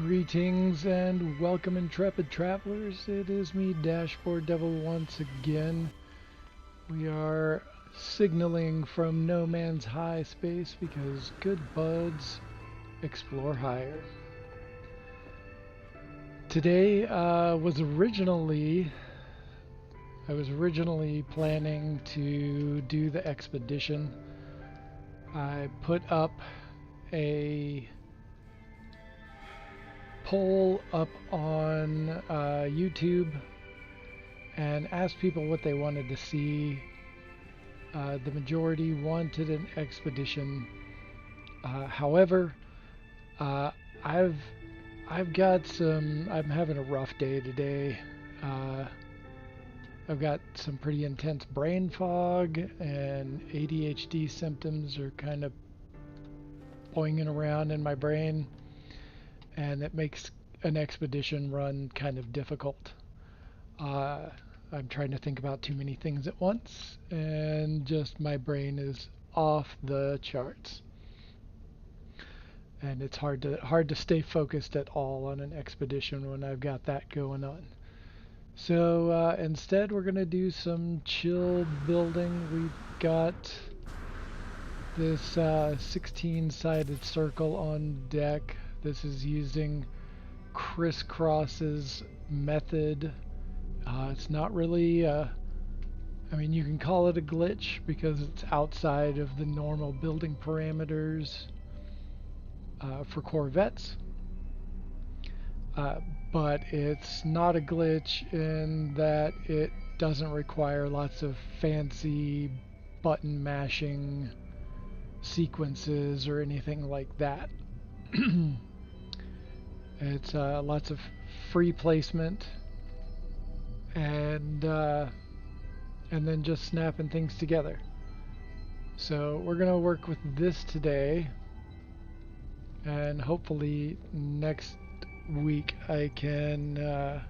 Greetings and welcome, intrepid travelers. It is me, Dashboard Devil, once again. We are signaling from no man's high space because good buds explore higher. Today I was originally planning to do the expedition. I put up a poll up on YouTube and asked people what they wanted to see. The majority wanted an expedition. However, I'm having a rough day today. I've got some pretty intense brain fog, and ADHD symptoms are kind of boinging around in my brain, and it makes an expedition run kind of difficult. I'm trying to think about too many things at once, and just my brain is off the charts. And it's hard to stay focused at all on an expedition when I've got that going on. So instead we're going to do some chill building. We've got this 16-sided circle on deck. This is using CrisCros's method. It's not really, I mean, you can call it a glitch because it's outside of the normal building parameters for Corvettes. But it's not a glitch in that it doesn't require lots of fancy button mashing sequences or anything like that. It's lots of free placement and then just snapping things together. So we're gonna work with this today, and hopefully next week I can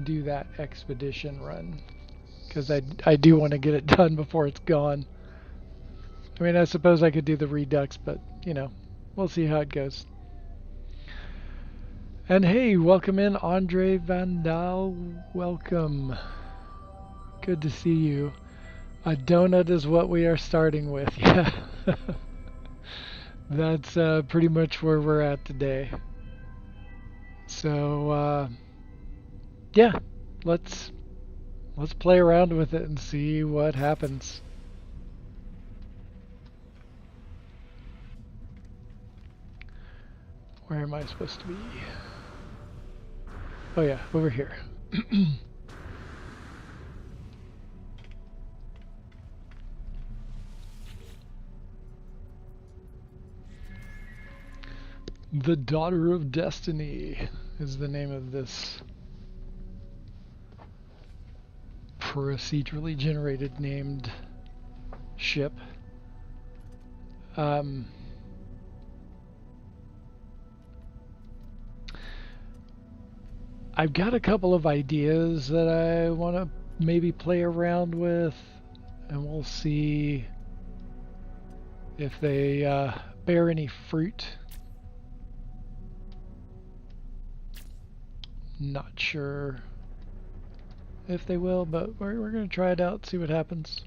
do that expedition run, because I do want to get it done before it's gone. I mean, I suppose I could do the Redux, but you know, we'll see how it goes. And hey, welcome in, Andre Vandal. Welcome. Good to see you. A donut is what we are starting with. Yeah. That's pretty much where we're at today. So yeah, let's play around with it and see what happens. Where am I supposed to be? Oh yeah, over here. The Daughter of Destiny is the name of this procedurally generated named ship. I've got a couple of ideas that I want to maybe play around with, and we'll see if they bear any fruit. Not sure if they will, but we're going to try it out, see what happens.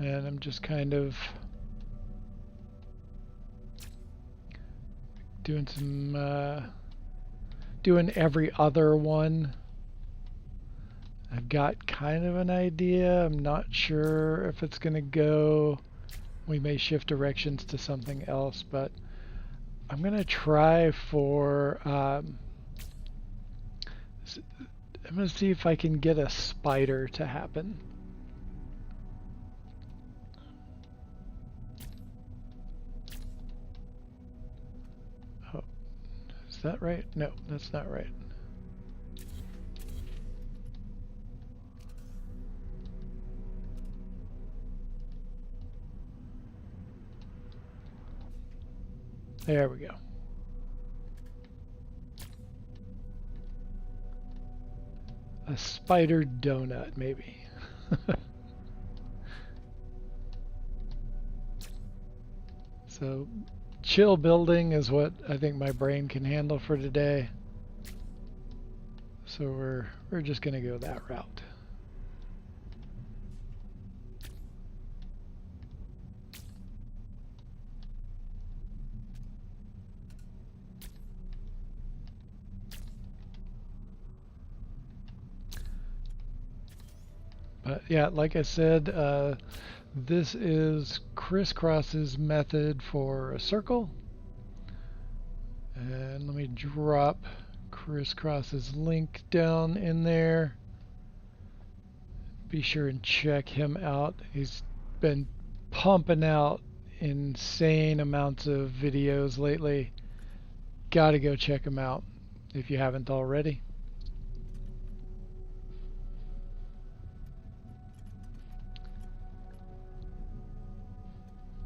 And I'm just kind of doing some doing every other one. I've got kind of an idea. I'm not sure if it's going to go. We may shift directions to something else, but I'm going to try for I'm going to see if I can get a spider to happen. Oh, is that right? No, that's not right. There we go. A spider donut, maybe. So chill building is what I think my brain can handle for today. So we're just gonna go that route. But yeah, like I said, this is CrisCros's method for a circle. And let me drop CrisCros's link down in there. Be sure and check him out. He's been pumping out insane amounts of videos lately. Gotta go check him out if you haven't already.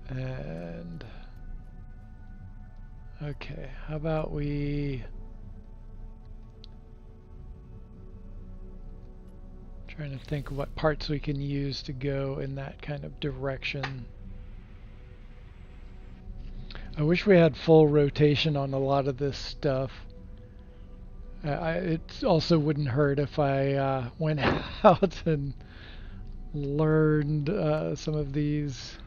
And okay, how about we trying to think of what parts we can use to go in that kind of direction. I wish we had full rotation on a lot of this stuff. It also wouldn't hurt if I went out and learned some of these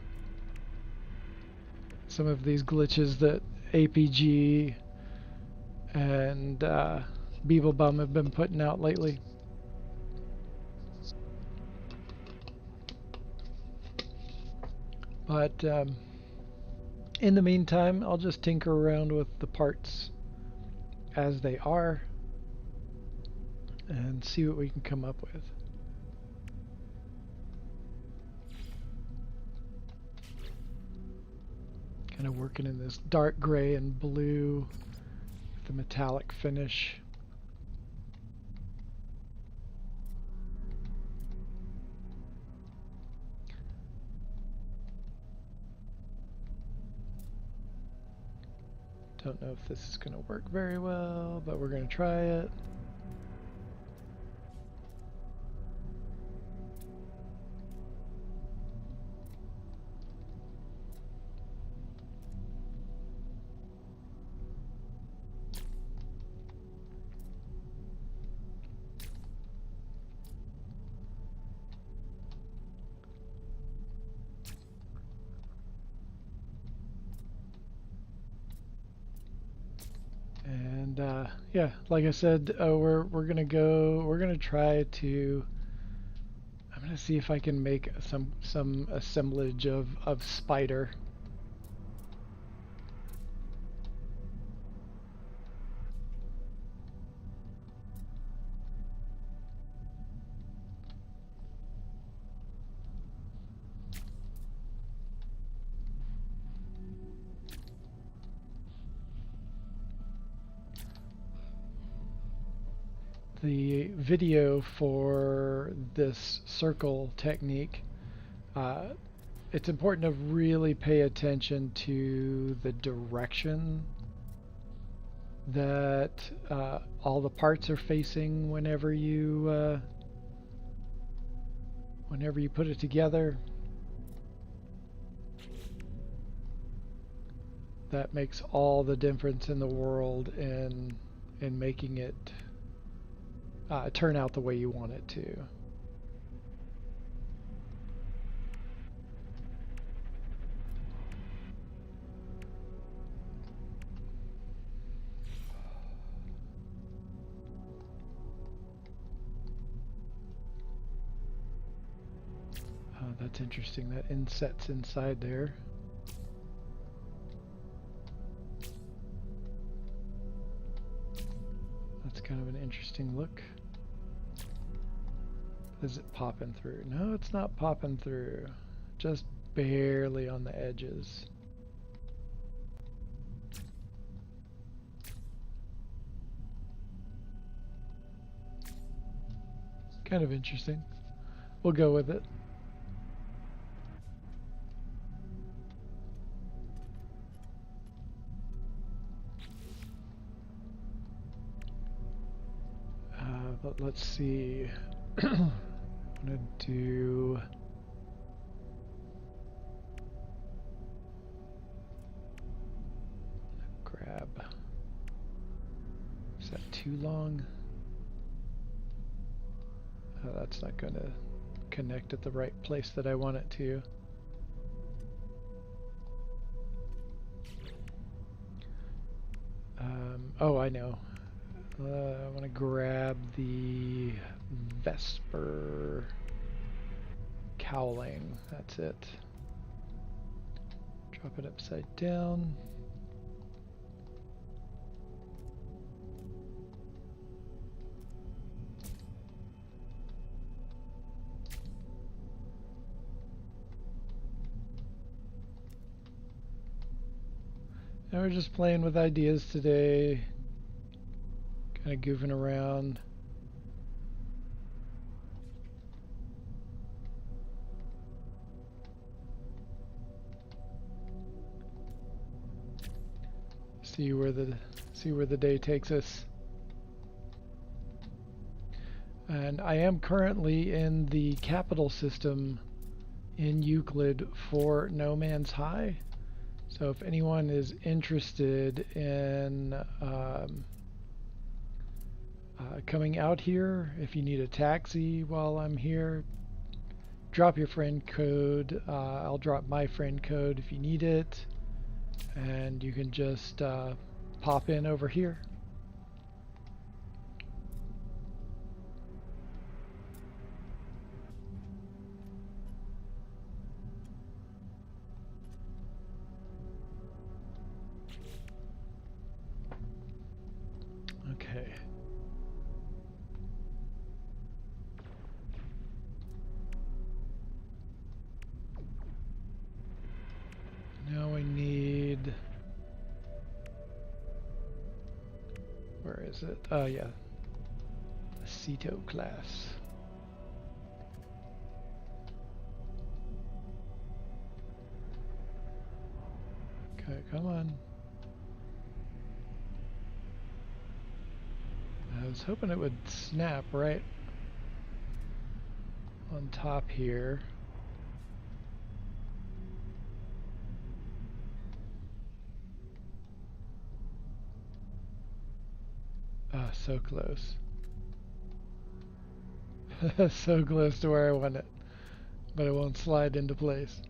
glitches that APG and Beeblebum have been putting out lately. But in the meantime, I'll just tinker around with the parts as they are and see what we can come up with. Kind of working in this dark gray and blue with the metallic finish. Don't know if this is going to work very well, but we're going to try it. And yeah, like I said, we're gonna try to. I'm gonna see if I can make some assemblage of spider. The video for this circle technique, it's important to really pay attention to the direction that all the parts are facing whenever you put it together. That makes all the difference in the world in making it turn out the way you want it to. Oh, that's interesting. That inset's inside there. That's kind of an interesting look. Is it popping through? No, it's not popping through. Just barely on the edges. Kind of interesting. We'll go with it. But let's see. I'm gonna do too long. Oh, that's not going to connect at the right place that I want it to. Oh, I know. I want to grab the Vesper cowling. That's it. Drop it upside down. And we're just playing with ideas today, kind of goofing around. See where the day takes us. And I am currently in the capital system in Euclid for No Man's High. So if anyone is interested in coming out here, if you need a taxi while I'm here, drop your friend code. I'll drop my friend code if you need it, and you can just pop in over here. Okay. Now we need... Where is it? Oh, yeah. Aceto class. Okay, come on. I was hoping it would snap right on top here. Ah, so close. So close to where I want it, but it won't slide into place.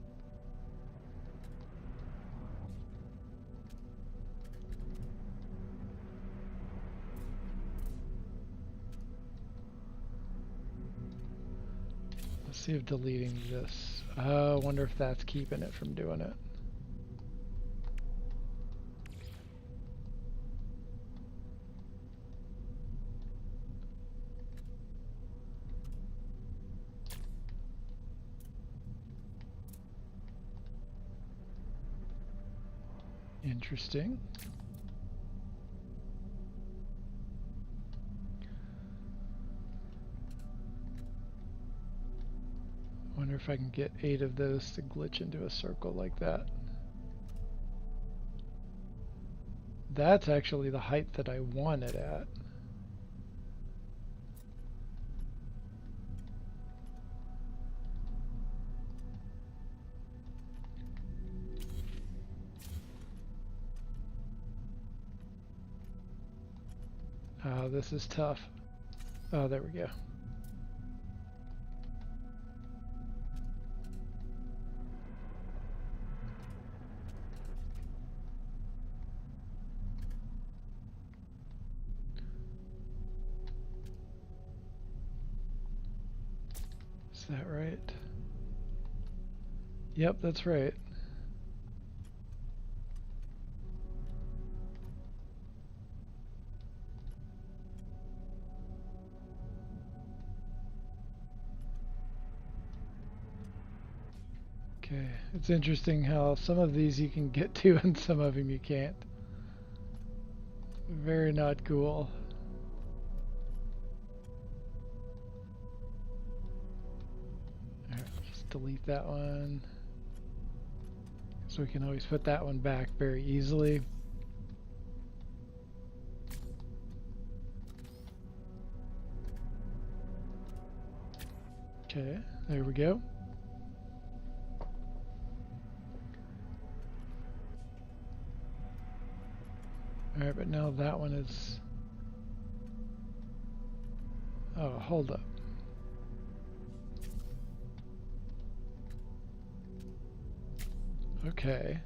Let's see if deleting this. I wonder if that's keeping it from doing it. Interesting. Wonder if I can get 8 of those to glitch into a circle like that. That's actually the height that I want it at. Oh, this is tough. Oh, there we go. Is that right? Yep, that's right. Okay, it's interesting how some of these you can get to and some of them you can't. Very not cool. Alright, just delete that one. So we can always put that one back very easily. Okay, there we go. Alright, but now that one is Oh, hold up. Okay.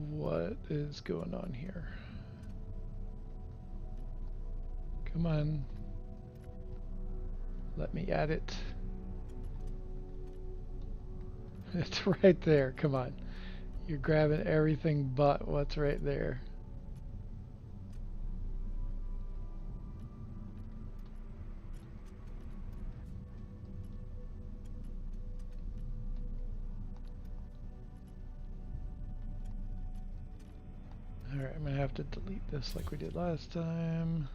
What is going on here? Come on. Let me add it. It's right there. Come on. You're grabbing everything but what's right there. Alright, I'm going to have to delete this like we did last time.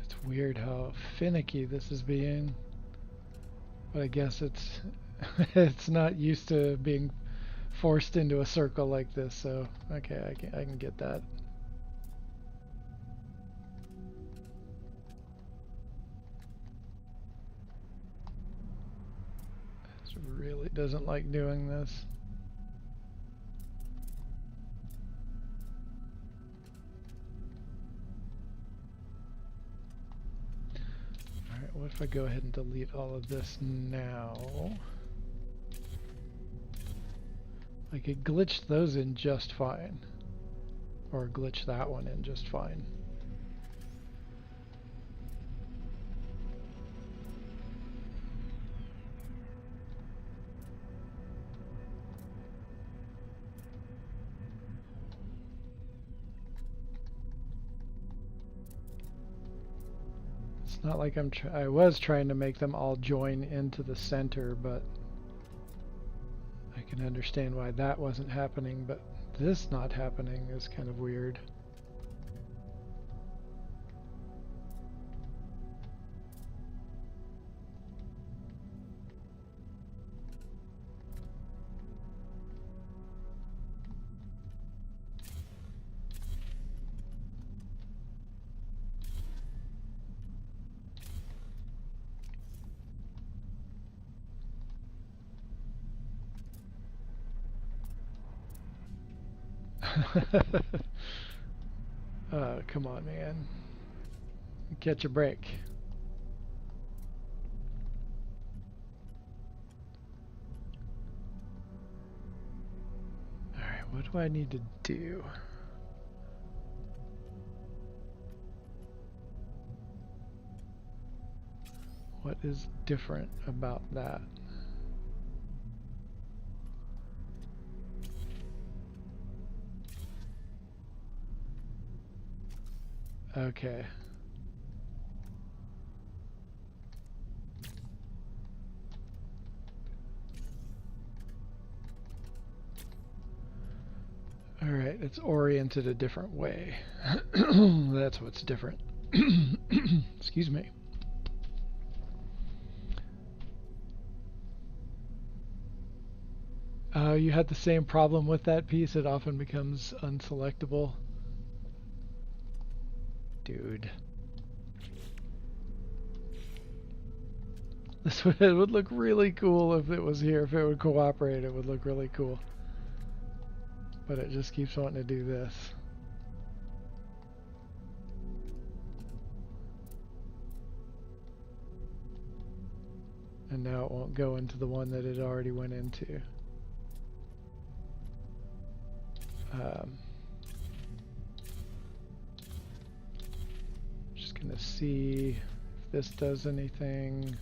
It's weird how finicky this is being. But I guess it's it's not used to being forced into a circle like this, so okay, I can get that. This really doesn't like doing this. Alright, what if I go ahead and delete all of this now? I could glitch those in just fine. Or glitch that one in just fine. It's not like I was trying to make them all join into the center, but I can understand why that wasn't happening, but this not happening is kind of weird. Come on, man. Catch a break. Alright, what do I need to do? What is different about that? Okay. Alright, it's oriented a different way. That's what's different. Excuse me. You had the same problem with that piece. It often becomes unselectable. Dude. This would look really cool if it was here. If it would cooperate, it would look really cool. But it just keeps wanting to do this. And now it won't go into the one that it already went into. Just gonna see if this does anything.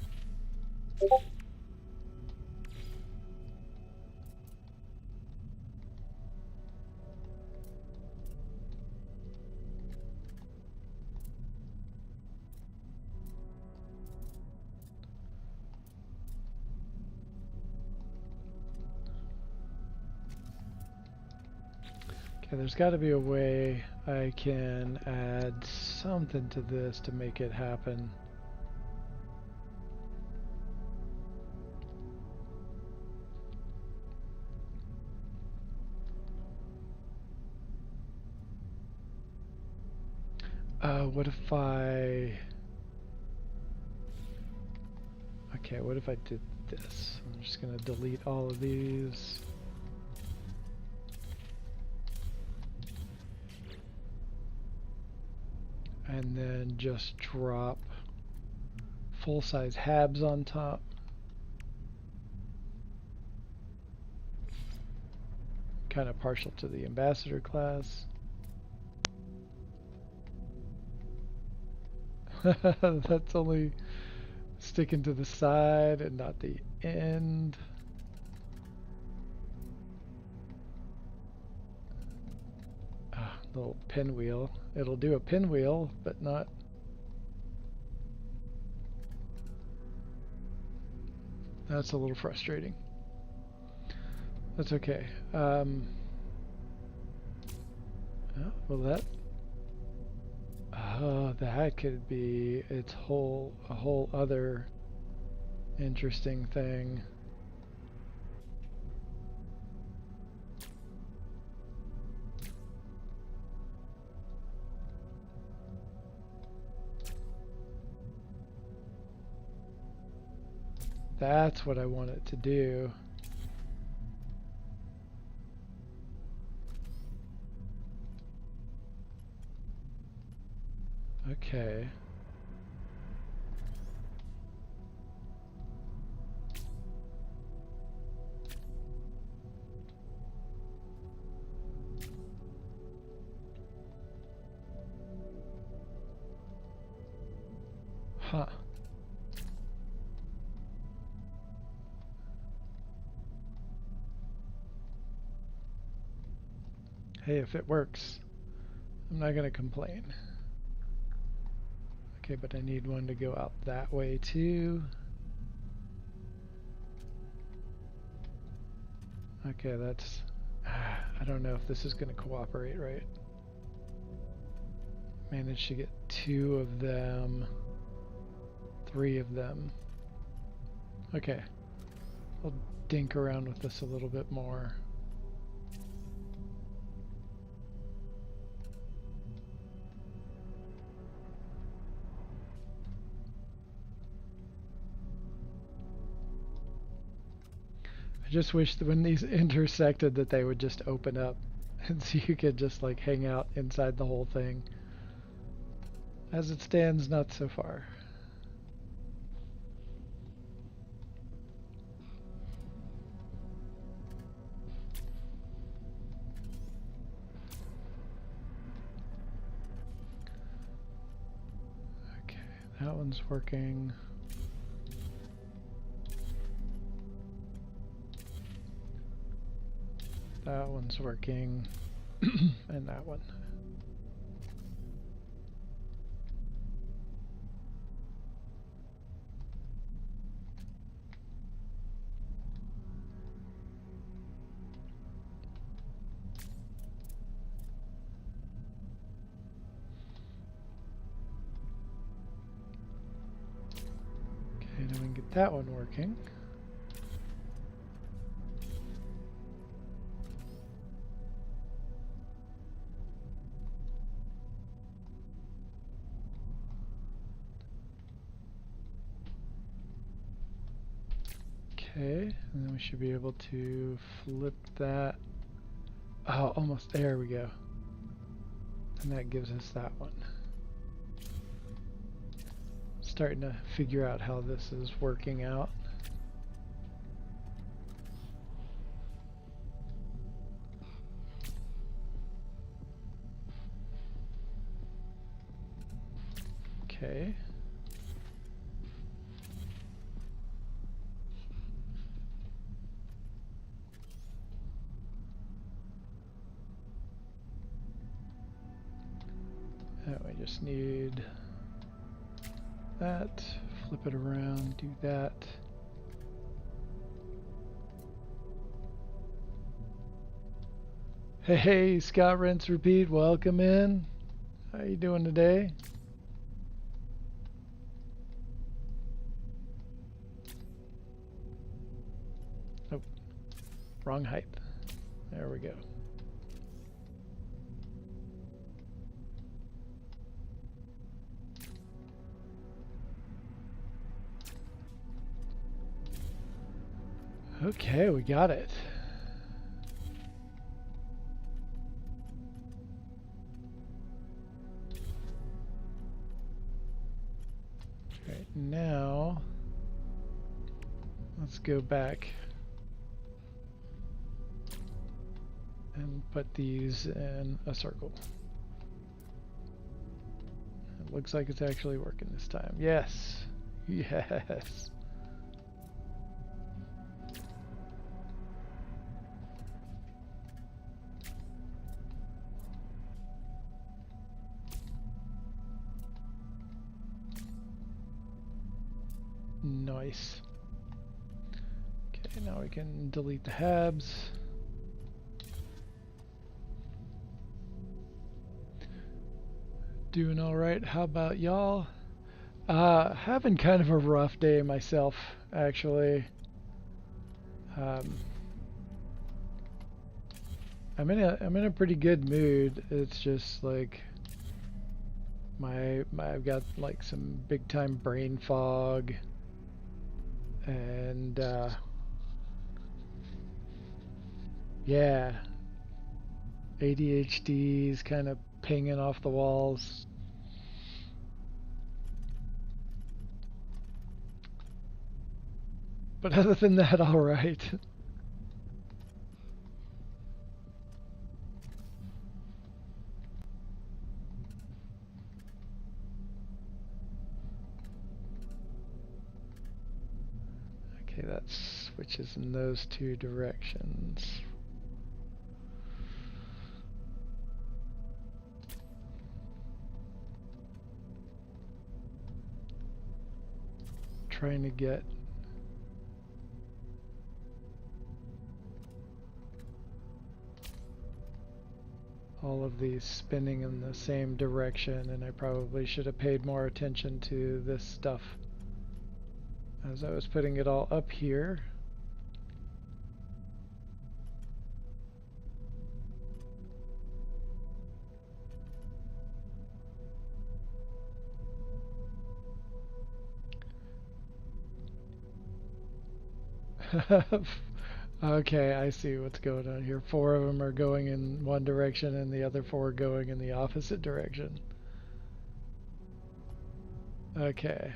Okay, there's got to be a way I can add something to this to make it happen. What if I... Okay, what if I did this? I'm just gonna delete all of these. And then just drop full-size habs on top. Kind of partial to the ambassador class. That's only sticking to the side and not the end. Little pinwheel. It'll do a pinwheel, but not... That's a little frustrating. That's okay. Oh, well that could be a whole other interesting thing. That's what I want it to do. Okay. Huh. Hey, if it works, I'm not gonna complain. Okay, but I need one to go out that way too. Okay, that's... I don't know if this is gonna cooperate, right? Managed to get 2 of them. 3 of them. Okay. I'll dink around with this a little bit more. I just wish that when these intersected that they would just open up and so you could just like hang out inside the whole thing. As it stands, not so far. Okay, that one's working. That one's working. And that one. Okay, now we can get that one working. Okay, and then we should be able to flip that. Oh, almost. There we go. And that gives us that one. Starting to figure out how this is working out. Okay. We just need that, flip it around, do that. Hey, Scott Rinse Repeat, welcome in. How you doing today? Oh, wrong height. There we go. Okay, we got it. Right now, let's go back and put these in a circle. It looks like it's actually working this time. Yes. Yes. Nice. Okay, now we can delete the habs. Doing all right. How about y'all? Having kind of a rough day myself, actually. I'm in a pretty good mood. It's just like I've got like some big time brain fog, and yeah, ADHD is kind of pinging off the walls. But other than that, all right. Okay, that switches in those two directions. Trying to get all of these spinning in the same direction, and I probably should have paid more attention to this stuff as I was putting it all up here. Okay, I see what's going on here. 4 of them are going in one direction and the other 4 going in the opposite direction. Okay.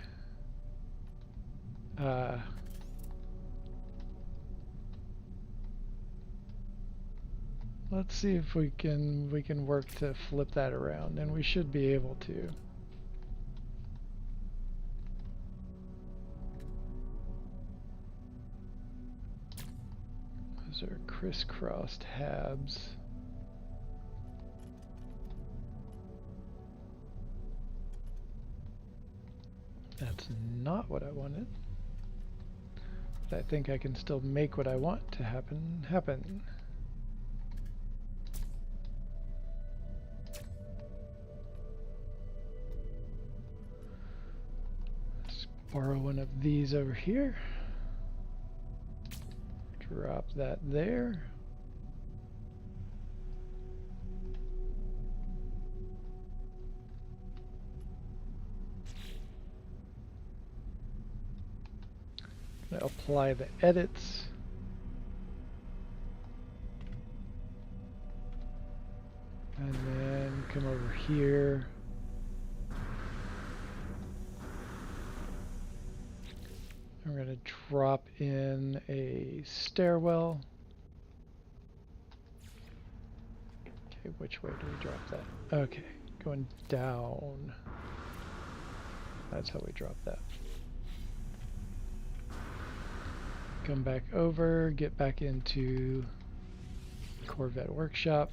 Let's see if we can work to flip that around, and we should be able to. Those are crisscrossed habs. That's not what I wanted. But I think I can still make what I want to happen. Let's borrow one of these over here. Drop that there. Apply the edits. And then come over here. I'm going to drop in a stairwell. Okay, which way do we drop that? Okay, going down. That's how we drop that. Come back over, get back into Corvette Workshop.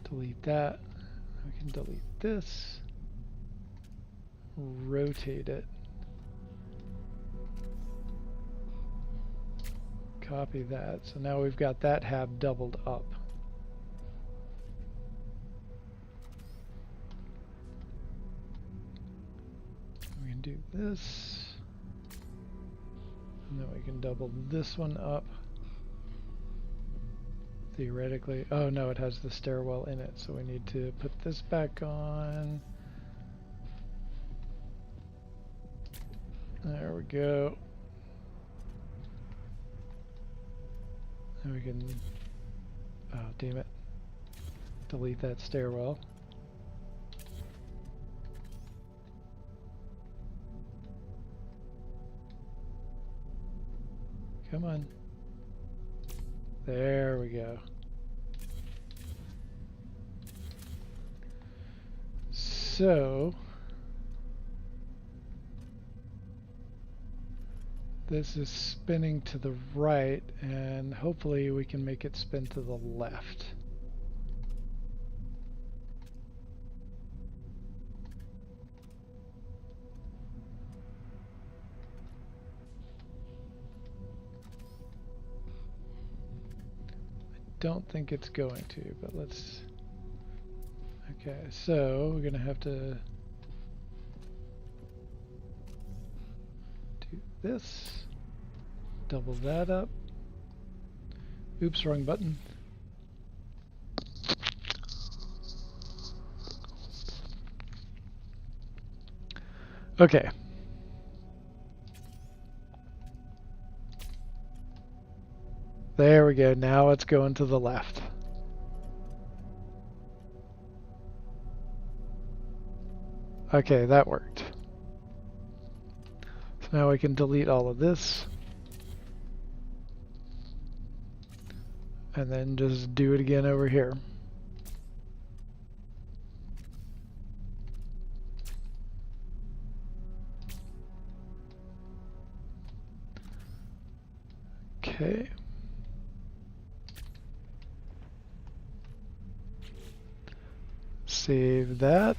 Delete that. We can delete this. Rotate it. Copy that. So now we've got that hab doubled up. We can do this. And then we can double this one up. Theoretically. Oh no, it has the stairwell in it, so we need to put this back on. There we go. And we can, oh damn it, delete that stairwell. Come on. There we go. So this is spinning to the right, and hopefully we can make it spin to the left. I don't think it's going to, but let's... Okay, so we're gonna have to do this. Double that up. Oops, wrong button. Okay. There we go. Now it's going to the left. Okay, that worked. So now we can delete all of this. And then just do it again over here. Okay. Save that.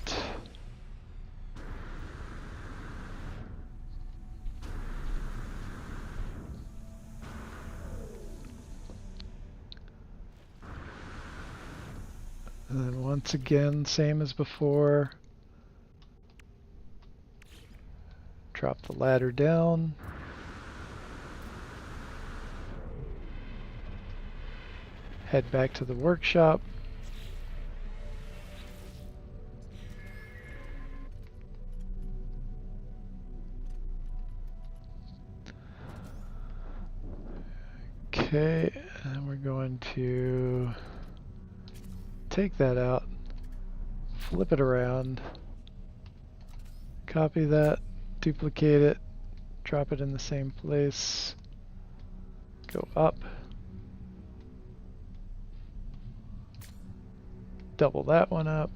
And then once again, same as before. Drop the ladder down. Head back to the workshop. Okay, and we're going to take that out, flip it around, copy that, duplicate it, drop it in the same place, go up, double that one up,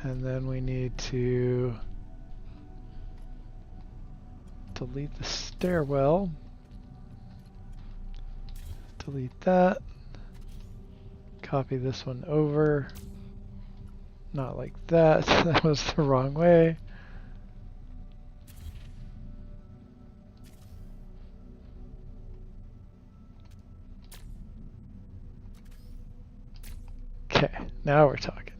and then we need to delete the stairwell, delete that. Copy this one over. Not like that. That was the wrong way. Okay, now we're talking.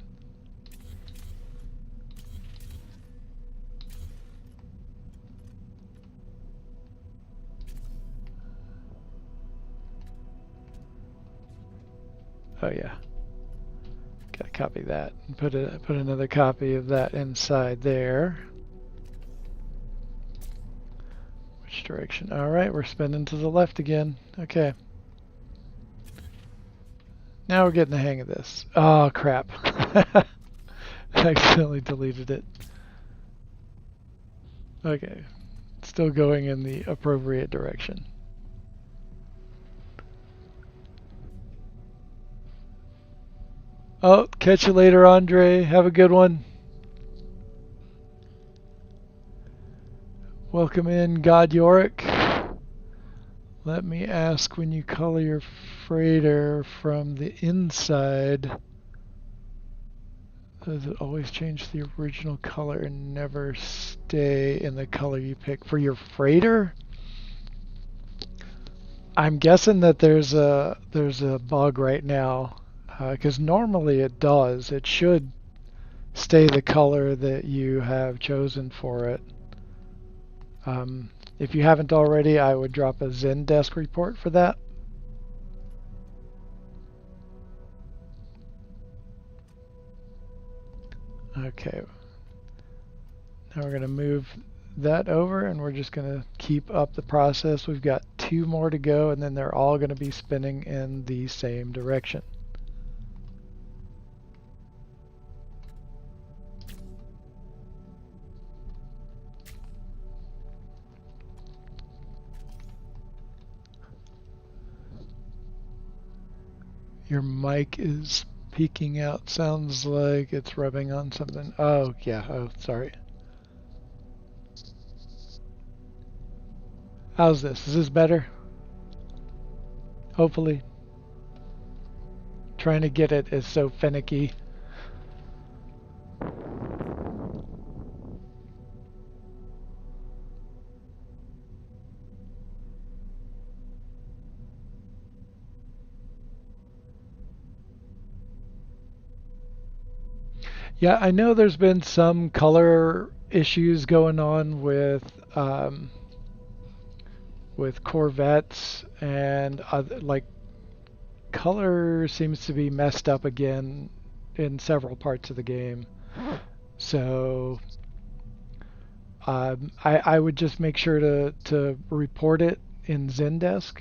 Oh yeah, gotta copy that and put another copy of that inside there. Which direction? All right, we're spinning to the left again. Okay. Now we're getting the hang of this. Oh crap! I accidentally deleted it. Okay, still going in the appropriate direction. Oh, catch you later, Andre. Have a good one. Welcome in, God Yorick. Let me ask, when you color your freighter from the inside, does it always change the original color and never stay in the color you pick for your freighter? I'm guessing that there's a bug right now. Because normally it does. It should stay the color that you have chosen for it. If you haven't already, I would drop a Zendesk report for that. Okay. Now we're going to move that over, and we're just going to keep up the process. We've got 2 more to go, and then they're all going to be spinning in the same direction. Your mic is peeking out. Sounds like it's rubbing on something. Oh, yeah. Oh, sorry. How's this? Is this better? Hopefully. Trying to get it is so finicky. Yeah, I know there's been some color issues going on with Corvettes, and other, like, color seems to be messed up again in several parts of the game. So I would just make sure to report it in Zendesk,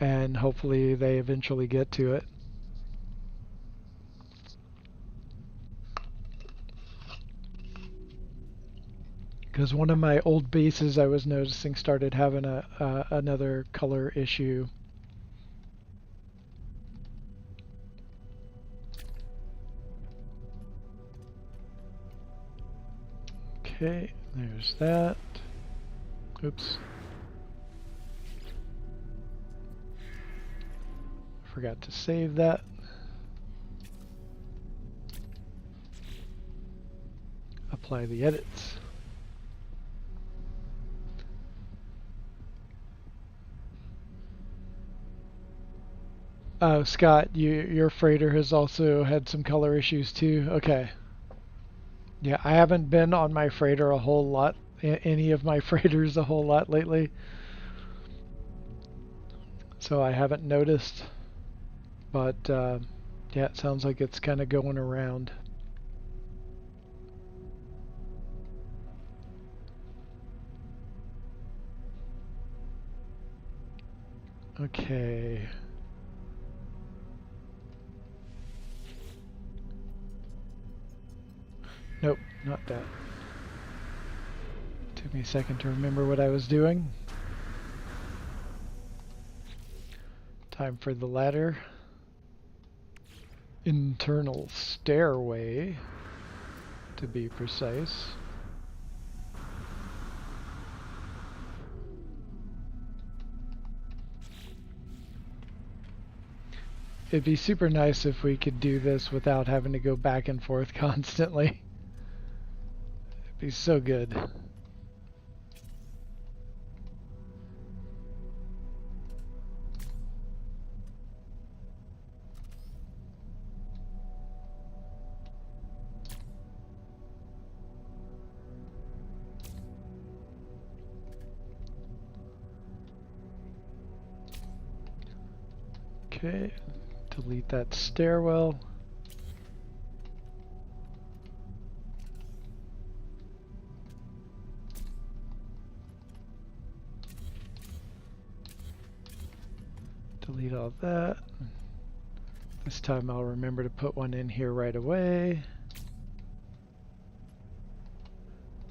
and hopefully they eventually get to it. Because one of my old bases I was noticing started having another color issue. Okay, there's that. Oops. Forgot to save that. Apply the edits. Oh, Scott, your freighter has also had some color issues too. Okay. Yeah, I haven't been on my freighter a whole lot, any of my freighters a whole lot lately. So I haven't noticed. But yeah, it sounds like it's kind of going around. Okay. Nope, not that. Took me a second to remember what I was doing. Time for the ladder. Internal stairway, to be precise. It'd be super nice if we could do this without having to go back and forth constantly. It'd be so good. Okay, delete that stairwell. Delete all that. This time I'll remember to put one in here right away.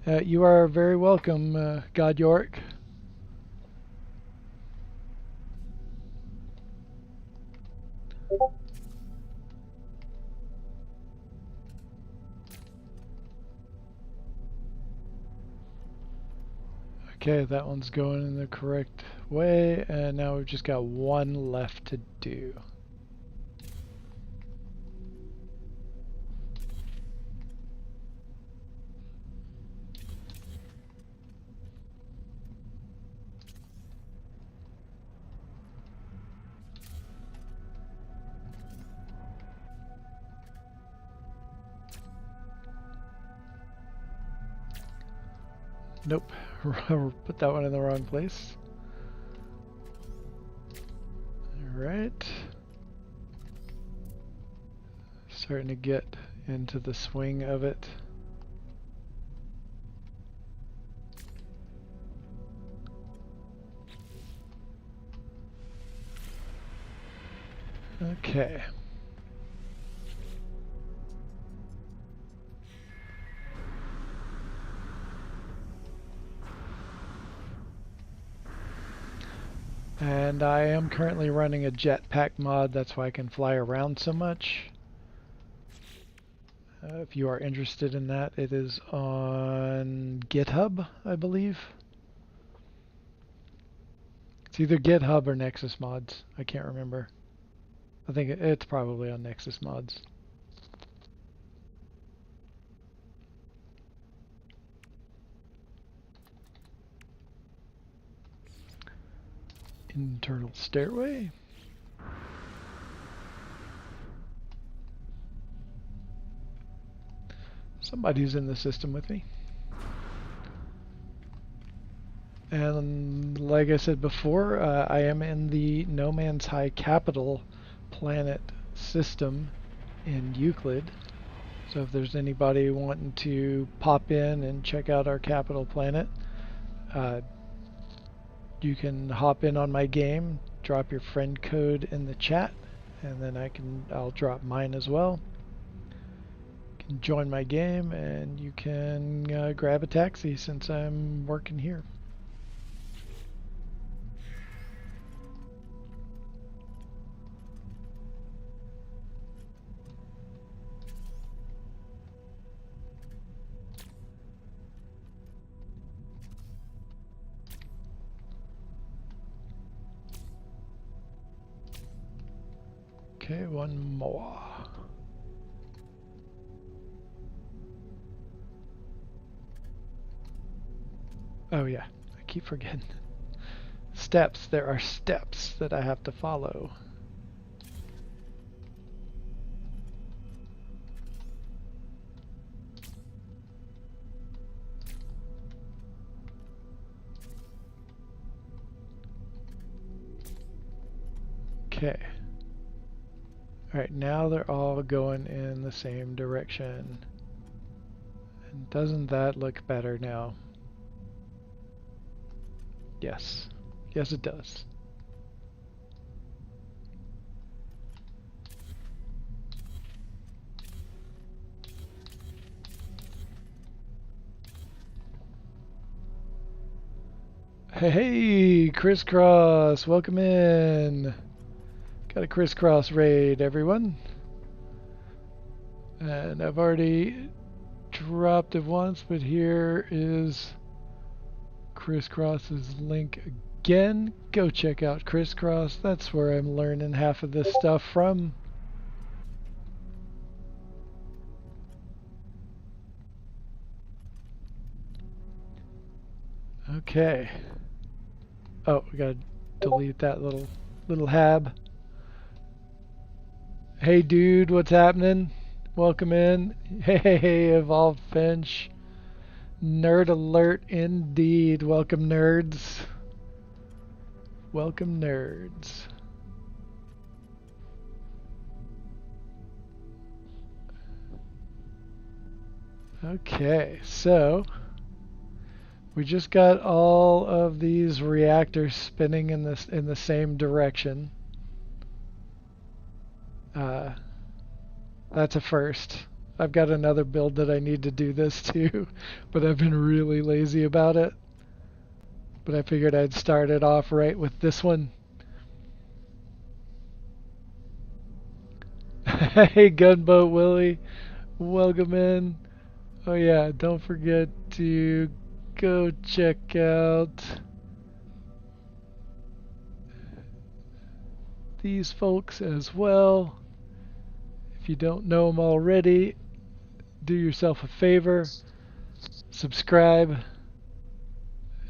You are very welcome, God York. Okay, that one's going in the correct way, and now we've just got one left to do. Nope, put that one in the wrong place. Alright. Starting to get into the swing of it. Okay. And I am currently running a jetpack mod, that's why I can fly around so much. If you are interested in that, it is on GitHub, I believe. It's either GitHub or Nexus Mods. I can't remember. I think it's probably on Nexus Mods. Internal stairway. Somebody's in the system with me. And like I said before, I am in the No Man's High capital planet system in Euclid. So if there's anybody wanting to pop in and check out our capital planet, you can hop in on my game, drop your friend code in the chat, and then I'll drop mine as well. You can join my game and you can grab a taxi since I'm working here. Okay, one more. Oh yeah, I keep forgetting. Steps, there are steps that I have to follow. Okay. Alright, now they're all going in the same direction. And doesn't that look better now? Yes. Yes, it does. Hey, CrisCros, welcome in. Got a CrisCros raid, everyone. And I've already dropped it once, but here is CrisCros's link again. Go check out CrisCros. That's where I'm learning half of this stuff from. Okay. Oh, we gotta delete that little hab. Hey dude, what's happening? Welcome in. Hey, Evolved Finch. Nerd alert indeed. Welcome nerds. Welcome nerds. Okay, so we just got all of these reactors spinning in the same direction. That's a first. I've got another build that I need to do this too, but I've been really lazy about it. But I figured I'd start it off right with this one. Hey Gunboat Willie, welcome in. Oh yeah, don't forget to go check out these folks as well. If you don't know them already, do yourself a favor, subscribe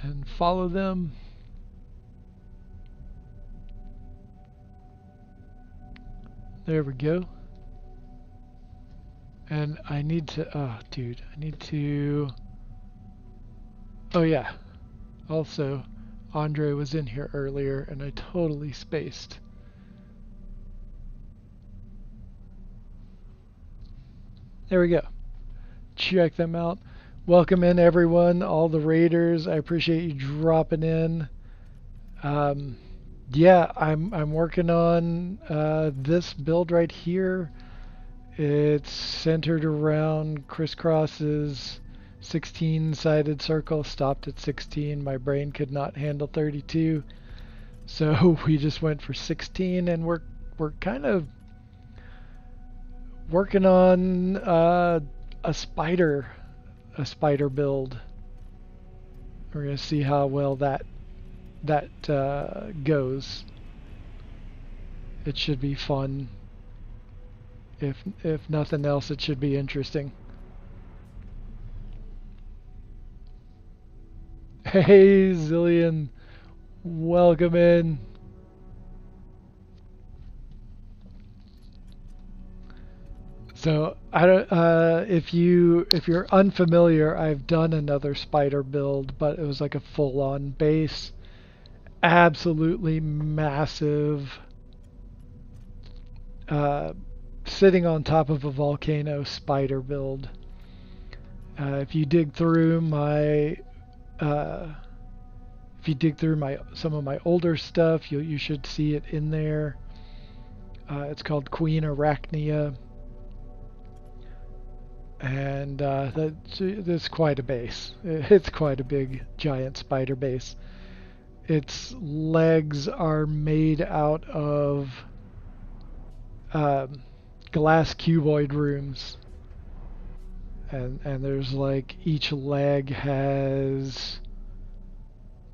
and follow them. There we go. And I need to, oh dude, I need to, oh yeah, also Andre was in here earlier and I totally spaced. There we go. Check them out. Welcome in everyone, all the raiders. I appreciate you dropping in. Yeah, I'm working on this build right here. It's centered around CrisCros's 16-sided circle, stopped at 16. My brain could not handle 32, so we just went for 16, and we're kind of working on a spider build. We're gonna see how well that goes. It should be fun. If nothing else, it should be interesting. Hey, Zillion, welcome in. So I don't. If you're unfamiliar, I've done another spider build, but it was like a full-on base, absolutely massive, uh, sitting on top of a volcano spider build. If you dig through my uh, if you dig through my some of my older stuff, you should see it in there. It's called Queen Arachnia, and that's quite a base. It's quite a big giant spider base. Its legs are made out of um, glass cuboid rooms, and there's like each leg has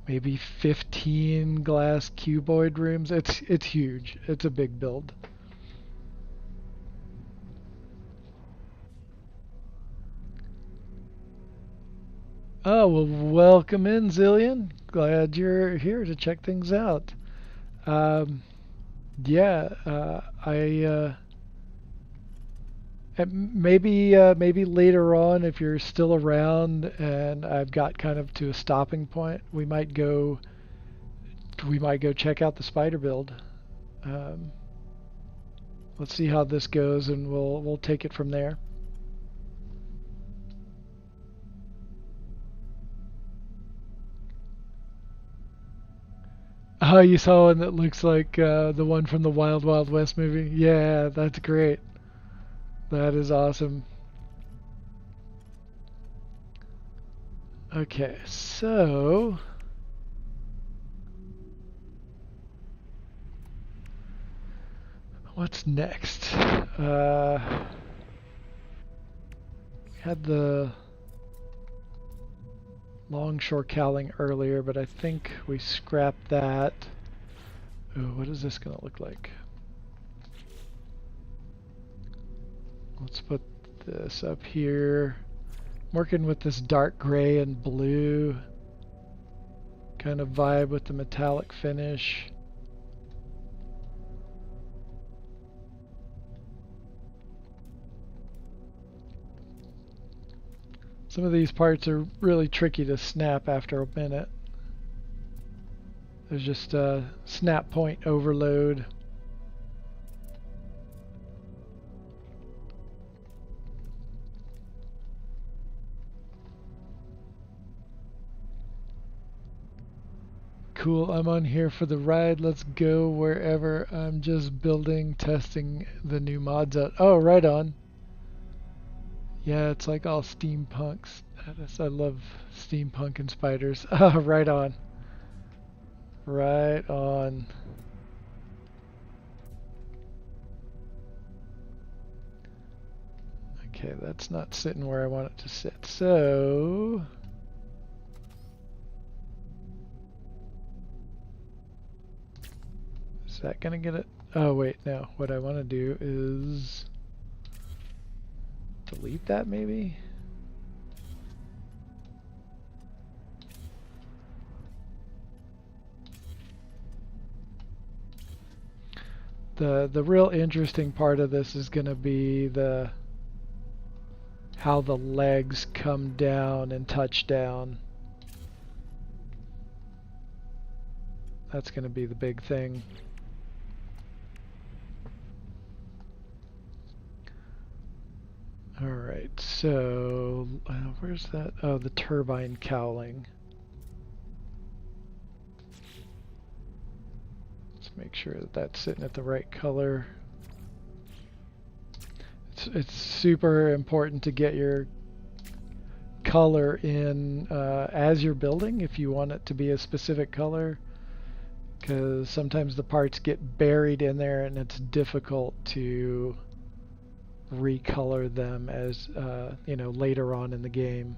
maybe 15 glass cuboid rooms. It's huge. It's a big build. Oh, well, welcome in, Zillion. Glad you're here to check things out. Um, yeah, maybe later on, if you're still around and I've got kind of to a stopping point, we might go check out the spider build. Um, let's see how this goes, and we'll take it from there. Oh, you saw one that looks like the one from the Wild Wild West movie? Yeah, that's great. That is awesome. Okay, so what's next? We had the longshore cowling earlier, but I think we scrapped that. Ooh, what is this going to look like? Let's put this up here. I'm working with this dark gray and blue kind of vibe with the metallic finish. Some of these parts are really tricky to snap after a minute. There's just a snap point overload. Cool, I'm on here for the ride. Let's go wherever. I'm just building, testing the new mods out. Oh, right on. Yeah, it's like all steampunk status. I love steampunk and spiders. Oh, right on. Right on. Okay, that's not sitting where I want it to sit. So is that gonna get it? Oh wait, no. What I want to do is delete that maybe? The real interesting part of this is gonna be how the legs come down and touch down. That's gonna be the big thing. Alright, so where's that? Oh, the turbine cowling. make sure that that's sitting at the right color. It's super important to get your color in as you're building if you want it to be a specific color, because sometimes the parts get buried in there and it's difficult to recolor them as you know, later on in the game.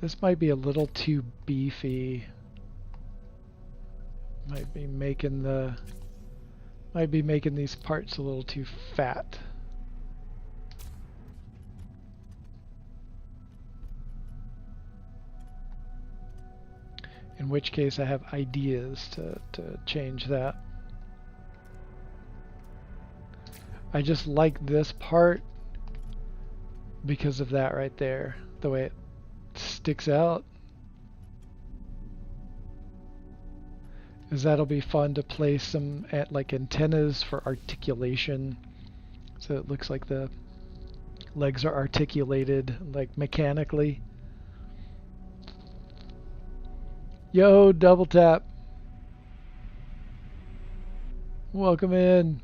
This might be a little too beefy. Might be making these parts a little too fat. In which case I have ideas to change that. I just like this part because of that right there, the way it sticks out. Is that'll be fun to place some like antennas for articulation, so it looks like the legs are articulated like mechanically. Yo, double tap. Welcome in.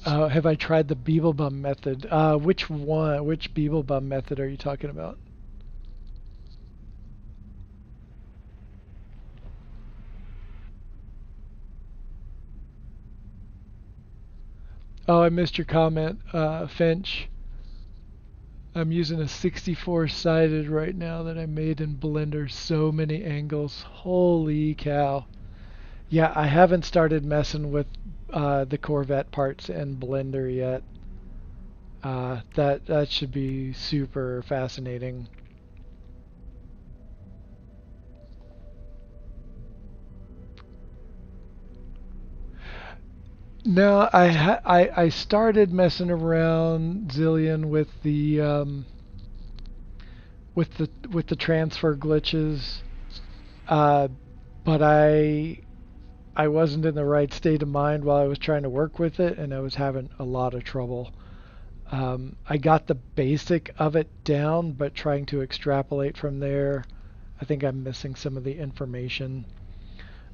Have I tried the Beeblebum method? Which one? Which Beeblebum method are you talking about? Oh, I missed your comment, Finch. I'm using a 64-sided right now that I made in Blender. So many angles. Holy cow. Yeah, I haven't started messing with the Corvette parts in Blender yet. That should be super fascinating. No, I started messing around, Zillion, with the transfer glitches, but I wasn't in the right state of mind while I was trying to work with it, and I was having a lot of trouble. I got the basic of it down, but trying to extrapolate from there, I think I'm missing some of the information.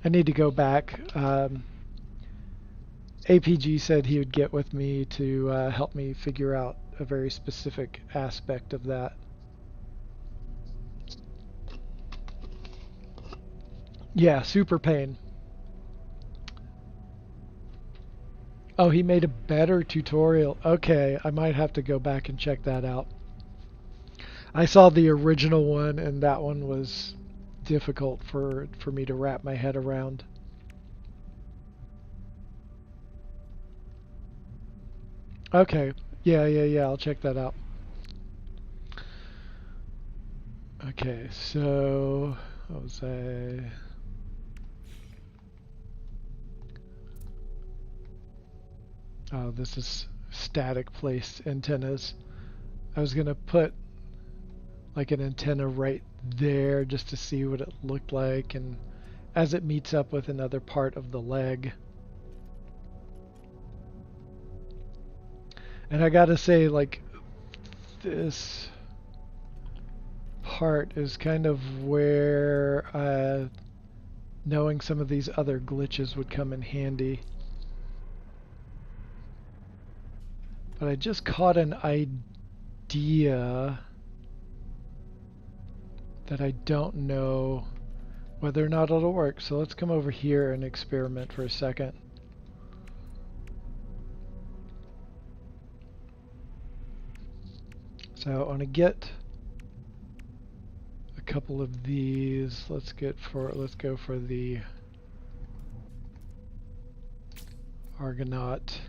I need to go back. APG said he would get with me to help me figure out a very specific aspect of that. Yeah, super pain. Oh, he made a better tutorial. Okay, I might have to go back and check that out. I saw the original one, and that one was difficult for me to wrap my head around. Okay, yeah, I'll check that out. Okay, so what was I? Oh, this is static placed antennas. I was gonna put like an antenna right there just to see what it looked like, and as it meets up with another part of the leg. And I gotta say, like, this part is kind of where knowing some of these other glitches would come in handy. But I just caught an idea that I don't know whether or not it'll work. So let's come over here and experiment for a second. So I want to get a couple of these. Let's go for the Argonaut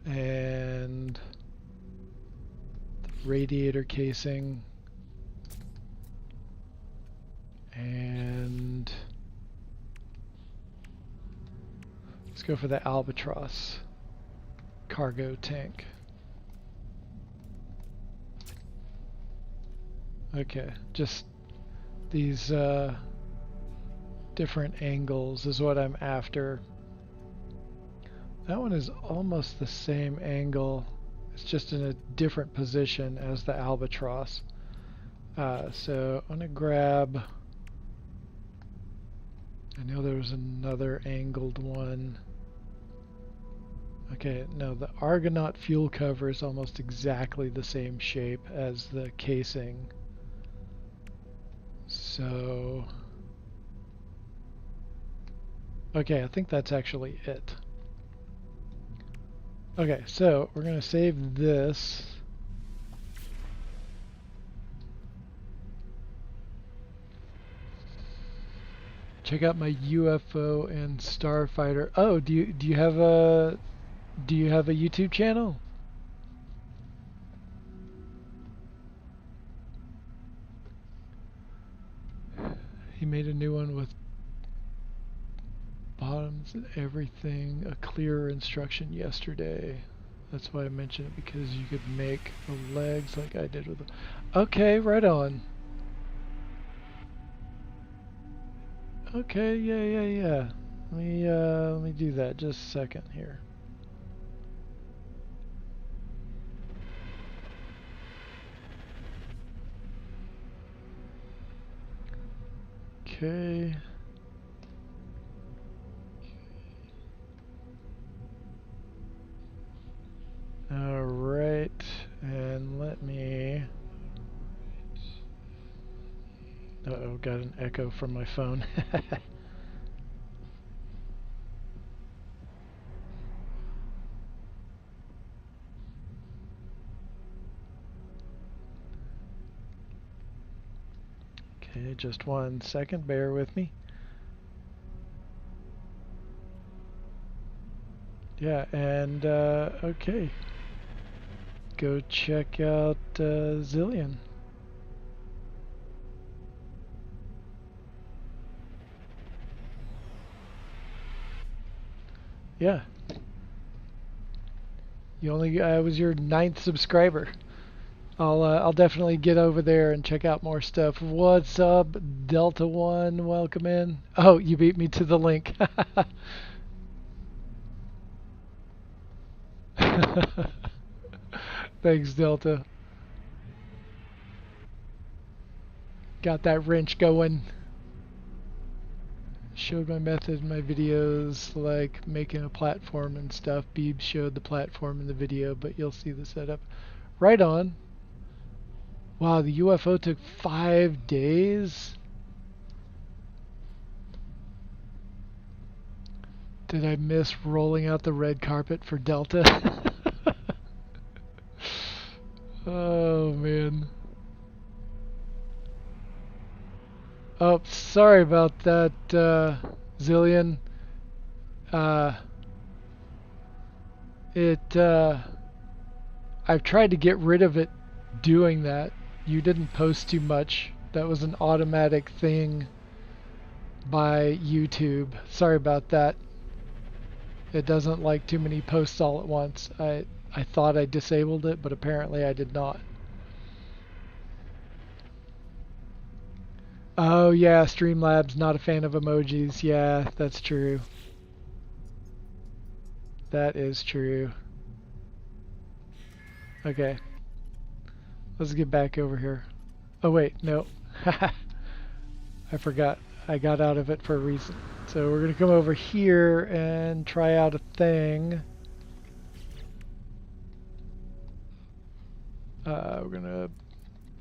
and the radiator casing, and let's go for the Albatross cargo tank. Okay, just These different angles is what I'm after. That one is almost the same angle. It's just in a different position as the albatross. So I'm going to grab... I know there was another angled one. Okay, no, the Argonaut fuel cover is almost exactly the same shape as the casing. So... okay, I think that's actually it. Okay, so we're going to save this. Check out my UFO and Starfighter. Oh, do you have a YouTube channel? He made a new one with bottoms and everything, a clearer instruction yesterday. That's why I mentioned it, because you could make the legs like I did with the... okay, right on. Okay, yeah. Let me do that just a second here. Okay. Alright, and let me... uh-oh, got an echo from my phone. Okay, just 1 second, bear with me. Yeah, and okay. Go check out Zillion. Yeah. I was your 9th subscriber. I'll definitely get over there and check out more stuff. What's up, Delta One? Welcome in. Oh, you beat me to the link. Thanks, Delta. Got that wrench going. Showed my method in my videos, like making a platform and stuff. Beeb showed the platform in the video, but you'll see the setup. Right on. Wow, the UFO took 5 days? Did I miss rolling out the red carpet for Delta? Oh, man. Oh, sorry about that, Zillion. I've tried to get rid of it doing that. You didn't post too much. That was an automatic thing by YouTube. Sorry about that. It doesn't like too many posts all at once. I thought I disabled it, but apparently I did not. Oh yeah, Streamlabs not a fan of emojis. Yeah, that's true. That is true. Okay. Let's get back over here. Oh wait, no. I forgot. I got out of it for a reason. So we're going to come over here and try out a thing. We're going to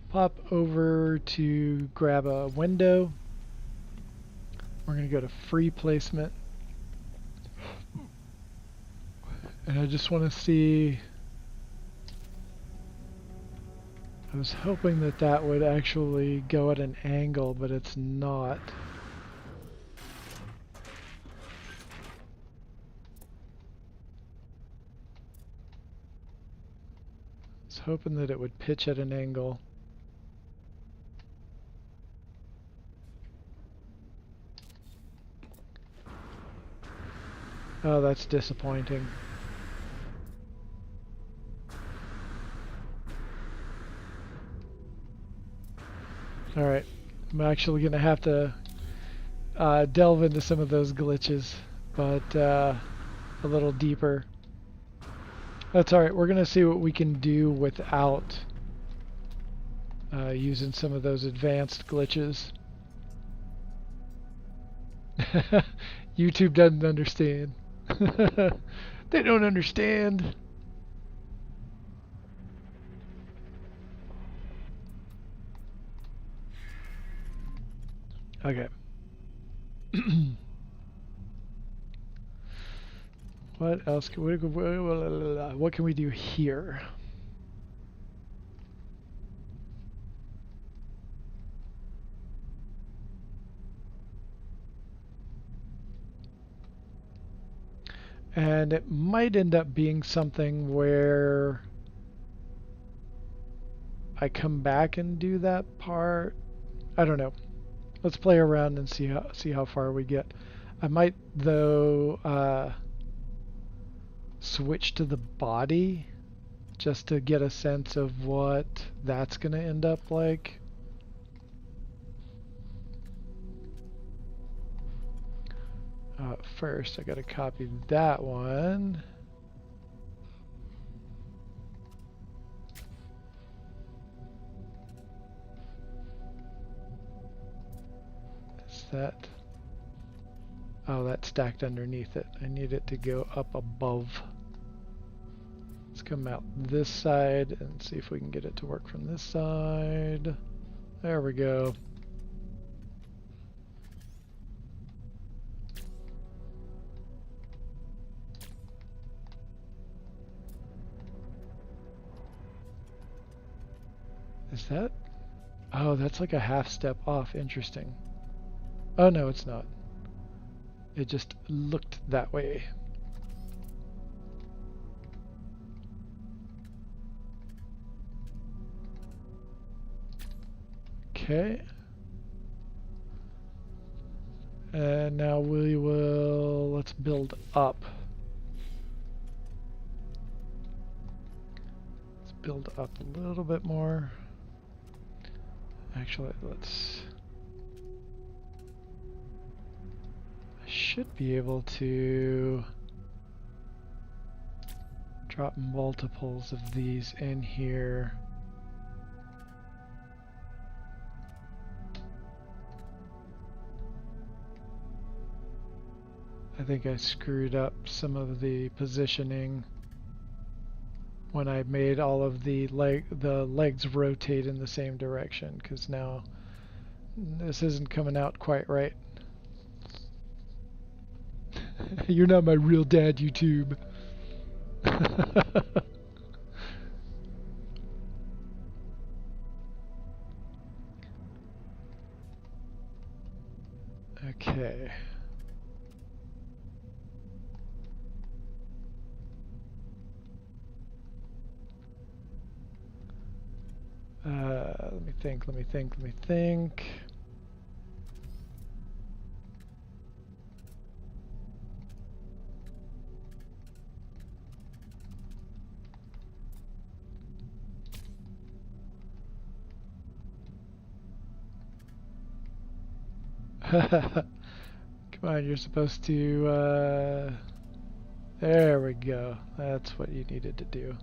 pop over to grab a window. We're going to go to free placement. And I just want to see... I was hoping that that would actually go at an angle, but it's not. I was hoping that it would pitch at an angle. Oh, that's disappointing. Alright, I'm actually going to have to delve into some of those glitches, but a little deeper. That's alright, we're going to see what we can do without using some of those advanced glitches. YouTube doesn't understand. They don't understand. Okay. What else can what can we do here? And it might end up being something where I come back and do that part. I don't know. Let's play around and see how far we get. I might though switch to the body just to get a sense of what that's gonna end up like. First, I gotta copy that one. Is that? Oh, that's stacked underneath it. I need it to go up above. Let's come out this side and see if we can get it to work from this side. There we go. Is that? Oh, that's like a half step off. Interesting. Oh, no, it's not. It just looked that way. Okay. And now let's build up. Let's build up a little bit more. Actually, I should be able to drop multiples of these in here. I think I screwed up some of the positioning when I made all of the legs rotate in the same direction, because now this isn't coming out quite right. You're not my real dad, YouTube. Okay. Let me think. Come on, you're supposed to, there we go. That's what you needed to do.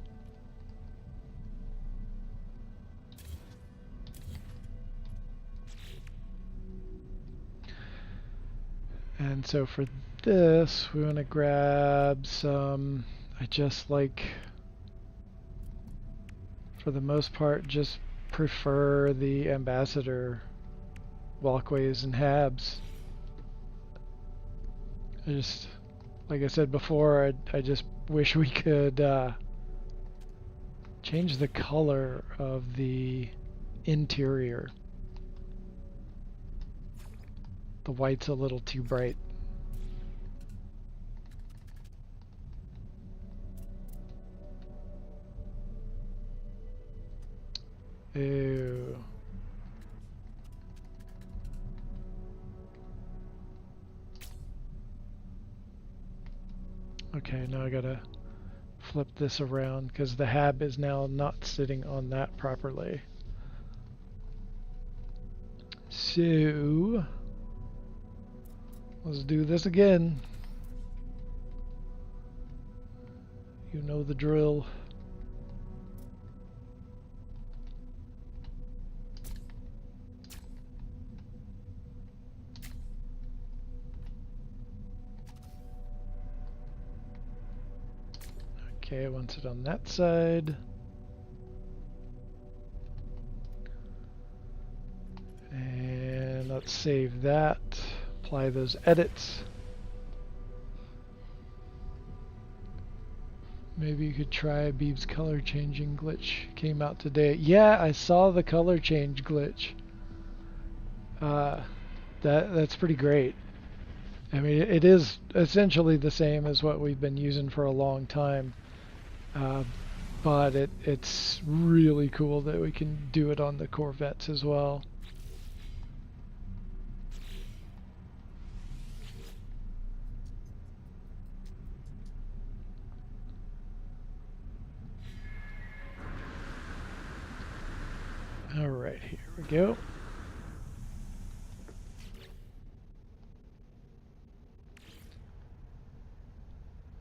And so for this, we want to grab some, I just like, for the most part, just prefer the ambassador walkways and habs. I just, like I said before, I just wish we could change the color of the interior. The white's a little too bright. Ew. Okay, now I gotta flip this around because the hab is now not sitting on that properly. So let's do this again. You know the drill. Okay, once it's on that side. And let's save that. Apply those edits. Maybe you could try Beeb's color changing glitch. Came out today. Yeah, I saw the color change glitch. That's pretty great. I mean, it is essentially the same as what we've been using for a long time. But it's really cool that we can do it on the Corvettes as well. Alright, here we go.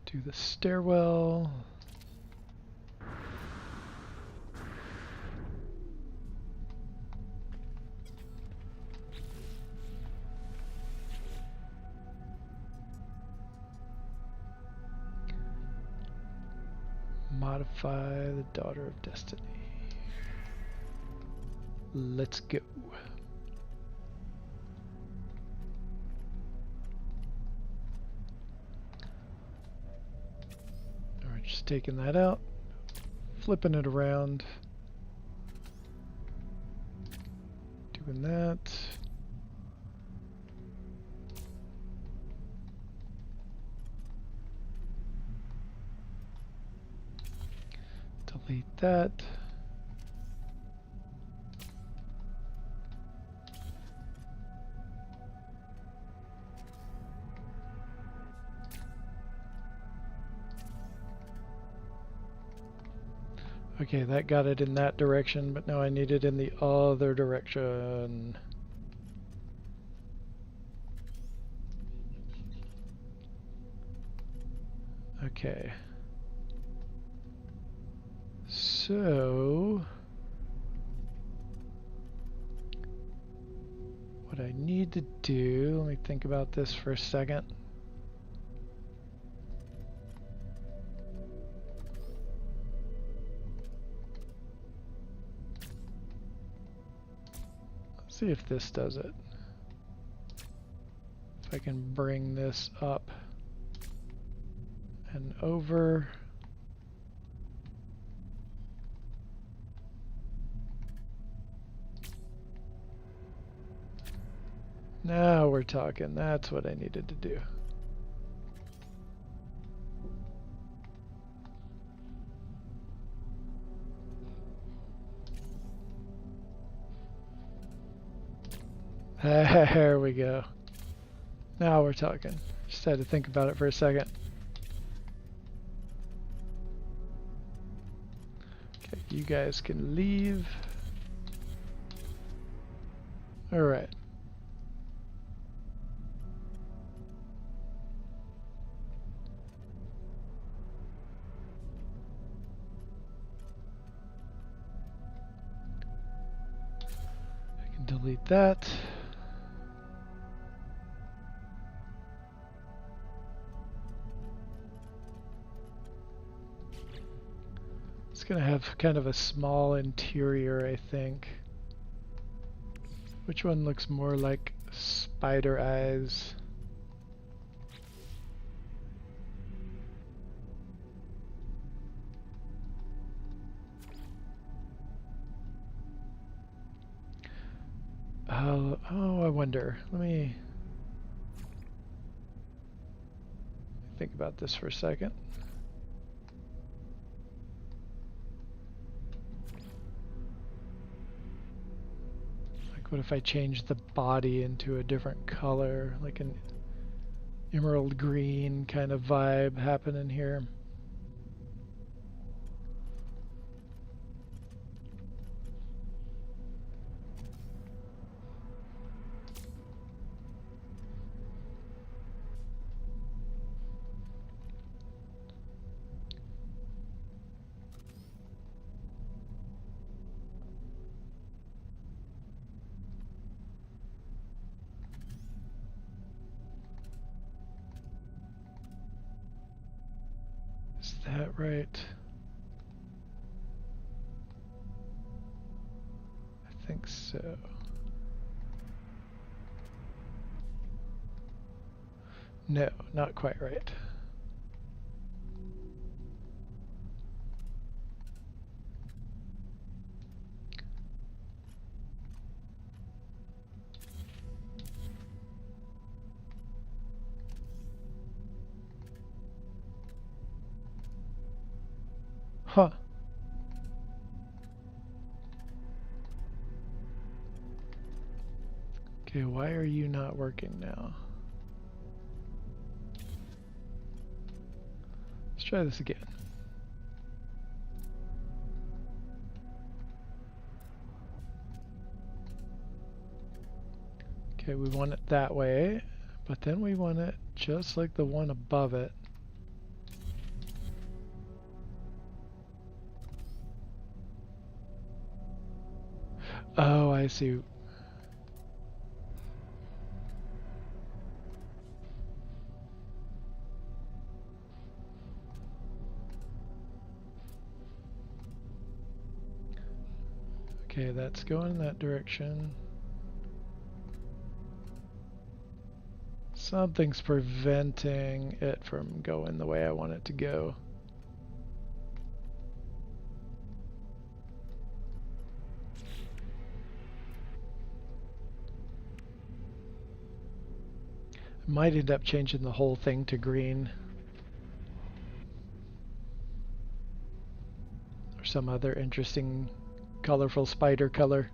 Do the stairwell. Modify the Daughter of Destiny. Let's go. Alright, just taking that out, flipping it around, doing that. Delete that. Okay, that got it in that direction, but now I need it in the other direction. Okay. So what I need to do, let me think about this for a second. Let's see if this does it. If I can bring this up and over. Now we're talking. That's what I needed to do. There we go. Now we're talking. Just had to think about it for a second. Okay, you guys can leave. All right. I can delete that. It's gonna have kind of a small interior, I think. Which one looks more like spider eyes? Oh, I wonder. Let me think about this for a second. What if I change the body into a different color, like an emerald green kind of vibe happening here? that right? I think so. No, not quite right. Huh. Okay, why are you not working now? Let's try this again. Okay, we want it that way, but then we want it just like the one above it. Oh, I see. Okay, that's going in that direction. Something's preventing it from going the way I want it to go. I might end up changing the whole thing to green. Or some other interesting, colorful spider color.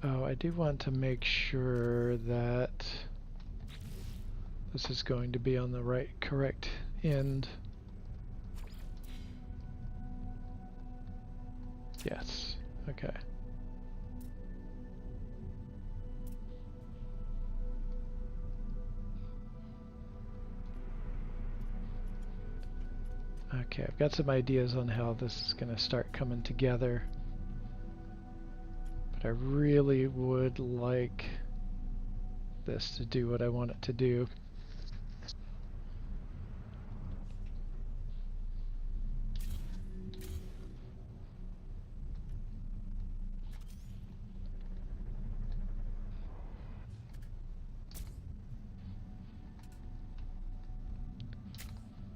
Oh, I do want to make sure that this is going to be on the right, correct end. Yes, okay. Okay, I've got some ideas on how this is going to start coming together. But I really would like this to do what I want it to do.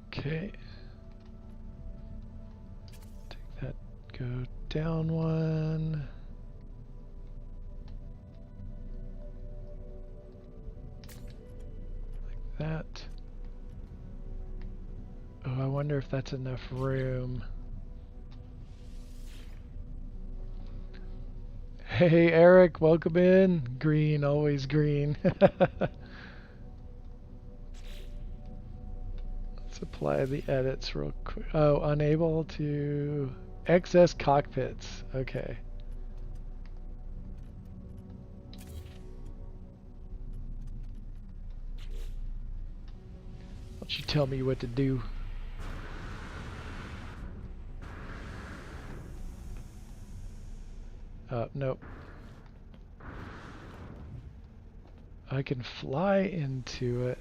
Okay. Take that, go down one. Like that. Oh, I wonder if that's enough room. Hey Eric, welcome in. Green, always green. Let's apply the edits real quick. Oh, unable to access cockpits. Okay. Why don't you tell me what to do? Nope. I can fly into it.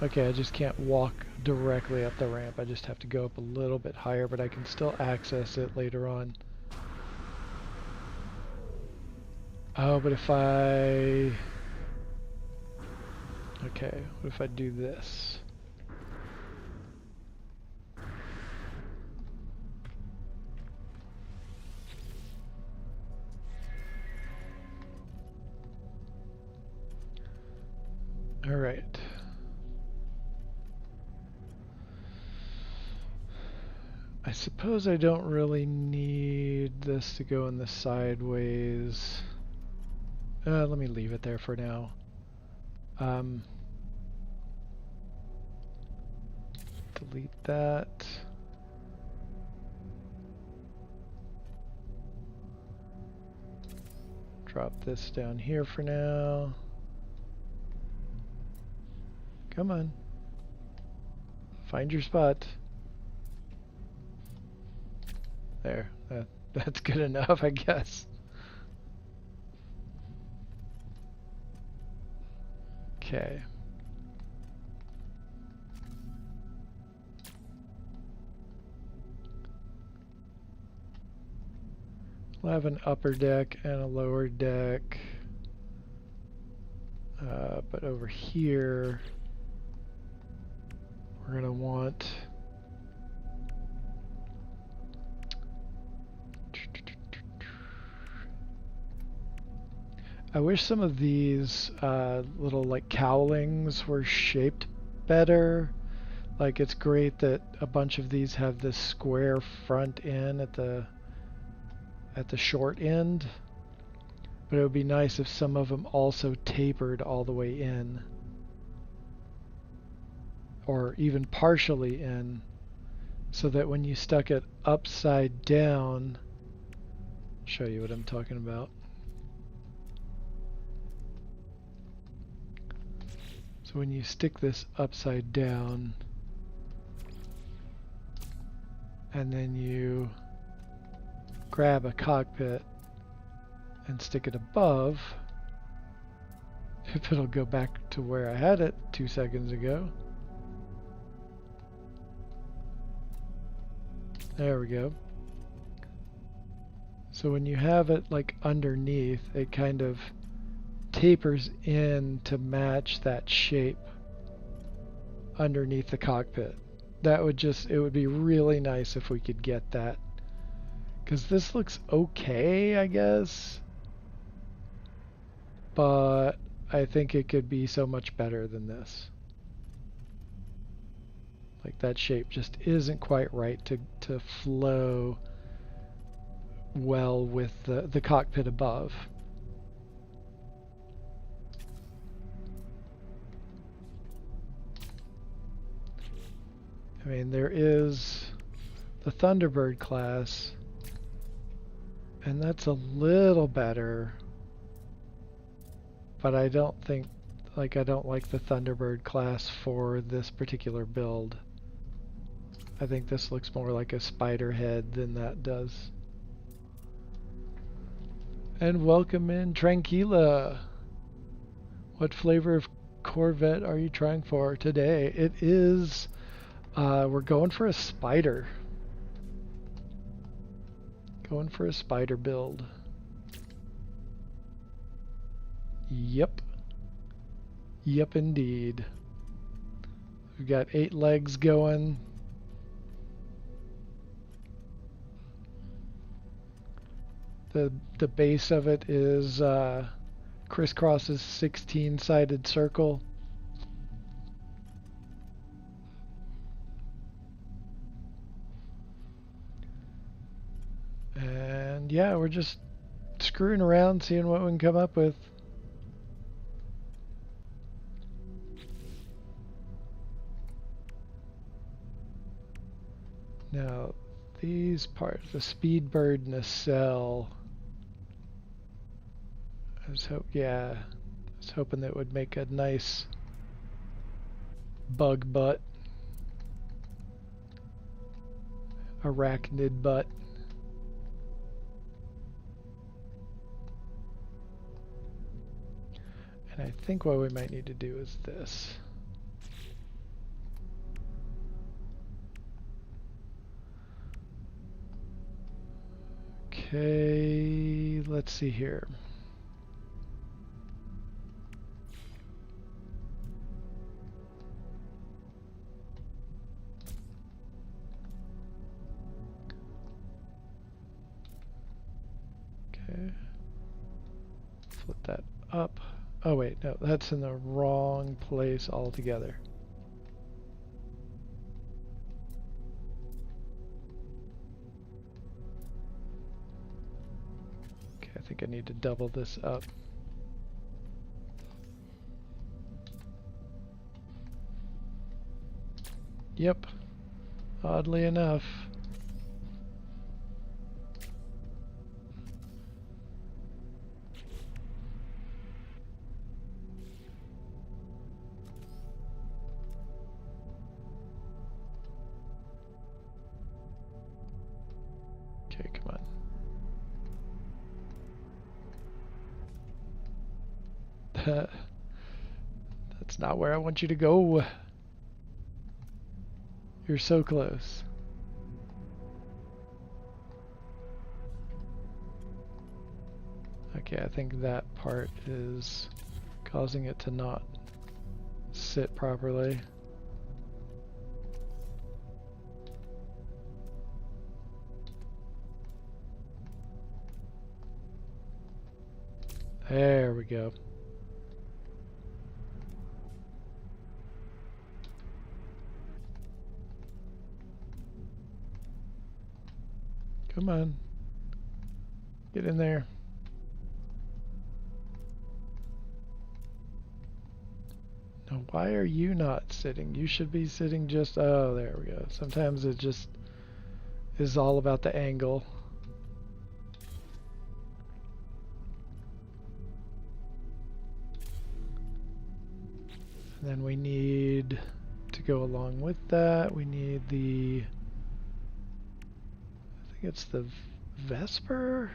Okay, I just can't walk directly up the ramp. I just have to go up a little bit higher, but I can still access it later on. Oh, but if I... Okay, what if I do this? All right. I suppose I don't really need this to go in the sideways. Let me leave it there for now. Delete that. drop this down here for now. Come on. Find your spot. There. That's good enough, I guess. Okay. We'll have an upper deck and a lower deck. But over here, we're going to want... I wish some of these little like cowlings were shaped better. Like, it's great that a bunch of these have this square front end at the short end, but it would be nice if some of them also tapered all the way in, or even partially in, so that when you stuck it upside down, I'll show you what I'm talking about. So when you stick this upside down, and then you grab a cockpit and stick it above, if it'll go back to where I had it 2 seconds ago. There we go. So when you have it like underneath, it kind of tapers in to match that shape underneath the cockpit. That would just, it would be really nice if we could get that. Because this looks okay, I guess. But I think it could be so much better than this. Like, that shape just isn't quite right to flow well with the cockpit above. I mean, there is the Thunderbird class, and that's a little better, but I don't think, like, I don't like the Thunderbird class for this particular build. I think this looks more like a spider head than that does. And welcome in, Tranquila. What flavor of Corvette are you trying for today? It is... we're going for a spider. Going for a spider build. Yep. Yep, indeed. We've got 8 legs going. The base of it is CrisCros's 16-sided circle. And yeah, we're just screwing around, seeing what we can come up with. Now, these parts, the speed bird nacelle, I was hoping that would make a nice bug butt, arachnid butt. And I think what we might need to do is this. Okay, let's see here. Okay. Flip that up. Oh wait, no, that's in the wrong place altogether. Okay, I think I need to double this up. Yep, oddly enough. That's not where I want you to go. You're so close. Okay, I think that part is causing it to not sit properly. There we go. Come on. Get in there. Now, why are you not sitting? You should be sitting just... Oh, there we go. Sometimes it just is all about the angle. And then we need to go along with that. We need the... I think it's the Vesper?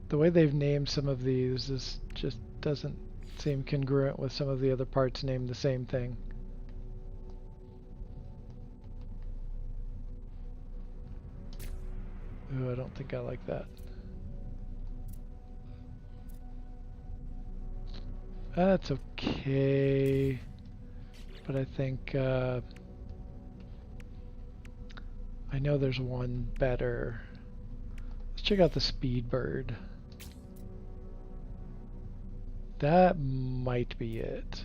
The way they've named some of these is just doesn't seem congruent with some of the other parts named the same thing. Ooh, I don't think I like that. That's okay, but I think I know there's one better. Let's check out the Speedbird. That might be it.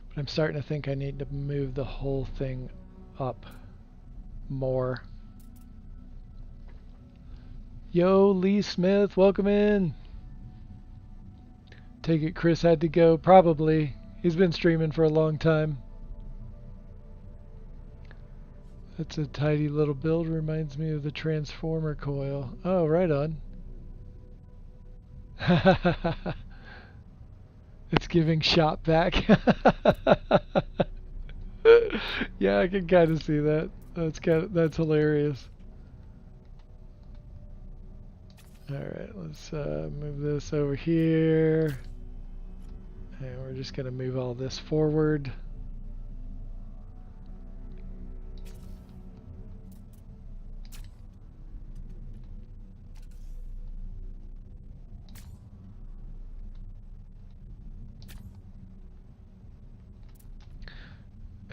But I'm starting to think I need to move the whole thing up more. Yo, Lee Smith, welcome in. Take it Chris had to go. Probably. He's been streaming for a long time. That's a tidy little build. Reminds me of the Transformer coil. Oh, right on. It's giving shot back. Yeah, I can kind of see that. That's hilarious. Alright, let's move this over here. And we're just going to move all this forward.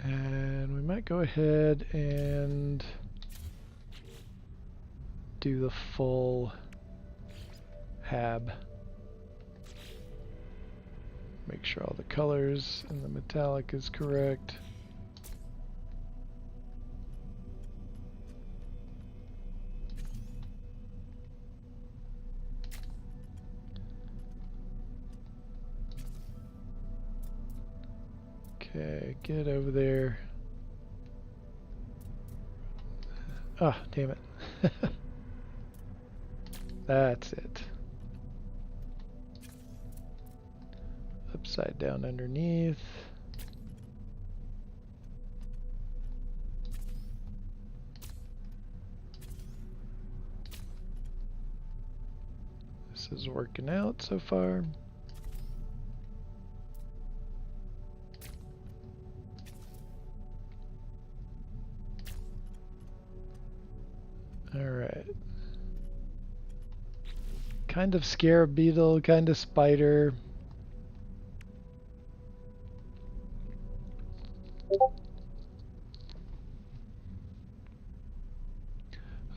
And we might go ahead and do the full hab. Make sure all the colors and the metallic is correct. Okay, get over there. Ah, damn it. That's it. Upside down underneath. This is working out so far. All right. Kind of scarab beetle, kind of spider.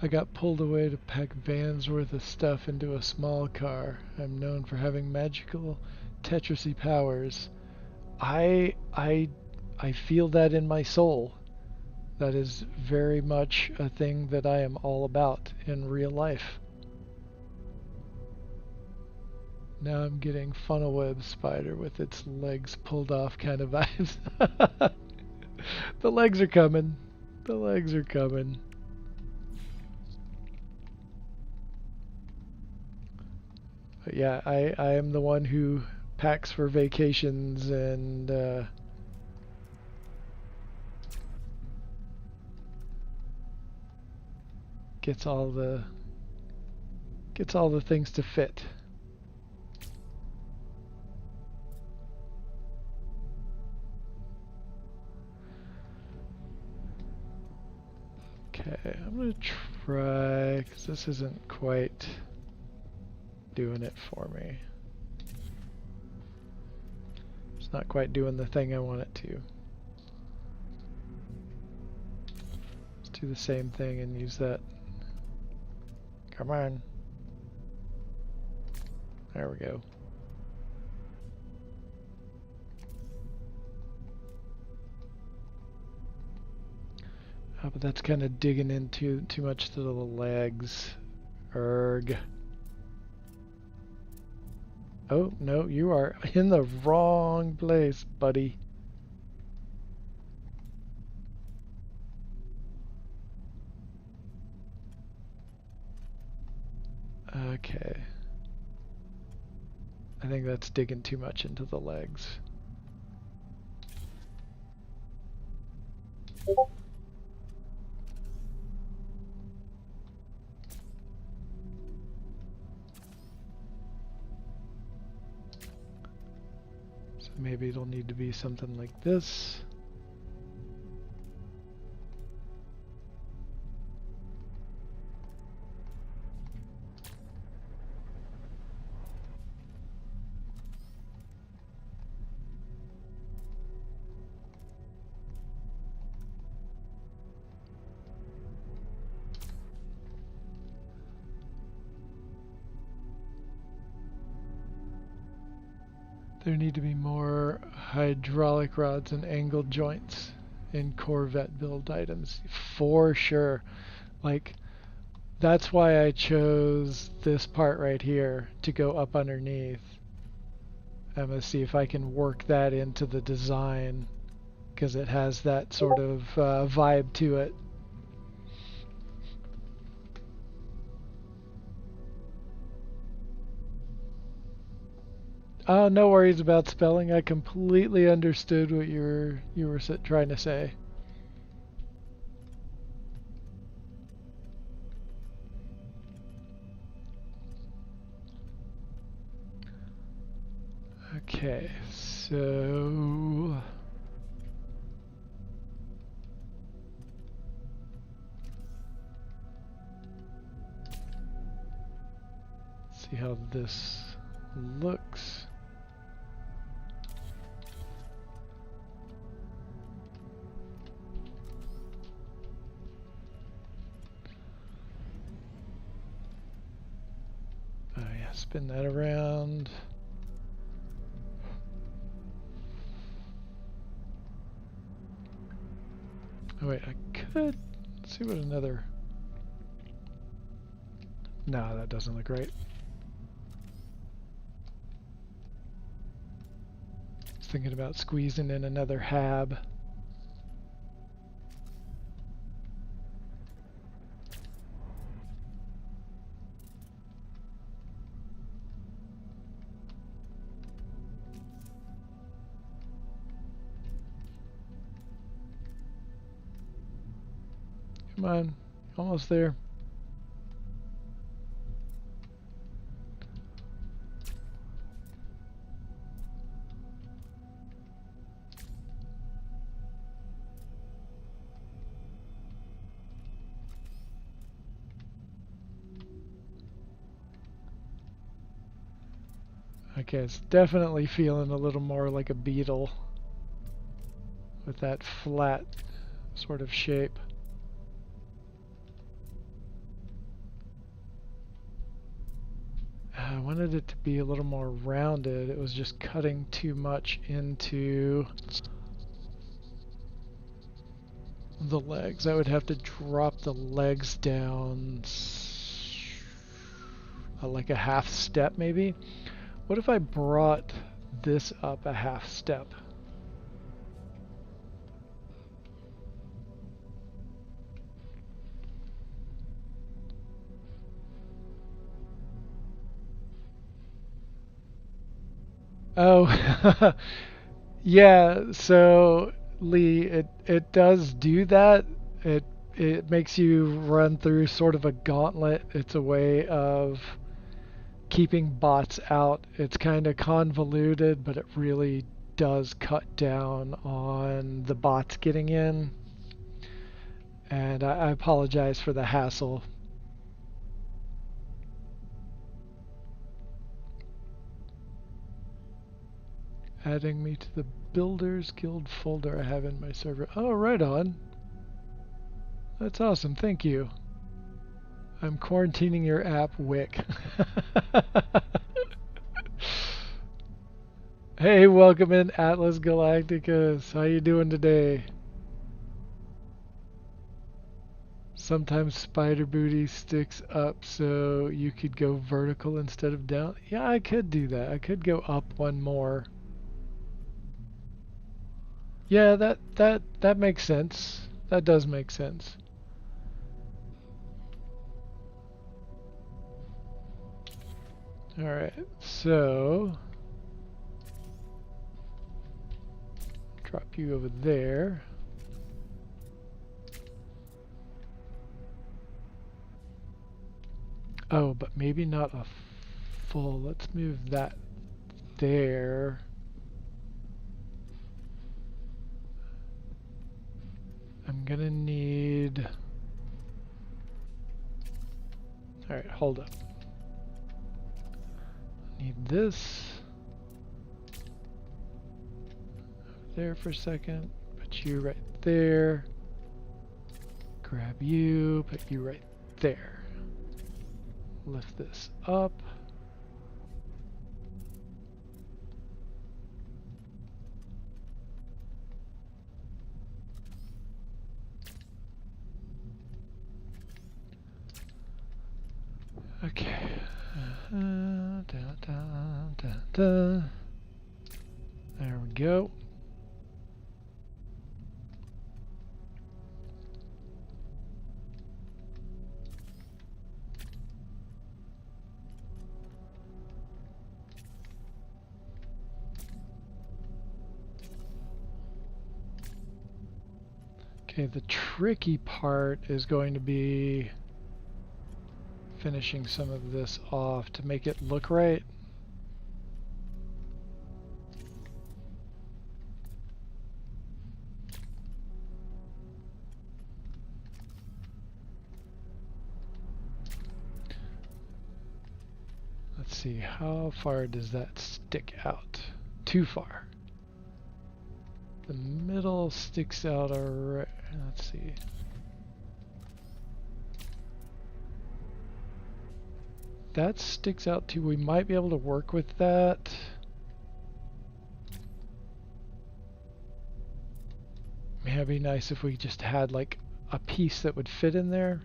I got pulled away to pack vans worth of stuff into a small car. I'm known for having magical Tetrisy powers. I feel that in my soul. That is very much a thing that I am all about in real life. Now I'm getting funnel web spider with its legs pulled off kind of vibes. The legs are coming. The legs are coming. But yeah, I am the one who packs for vacations and gets all the things to fit. Okay, I'm gonna try, because this isn't quite doing it for me. It's not quite doing the thing I want it to. Let's do the same thing and use that. Come on. There we go. But that's kind of digging into too much to the legs. Erg. Oh, no, you are in the wrong place, buddy. Okay. I think that's digging too much into the legs. So maybe it'll need to be something like this. There need to be more hydraulic rods and angled joints in Corvette build items, for sure. Like, that's why I chose this part right here to go up underneath. I'm going to see if I can work that into the design, because it has that sort of vibe to it. Oh, no worries about spelling. I completely understood what you were trying to say. Okay, so let's see how this looks. Oh yeah, spin that around. Oh wait, I could see what another. No, that doesn't look right. I was thinking about squeezing in another hab. Come on, almost there. Okay, it's definitely feeling a little more like a beetle with that flat sort of shape. I wanted it to be a little more rounded. It was just cutting too much into the legs. I would have to drop the legs down like a half step maybe. What if I brought this up a half step? Oh, yeah. So Lee, it does do that. It it makes you run through sort of a gauntlet. It's a way of keeping bots out. It's kind of convoluted, but it really does cut down on the bots getting in. And I apologize for the hassle. Adding me to the Builders Guild folder I have in my server. Oh, right on. That's awesome. Thank you. I'm quarantining your app, Wick. Hey, welcome in Atlas Galacticus. How you doing today? Sometimes spider booty sticks up so you could go vertical instead of down. Yeah, I could do that. I could go up one more. Yeah, that makes sense. That does make sense. All right. So drop you over there. Oh, but maybe not a full. Let's move that there. I'm gonna need... Alright, hold up. Need this. There for a second. Put you right there. Grab you. Put you right there. Lift this up. Okay. There we go. Okay, the tricky part is going to be finishing some of this off to make it look right. Let's see, how far does that stick out? Too far. The middle sticks out alright. Let's see. That sticks out too. We might be able to work with that. It'd be nice if we just had like a piece that would fit in there.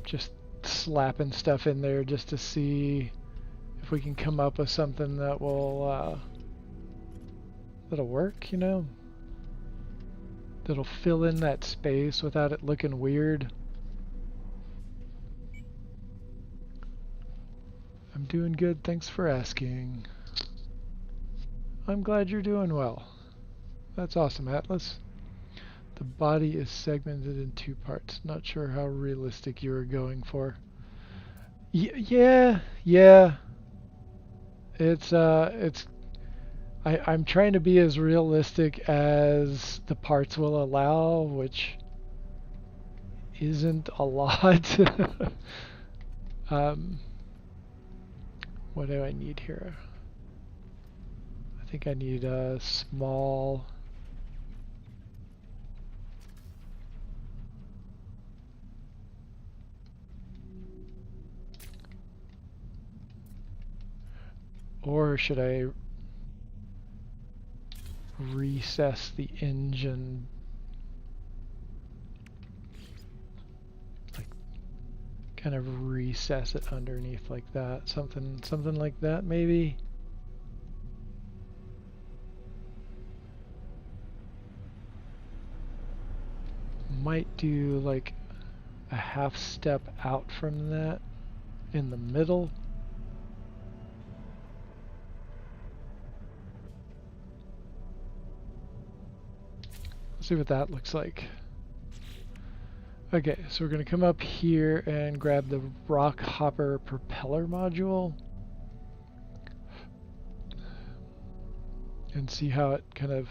Just slapping stuff in there just to see if we can come up with something that will that'll work, you know? That'll fill in that space without it looking weird. I'm doing good, thanks for asking. I'm glad you're doing well. That's awesome, Atlas. The body is segmented in 2 parts. Not sure how realistic you were going for. Yeah. I'm trying to be as realistic as the parts will allow, which isn't a lot. What do I need here? I think I need a small... Or should I recess the engine? Like, kind of recess it underneath like that. Something like that, maybe? might do like a half step out from that in the middle. Let's see what that looks like. Okay, so we're going to come up here and grab the rock hopper propeller module and see how it kind of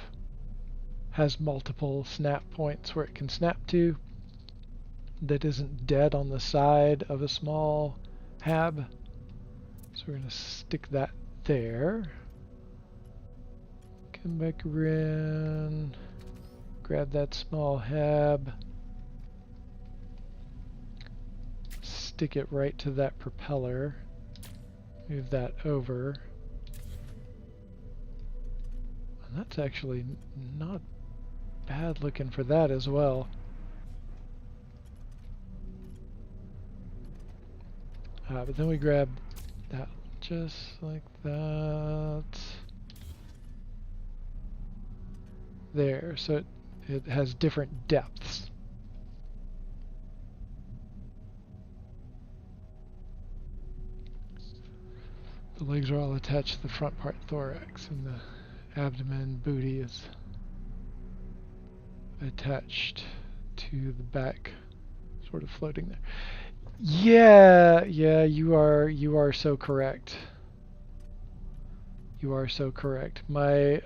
has multiple snap points where it can snap to that isn't dead on the side of a small hab. So we're going to stick that there. Come back around, grab that small hab, stick it right to that propeller, move that over. And that's actually not bad looking for that as well. But then we grab that just like that. There, so it has different depths. The legs are all attached to the front part thorax, and the abdomen booty is attached to the back, sort of floating there. Yeah, you are so correct. You are so correct. My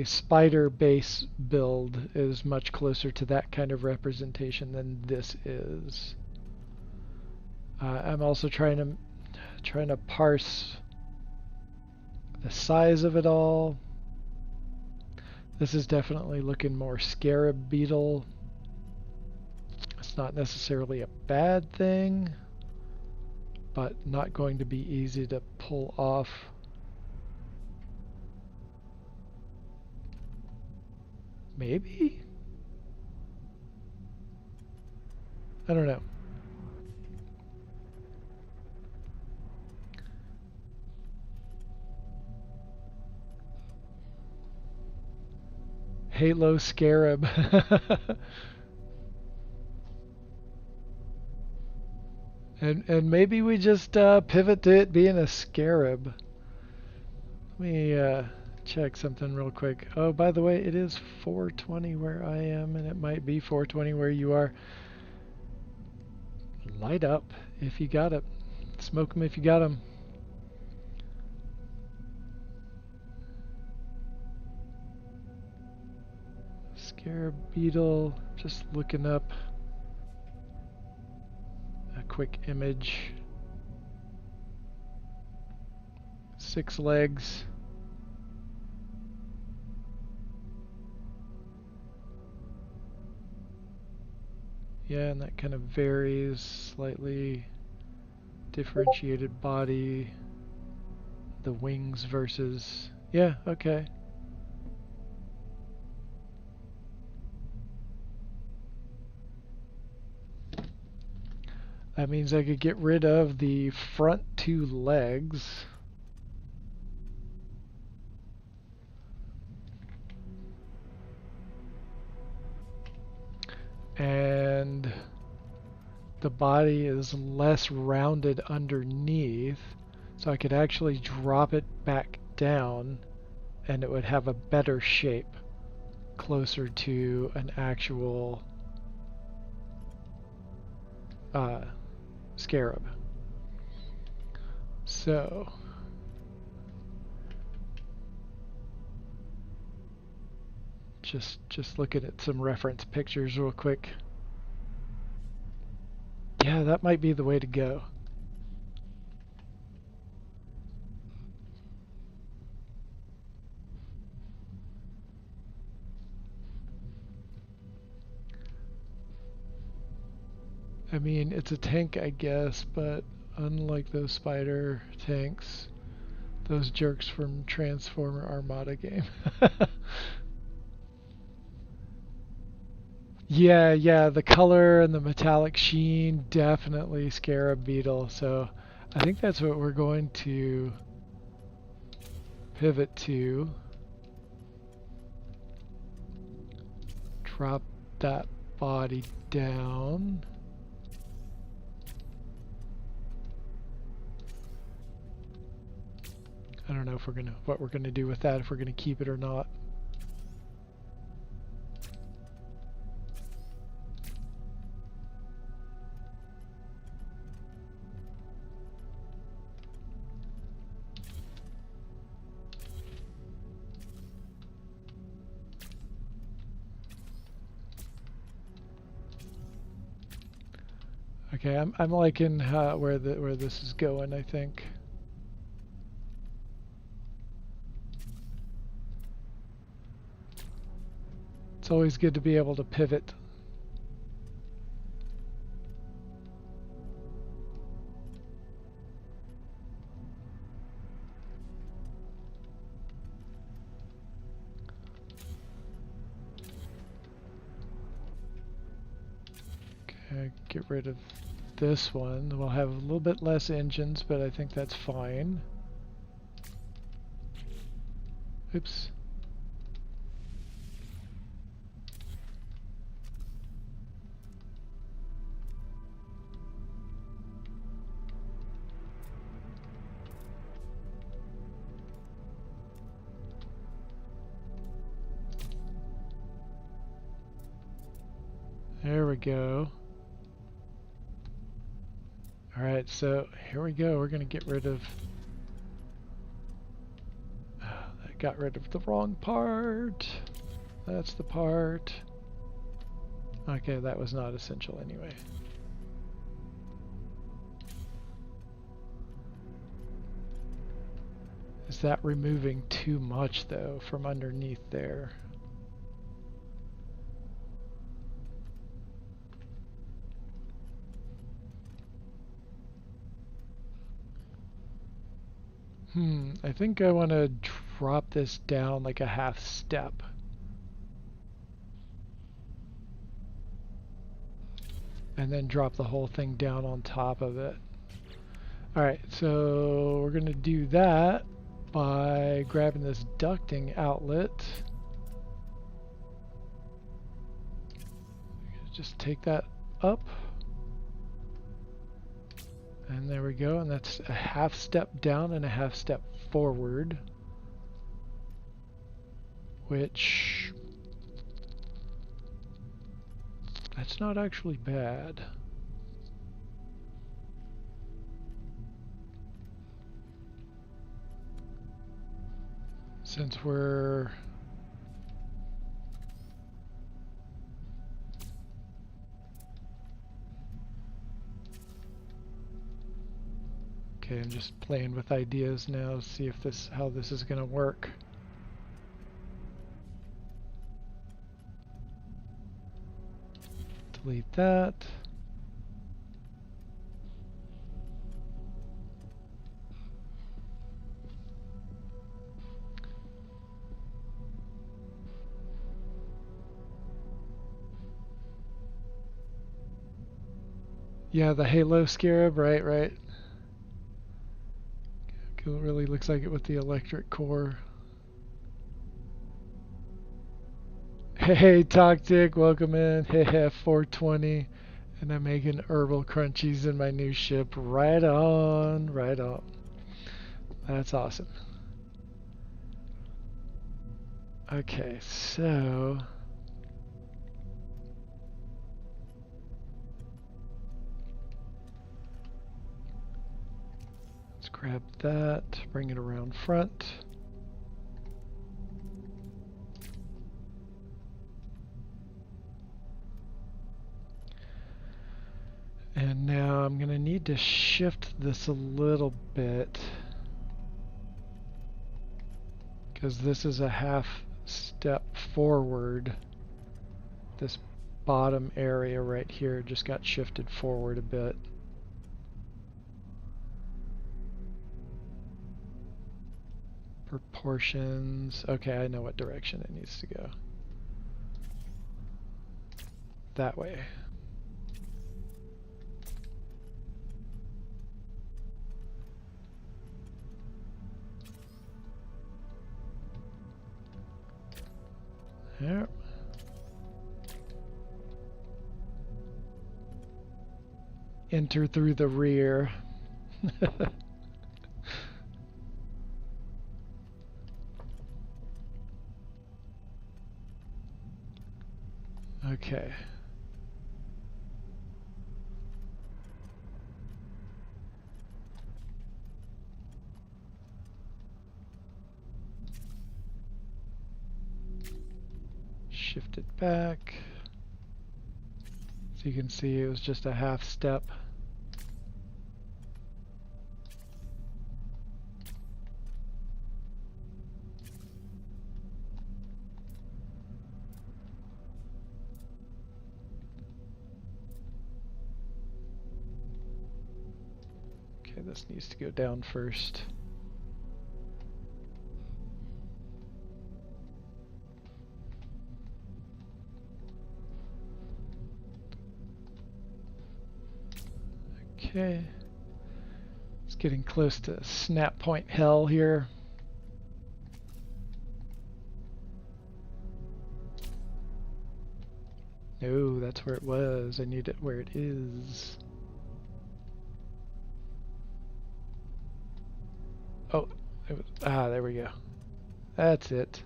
spider base build is much closer to that kind of representation than this is. I'm also trying to parse the size of it all. This is definitely looking more scarab beetle. It's not necessarily a bad thing, but not going to be easy to pull off. Maybe? I don't know. Halo Scarab. and maybe we just pivot to it being a scarab. Let me check something real quick. Oh, by the way, it is 4:20 where I am, and it might be 4:20 where you are. Light up if you got it. Smoke them if you got them. Scarab beetle, just looking up a quick image. 6 legs. Yeah, and that kind of varies slightly. Differentiated body. The wings versus... Yeah, okay. That means I could get rid of the front 2 legs. And the body is less rounded underneath, so I could actually drop it back down and it would have a better shape, closer to an actual scarab. So just looking at some reference pictures real quick. Yeah, that might be the way to go. I mean, it's a tank, I guess, but unlike those spider tanks, those jerks from Transformer Armada game. Yeah, the color and the metallic sheen, definitely scarab beetle. So I think that's what we're going to pivot to. drop that body down. I don't know if what we're gonna do with that, if we're gonna keep it or not. Okay, I'm liking where this is going, I think. It's always good to be able to pivot. Okay, get rid of this one. We'll have a little bit less engines, but I think that's fine. Oops. There we go. Alright, so here we go. We're going to get rid of... I got rid of the wrong part. That's the part. Okay, that was not essential anyway. Is that removing too much, though, from underneath there? I think I want to drop this down like a half step. And then drop the whole thing down on top of it. Alright, so we're going to do that by grabbing this ducting outlet. Just take that up. And there we go, and that's a half step down and a half step forward, which that's not actually bad. Since we're okay, I'm just playing with ideas now, see if how this is going to work. Delete that. Yeah, the Halo Scarab, right. It really looks like it with the electric core. Hey, Toxic, welcome in. Hey, 420. And I'm making herbal crunchies in my new ship. Right on, right on. That's awesome. Okay, so... let's grab that, bring it around front. And now I'm going to need to shift this a little bit, because this is a half step forward. This bottom area right here just got shifted forward a bit. Proportions. Okay, I know what direction it needs to go. That way. There. enter through the rear. Okay. Shift it back. So you can see it was just a half step. Okay, this needs to go down first. Okay. It's getting close to snap point hell here. No, that's where it was. I need it where it is. Oh, it was, there we go. That's it.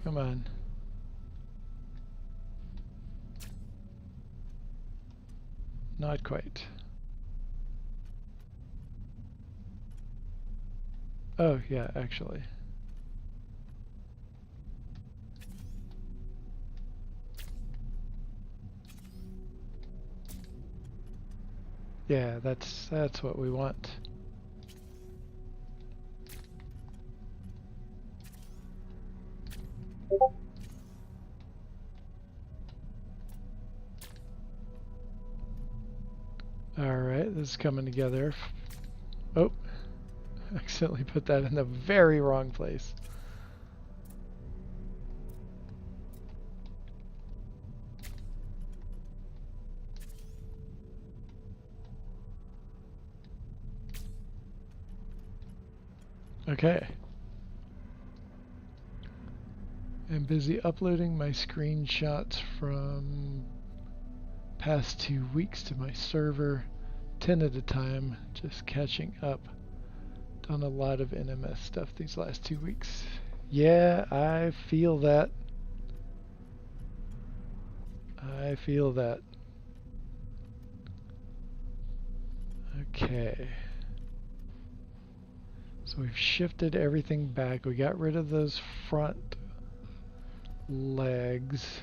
Come on. Not quite. Oh, yeah, actually. Yeah, that's what we want. Alright, this is coming together. Oh, accidentally put that in the very wrong place. Okay. I'm busy uploading my screenshots from past 2 weeks to my server, 10 at a time, just catching up. Done a lot of NMS stuff these last 2 weeks. Yeah, I feel that. I feel that. Okay. So we've shifted everything back. We got rid of those front legs.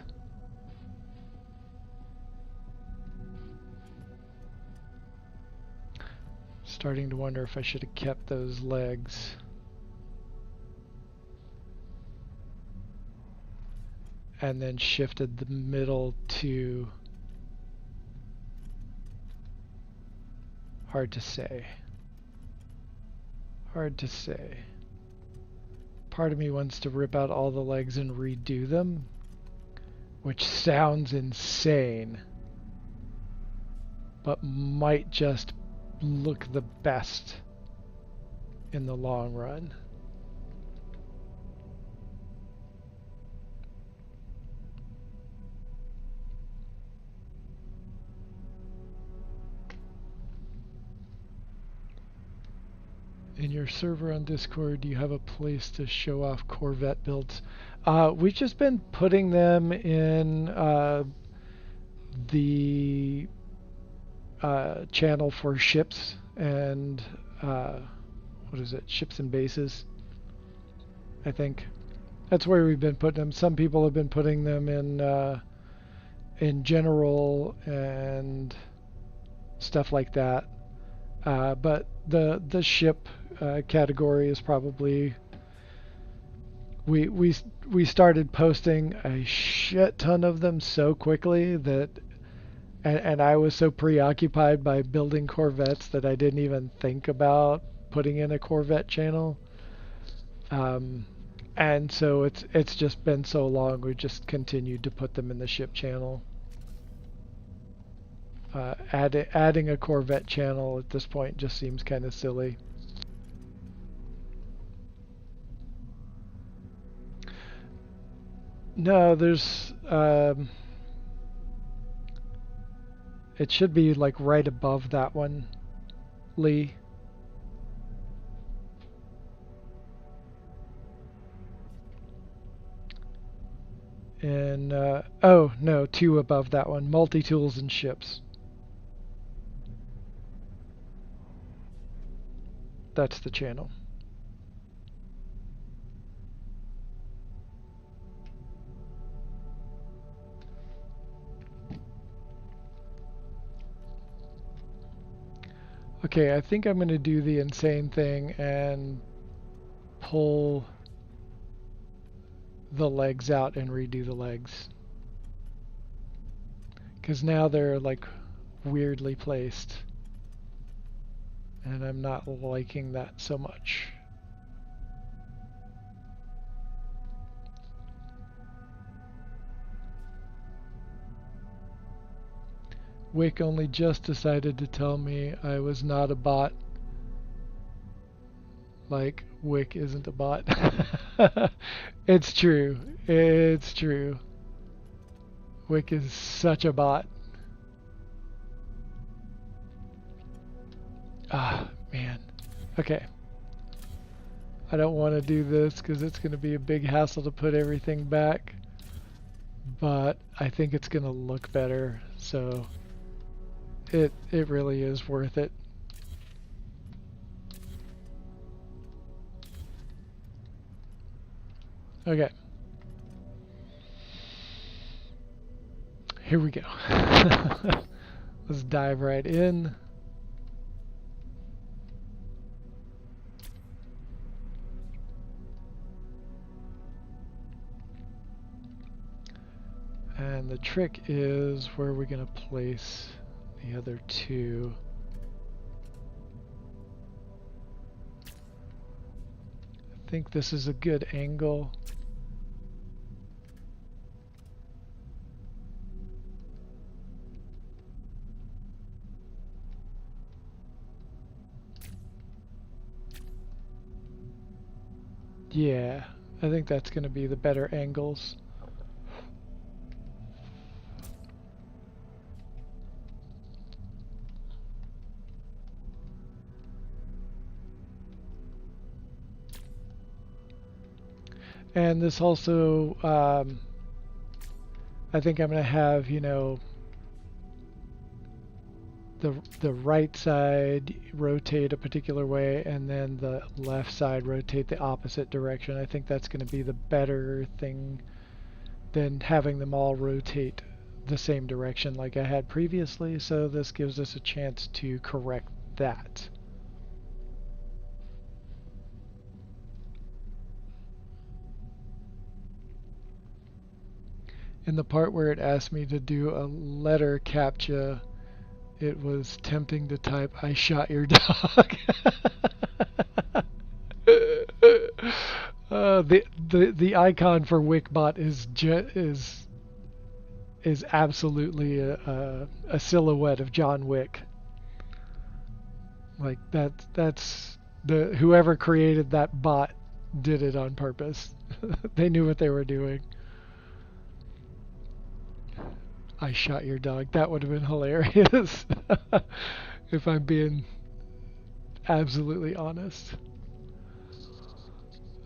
Starting to wonder if I should have kept those legs. And then shifted the middle to... Hard to say. Hard to say. Part of me wants to rip out all the legs and redo them, which sounds insane, but might just look the best in the long run. In your server on Discord, do you have a place to show off Corvette builds? We've just been putting them in the channel for ships and what is it? Ships and bases, I think. That's where we've been putting them. Some people have been putting them in general and stuff like that. But the ship category is probably we started posting a shit ton of them so quickly that and I was so preoccupied by building Corvettes that I didn't even think about putting in a Corvette channel. And so it's just been so long, we just continued to put them in the ship channel. Adding a Corvette channel at this point just seems kind of silly. No, there's it should be like right above that one, Lee. And oh no, two above that one, multi-tools and ships. That's the channel. Okay, I think I'm going to do the insane thing and pull the legs out and redo the legs. Because now they're like weirdly placed. And I'm not liking that so much. Wick only just decided to tell me I was not a bot. Like, Wick isn't a bot. It's true. It's true. Wick is such a bot. Ah, man. Okay. I don't want to do this because it's going to be a big hassle to put everything back. But I think it's going to look better, so it really is worth it. Okay. Here we go. Let's dive right in. And the trick is where we're going to place the other two. I think this is a good angle. Yeah, I think that's going to be the better angles. And this also, I think I'm going to have, you know, the right side rotate a particular way and then the left side rotate the opposite direction. I think that's going to be the better thing than having them all rotate the same direction like I had previously, so this gives us a chance to correct that. In the part where it asked me to do a letter CAPTCHA, it was tempting to type, "I shot your dog." The icon for Wickbot is absolutely a silhouette of John Wick. Like that's the whoever created that bot did it on purpose. They knew what they were doing. I shot your dog. That would have been hilarious. If I'm being absolutely honest.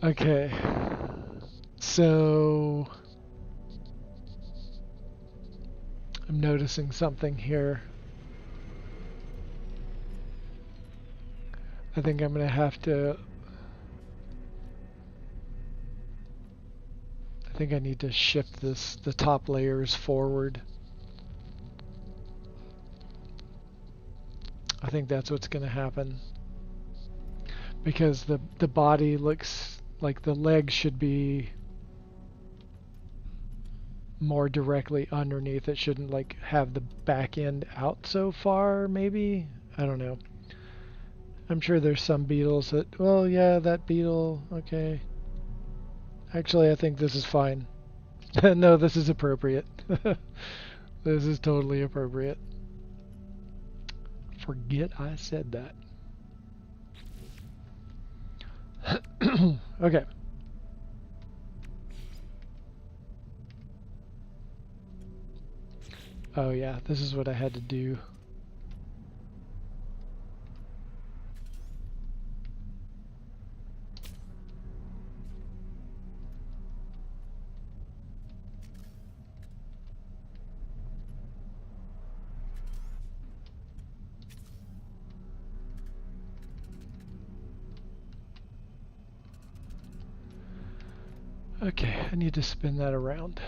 Okay. So I'm noticing something here. I think I'm going to have to... I think I need to shift the top layers forward. I think that's what's going to happen. Because the body looks like the legs should be more directly underneath. It shouldn't like have the back end out so far, maybe? I don't know. I'm sure there's some beetles that, well, yeah, that beetle, okay. Actually, I think this is fine. No, this is appropriate. This is totally appropriate. Forget I said that. Okay. Oh yeah, this is what I had to do. Okay, I need to spin that around.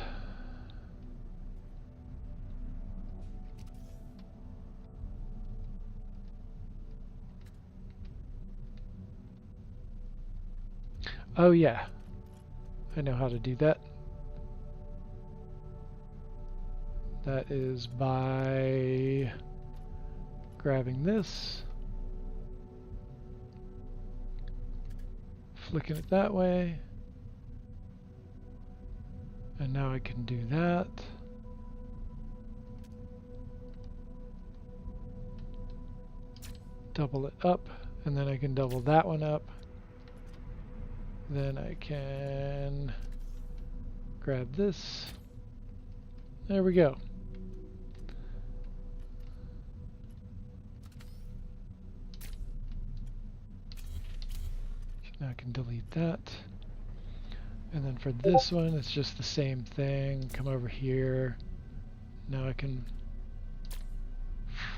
Oh yeah, I know how to do that. That is by grabbing this, flicking it that way, and now I can do that. Double it up, and then I can double that one up. Then I can grab this. There we go. Now I can delete that. And then for this one, it's just the same thing. Come over here. Now I can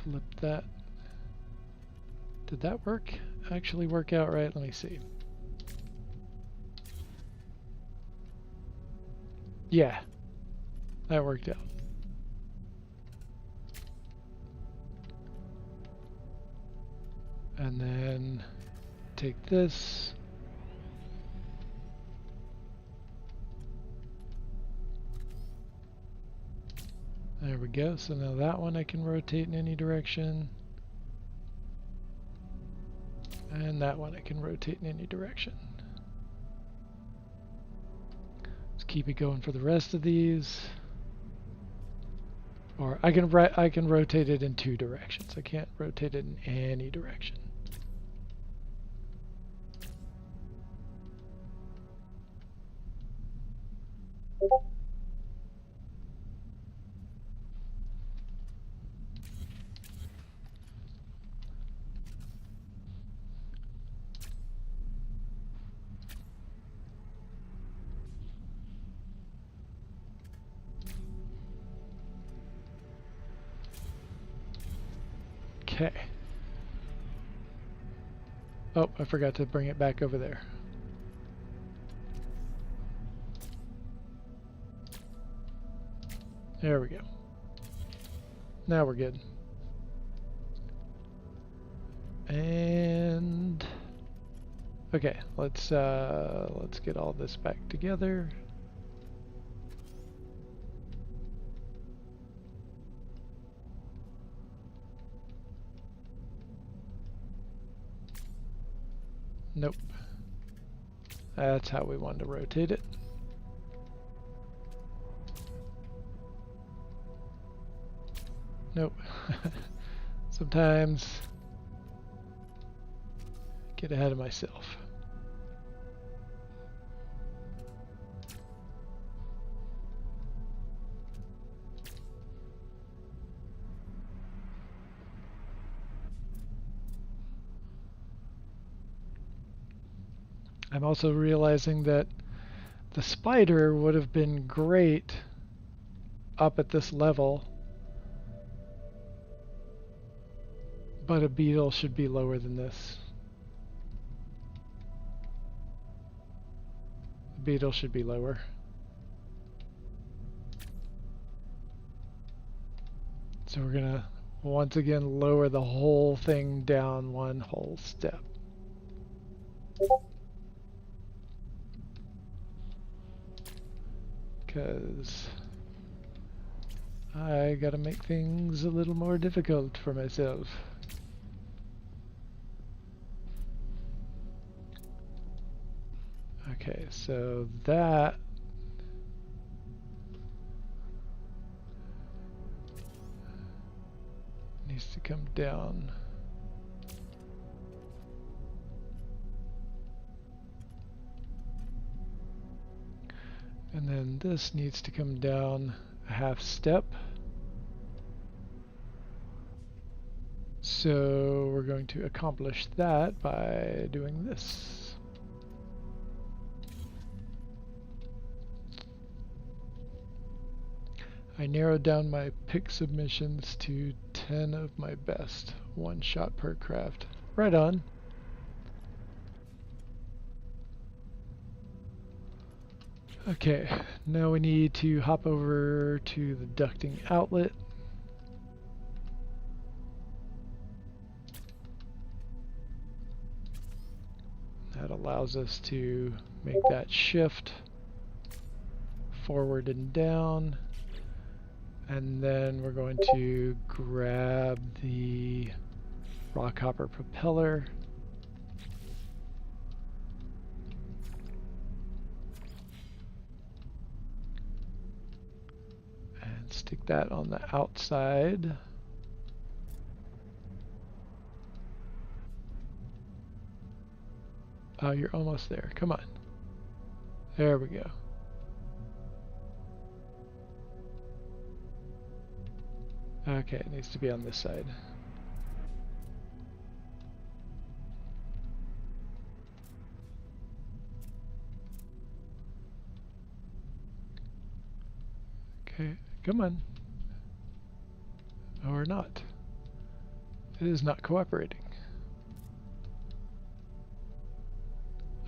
flip that. Did that work? Actually work out right? Let me see. Yeah, that worked out. And then take this. There we go. So now that one I can rotate in any direction. And that one I can rotate in any direction. Let's keep it going for the rest of these. Or I can rotate it in 2 directions. I can't rotate it in any direction. Okay. Oh, I forgot to bring it back over there. There we go. Now we're good. And okay, let's get all this back together. Nope. That's how we wanted to rotate it. Nope. Sometimes get ahead of myself. I'm also realizing that the spider would have been great up at this level, but a beetle should be lower than this. The beetle should be lower. So we're gonna once again lower the whole thing down 1 whole step. Because I gotta make things a little more difficult for myself. Okay, so that needs to come down. And then this needs to come down a half step. So we're going to accomplish that by doing this. I narrowed down my pick submissions to 10 of my best. 1 shot per craft. Right on. Okay, now we need to hop over to the ducting outlet. That allows us to make that shift forward and down. And then we're going to grab the rock hopper propeller. And stick that on the outside. Oh, you're almost there. Come on. There we go. Okay, it needs to be on this side. Okay, come on. Or not. It is not cooperating.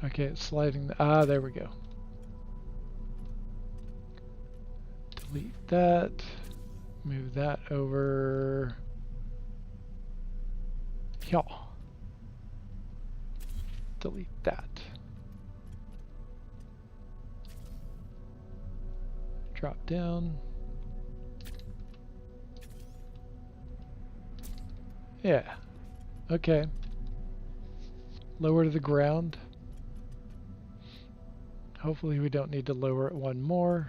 Okay, it's sliding. Ah, there we go. Delete that. Move that over. Yeah. Delete that. Drop down. Yeah. Okay. Lower to the ground. Hopefully we don't need to lower it one more.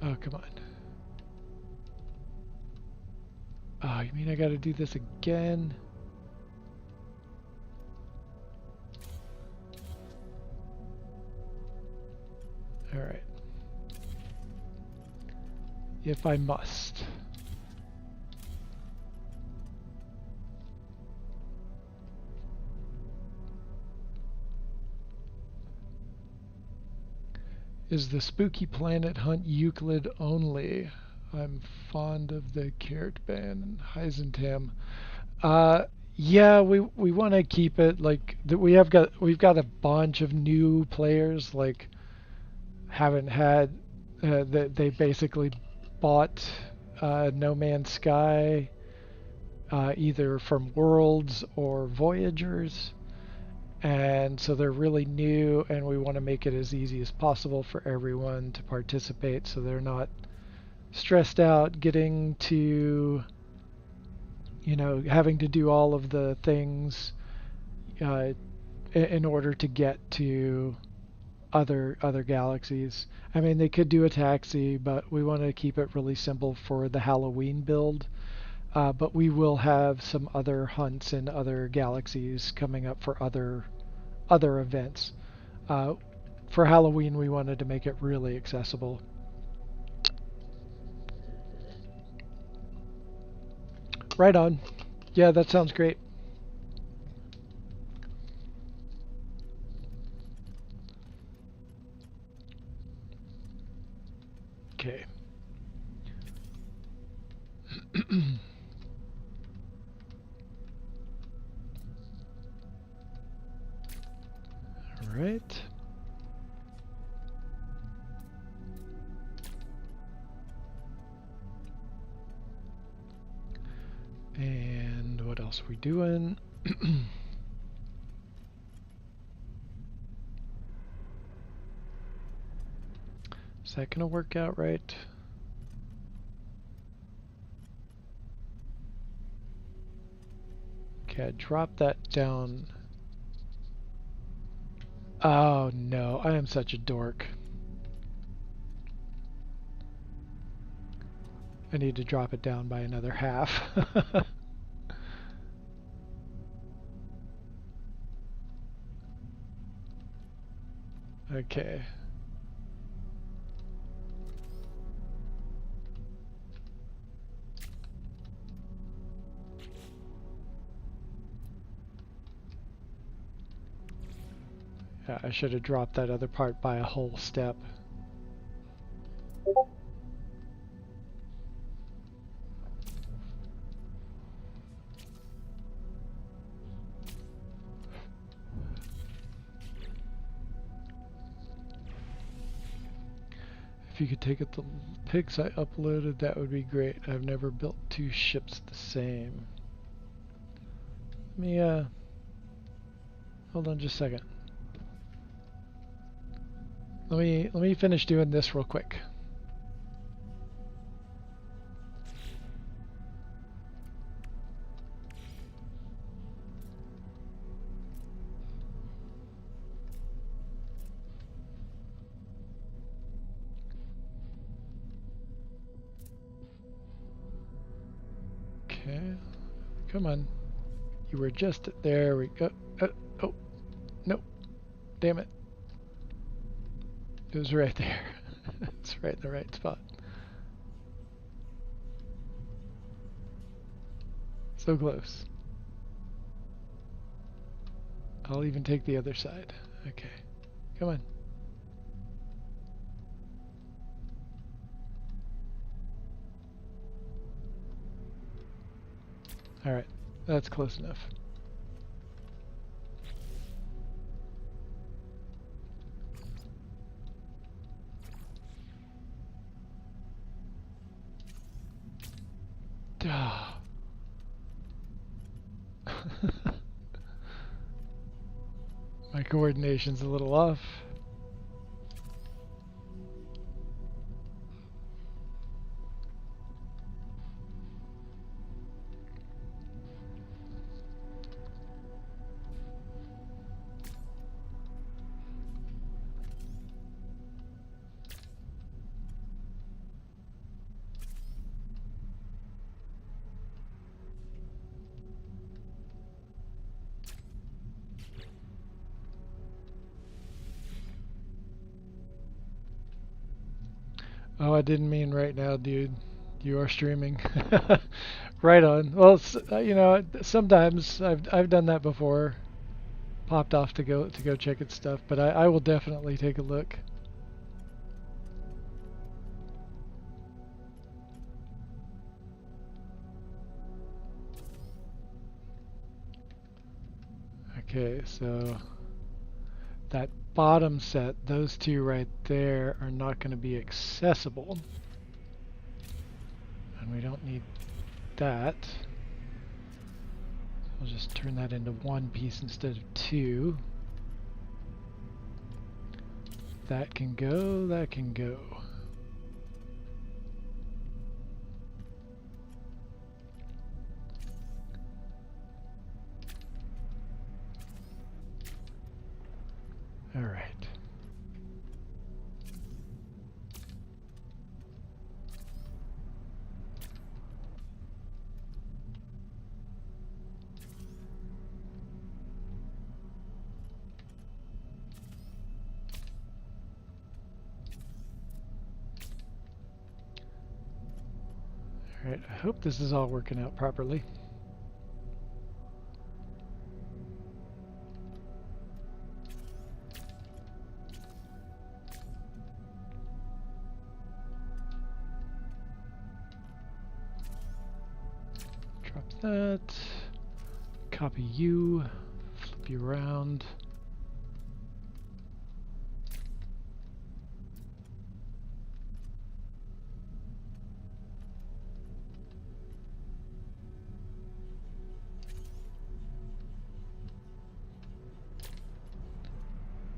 Oh, come on. Oh, you mean I gotta do this again? Alright. If I must. Is the spooky planet hunt Euclid only? I'm fond of the carrot band and Heisentam. Yeah, we want to keep it like that. We've got a bunch of new players like haven't had that they basically bought No Man's Sky either from Worlds or Voyagers. And so they're really new, and we want to make it as easy as possible for everyone to participate so they're not stressed out getting to, you know, having to do all of the things in order to get to other galaxies. I mean, they could do a taxi, but we want to keep it really simple for the Halloween build. But we will have some other hunts in other galaxies coming up for other events. For Halloween, we wanted to make it really accessible. Right on. Yeah, that sounds great. Okay. All right. And what else are we doing? Is that gonna work out right? Okay, I drop that down. Oh no, I am such a dork. I need to drop it down by another half. Okay. Yeah, I should have dropped that other part by a whole step. If you could take it the pics I uploaded, that would be great. I've never built two ships the same. Let me, hold on just a second. Let me finish doing this real quick. Okay, come on. You were just there. We go. Oh, no, damn it! It was right there. It's right in the right spot. So close. I'll even take the other side. Okay, come on. All right, that's close enough. My coordination's a little off. Oh, I didn't mean right now, dude. You are streaming. Right on. Well, you know, sometimes I've done that before. Popped off to go check its stuff, but I will definitely take a look. Okay, so that bottom set, those two right there are not going to be accessible. And we don't need that. I'll just turn that into one piece instead of two. That can go, that can go. All right. Alright, I hope this is all working out properly. Drop that. Copy you. Flip you around.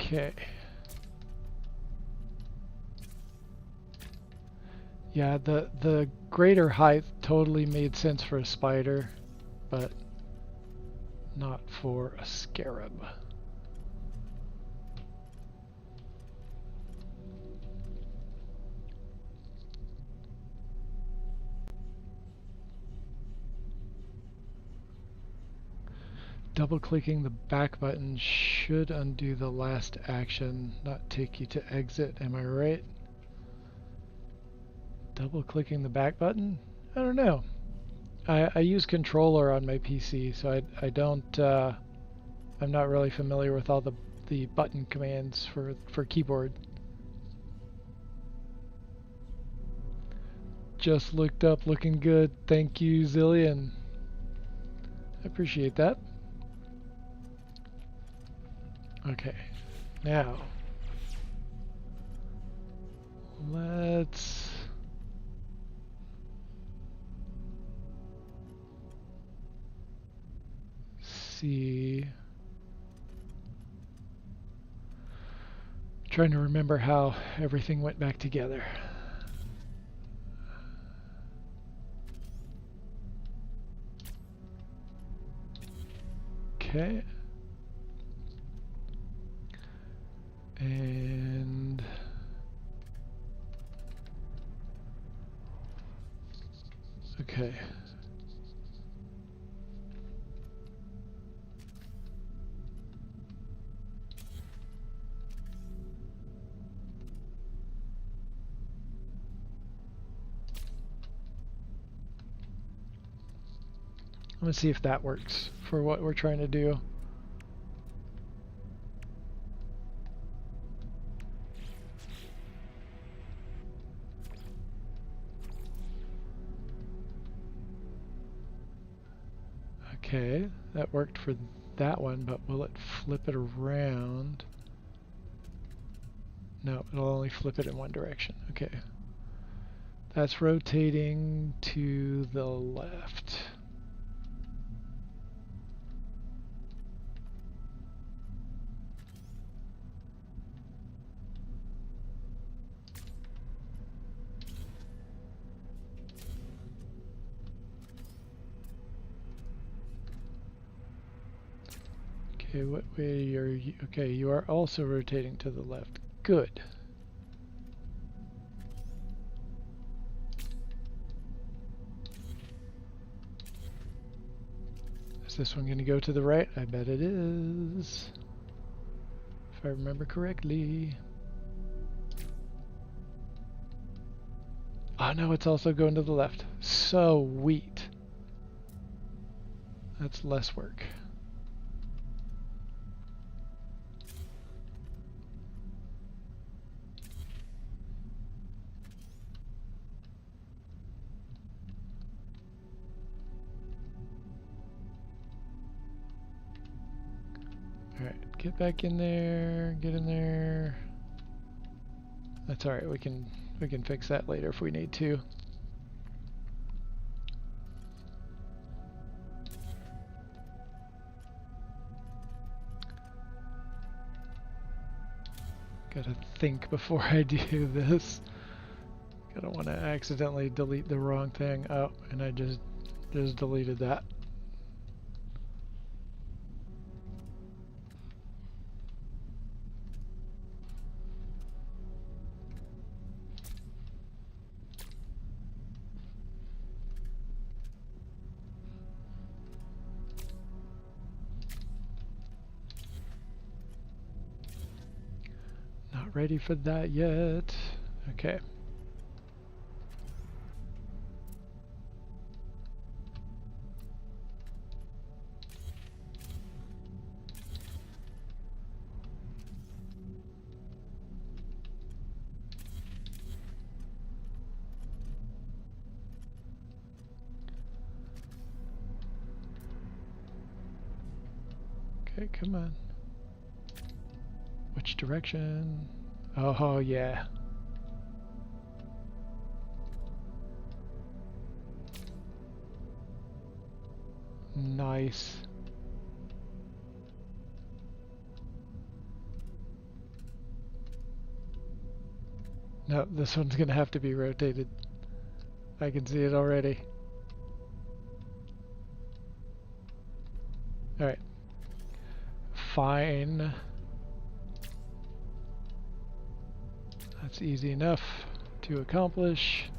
Okay. Yeah, the greater height totally made sense for a spider, but not for a scarab. Double clicking the back button should undo the last action, not take you to exit, am I right? Double clicking the back button? I don't know. I use controller on my PC, so I don't, I'm not really familiar with all the button commands for keyboard. Just looked up, looking good. Thank you, Zillion. I appreciate that. Okay, now let's see. Trying to remember how everything went back together. Okay. And okay. Let's see if that works for what we're trying to do. Okay, that worked for that one, but will it flip it around? No, it'll only flip it in one direction. Okay. That's rotating to the left. Okay, what way are you? Okay, you are also rotating to the left. Good. Is this one going to go to the right? I bet it is. If I remember correctly. Oh no, it's also going to the left. Sweet. That's less work. Alright, get back in there, get in there. That's alright, we can fix that later if we need to. Gotta think before I do this. I don't want to accidentally delete the wrong thing. Oh, and I just deleted that. Not ready for that yet. Okay. Okay, come on. Which direction? Oh, yeah. Nice. No, this one's gonna have to be rotated. I can see it already. Alright. Fine. That's easy enough to accomplish.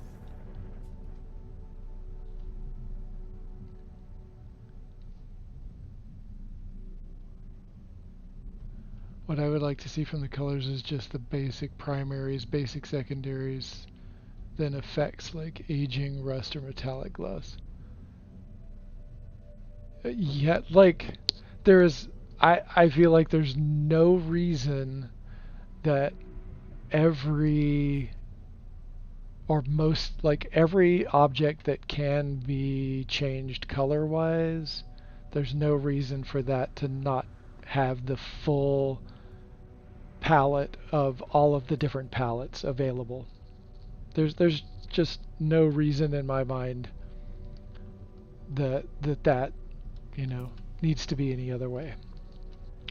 What I would like to see from the colors is just the basic primaries, basic secondaries, then effects like aging, rust, or metallic gloss. Yeah, like I feel like there's no reason that every or most like every object that can be changed color wise, there's no reason for that to not have the full palette of all of the different palettes available. There's just no reason in my mind that you know needs to be any other way.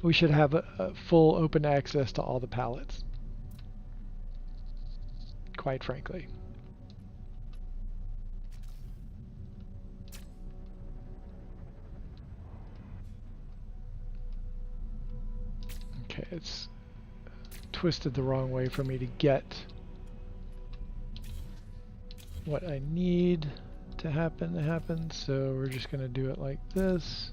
We should have a full open access to all the palettes, quite frankly. Okay, it's twisted the wrong way for me to get what I need to happen, so we're just gonna do it like this.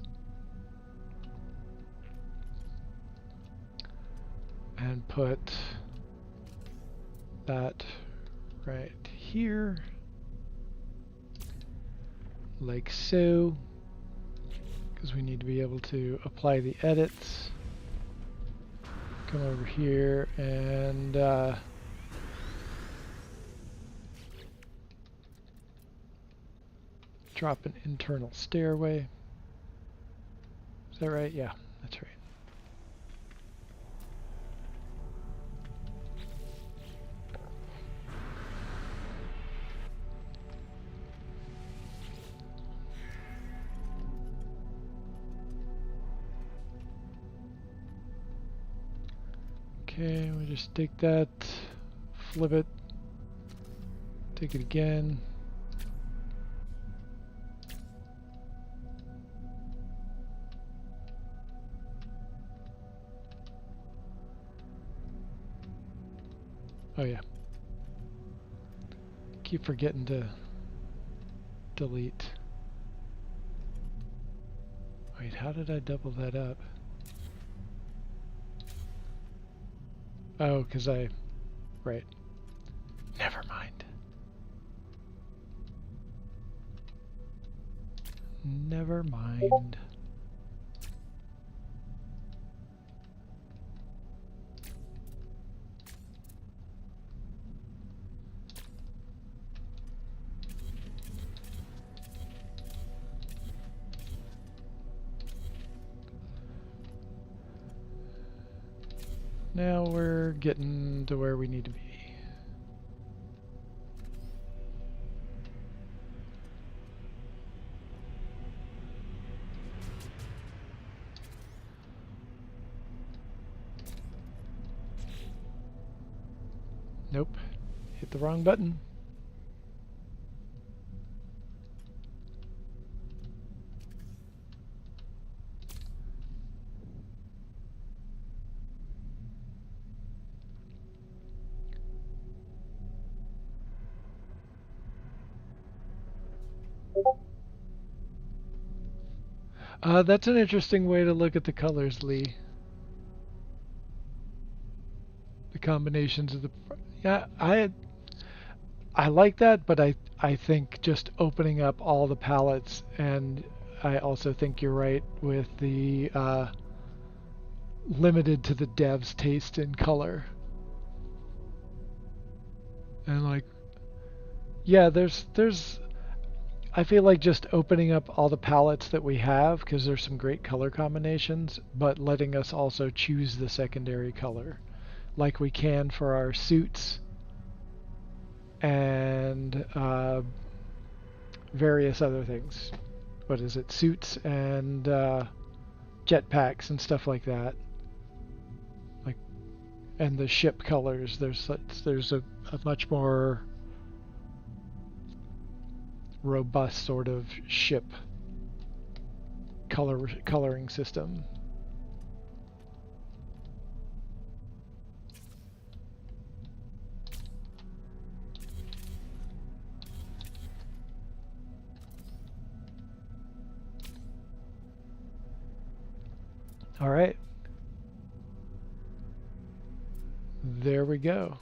And put that right here, like so, because we need to be able to apply the edits. Come over here and drop an internal stairway. Is that right? Yeah, that's right. Okay, we just take that, flip it, take it again. Oh yeah. Keep forgetting to delete. Wait, how did I double that up? Oh, because right. Never mind. Never mind. Now we're getting to where we need to be. Nope. Hit the wrong button. That's an interesting way to look at the colors, Lee. The combinations of the... Yeah, I like that, but I think just opening up all the palettes, and I also think you're right with the limited to the dev's taste in color. And like, yeah, there's I feel like just opening up all the palettes that we have, because there's some great color combinations, but letting us also choose the secondary color, like we can for our suits and various other things. What is it? Suits and jetpacks and stuff like that. Like, and the ship colors. There's a much more robust sort of ship coloring system. All right. there we go.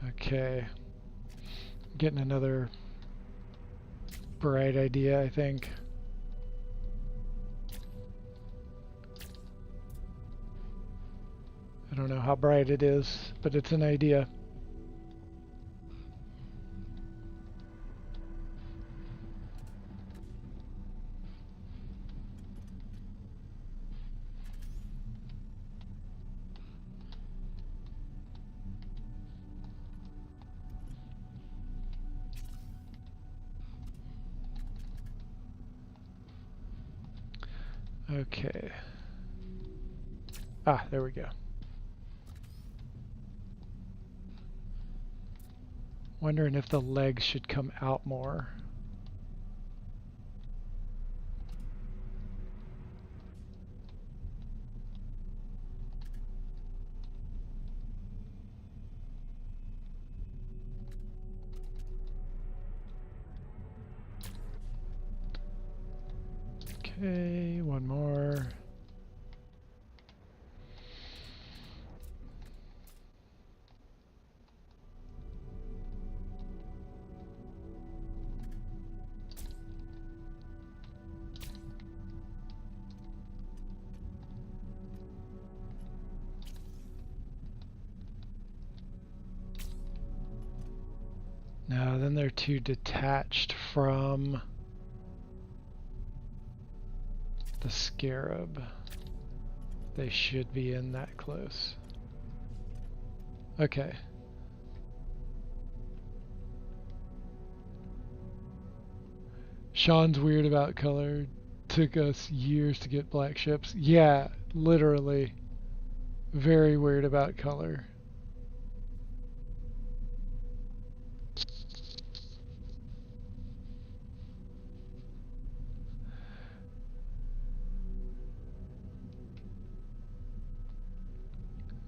Okay. Getting another bright idea, I think. I don't know how bright it is, but it's an idea. Okay. Ah, there we go. Wondering if the legs should come out more. Okay, one more. No, then they're too detached from the scarab. They should be in that close. Okay. Sean's weird about color. Took us years to get black ships. Yeah, literally. Very weird about color.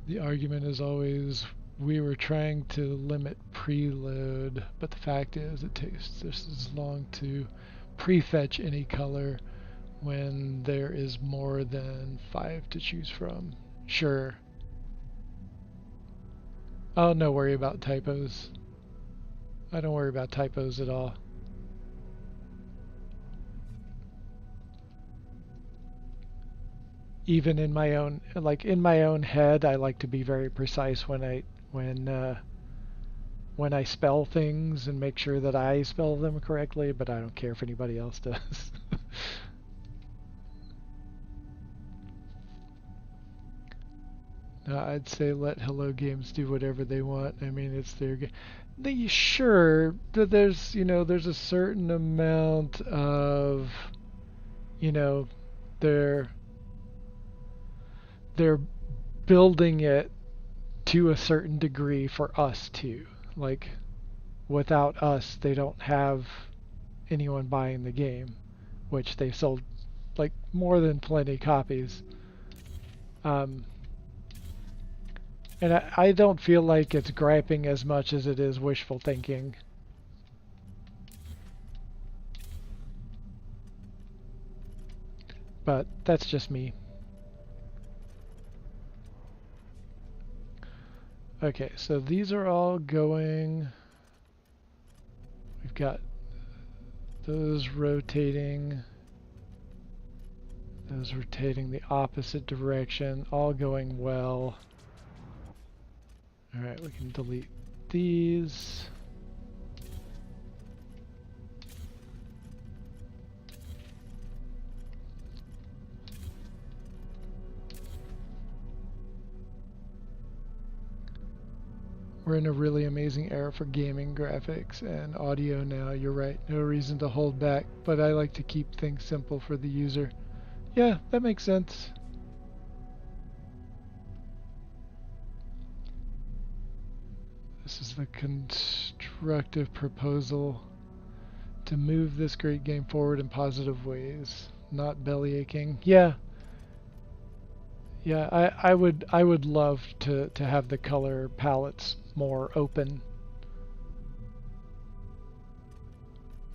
The argument is always we were trying to limit preload, but the fact is it takes just as long to prefetch any color when there is more than 5 to choose from. Sure. Oh, no worry about typos. I don't worry about typos at all. Even in my own, like in my own head, I like to be very precise when I spell things and make sure that I spell them correctly, but I don't care if anybody else does. I'd say let Hello Games do whatever they want. I mean, it's their game. Sure, there's, there's a certain amount of, they're building it to a certain degree for us too. Like, without us, they don't have anyone buying the game, which they've sold like more than plenty copies. And I don't feel like it's griping as much as it is wishful thinking. But that's just me. Okay, so these are all going. We've got those rotating the opposite direction, all going well. All right, we can delete these. We're in a really amazing era for gaming graphics and audio now. You're right, no reason to hold back, but I like to keep things simple for the user. Yeah, that makes sense. This is the constructive proposal to move this great game forward in positive ways, not bellyaching. Yeah. Yeah, I would love to have the color palettes more open.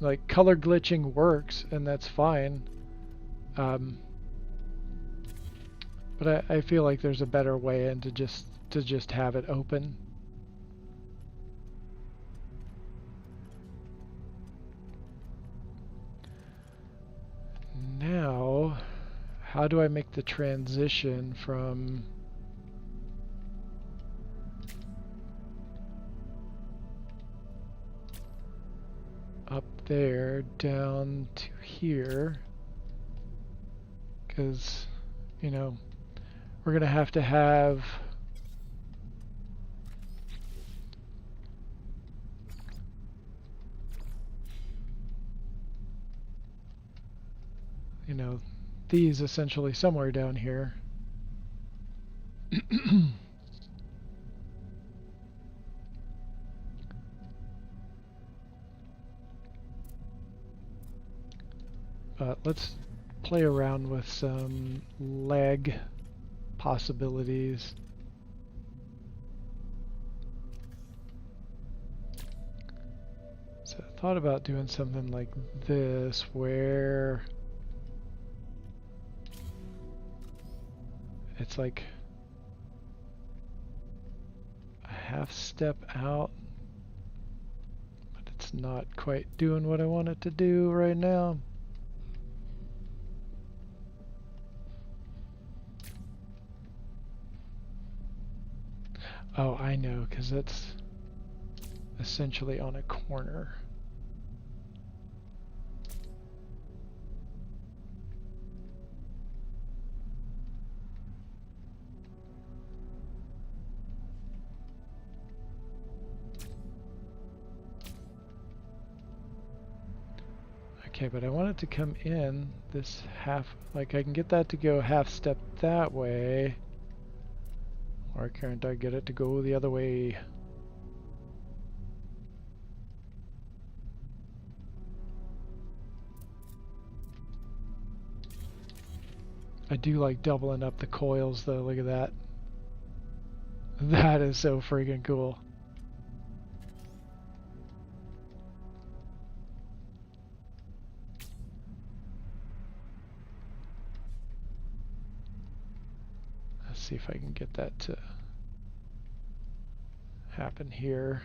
like color glitching works, and that's fine. But I feel like there's a better way and to just have it open. Now, how do I make the transition from up there down to here? Because, you know, we're going to have you know, these essentially somewhere down here. But let's play around with some leg possibilities. So I thought about doing something like this, where it's like a half step out, but it's not quite doing what I want it to do right now. Oh, I know, because it's essentially on a corner. Okay, but I want it to come in this half, like I can get that to go half step that way. Or can't I get it to go the other way? I do like doubling up the coils though, look at that. That is so freaking cool. Let's see if I can get that to happen here.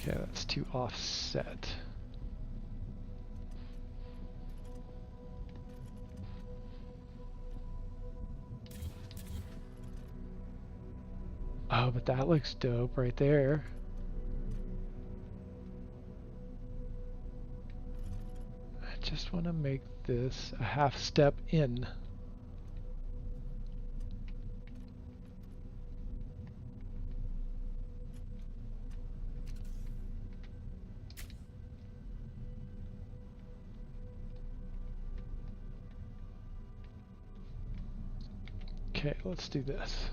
Okay, that's too offset. Oh, but that looks dope right there. I just want to make this a half step in. Okay, let's do this.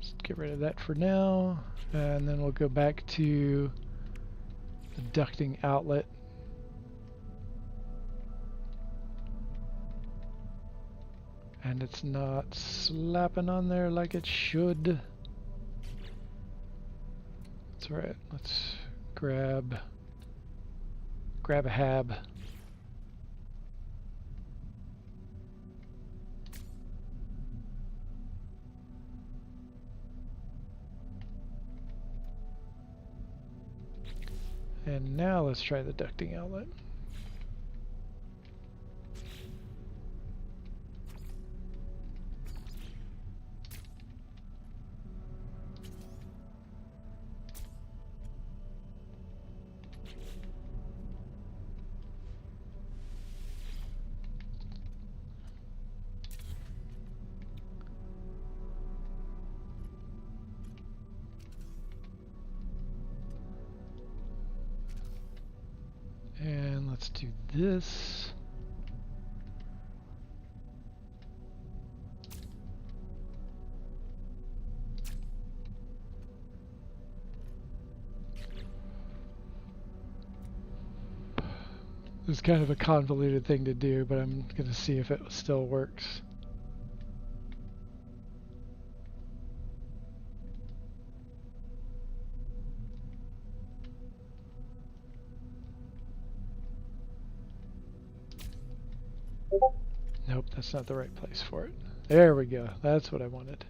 Just get rid of that for now, and then we'll go back to the ducting outlet. And it's not slapping on there like it should. That's right. Let's grab a hab. And now let's try the ducting outlet. And let's do this. It's kind of a convoluted thing to do, but I'm going to see if it still works. Nope, that's not the right place for it. There we go. That's what I wanted.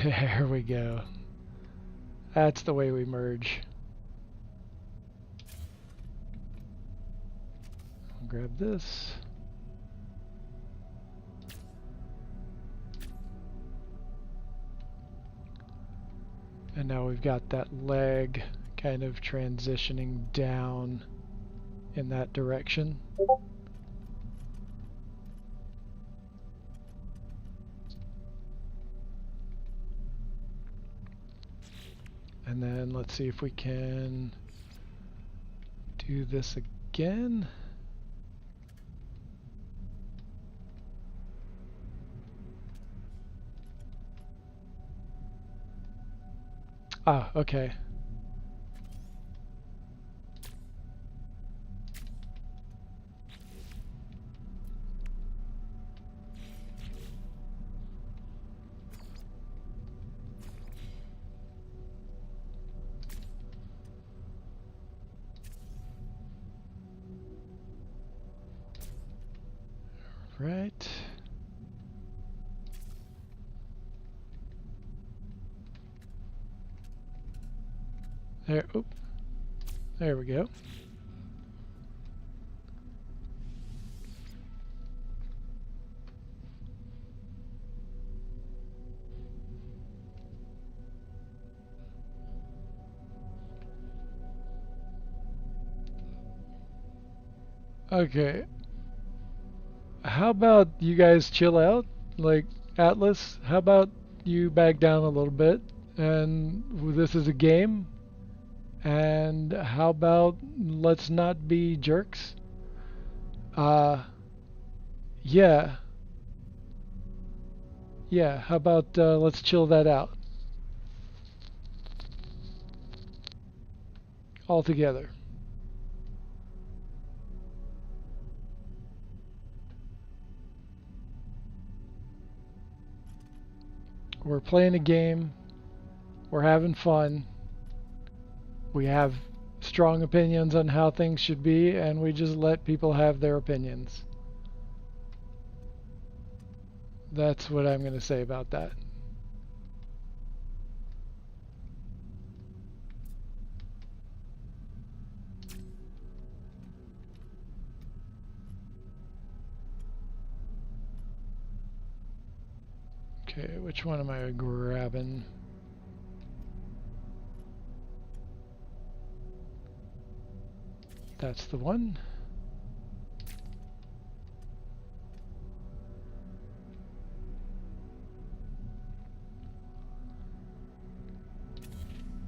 There we go. That's the way we merge. I'll grab this. And now we've got that leg kind of transitioning down in that direction. And then let's see if we can do this again. Ah, okay. Right. There, oop. There we go. Okay. How about you guys chill out? Like, Atlas, how about you back down a little bit? And this is a game. And how about let's not be jerks? Yeah. Yeah, how about let's chill that out all together. We're playing a game. We're having fun. We have strong opinions on how things should be, and we just let people have their opinions. That's what I'm going to say about that. Okay, which one am I grabbing? That's the one.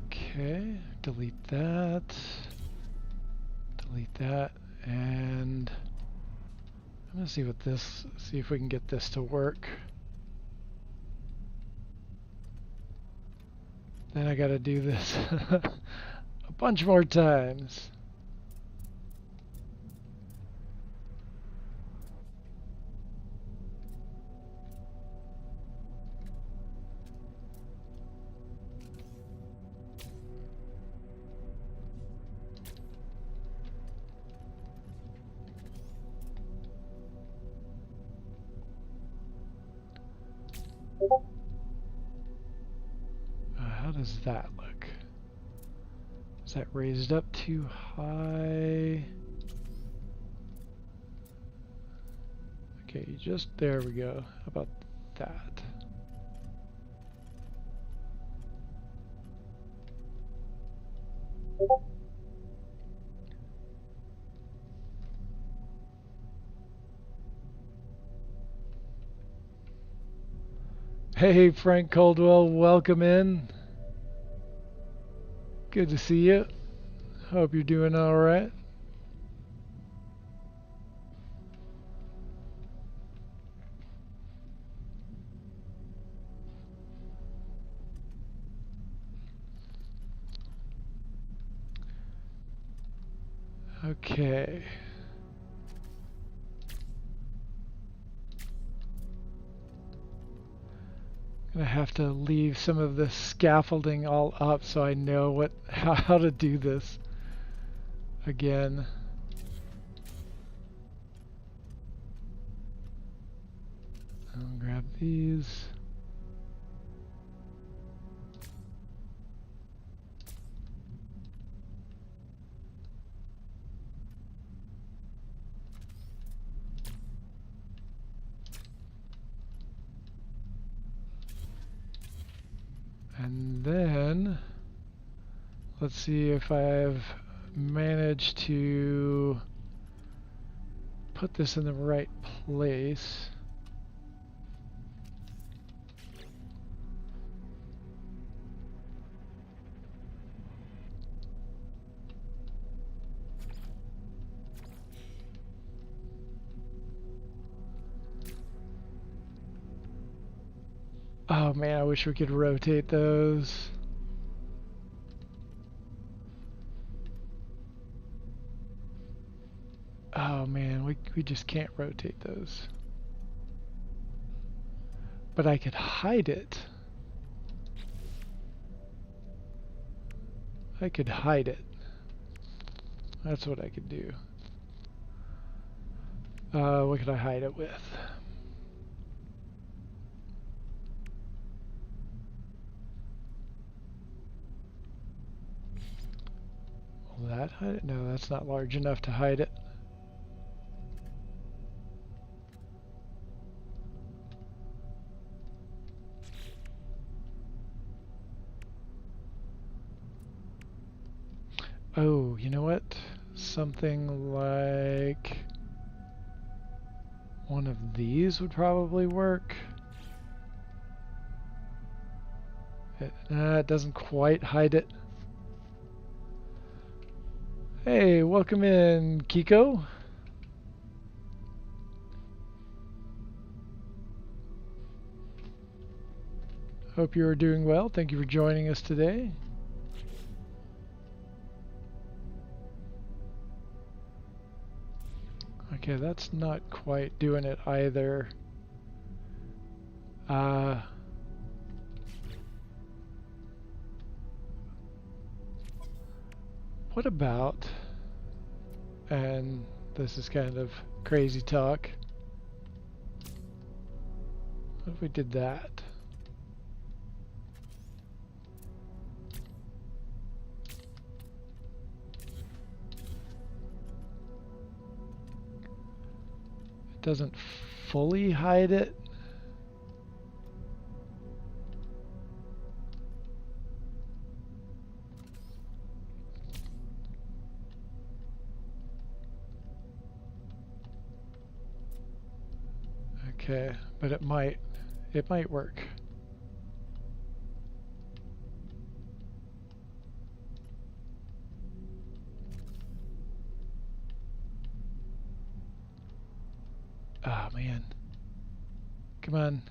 Okay, delete that. Delete that, and I'm gonna see if we can get this to work. Then I gotta do this a bunch more times. How does that look? Is that raised up too high? Okay, just there we go. How about that? Hey, Frank Coldwell, welcome in. Good to see you. Hope you're doing all right. Okay. I'm gonna have to leave some of this scaffolding all up so I know how to do this again. I'll grab these. And then let's see if I've managed to put this in the right place. Oh man, I wish we could rotate those. Oh man, we just can't rotate those. But I could hide it. I could hide it. That's what I could do. What could I hide it with? Will that hide it? No, that's not large enough to hide it. Oh, you know what? Something like one of these would probably work. It doesn't quite hide it. Hey, welcome in, Kiko. Hope you are doing well. Thank you for joining us today. Okay, that's not quite doing it either. What about, and this is kind of crazy talk, what if we did that? It doesn't fully hide it. Okay, but it might work. Ah, man. Come on.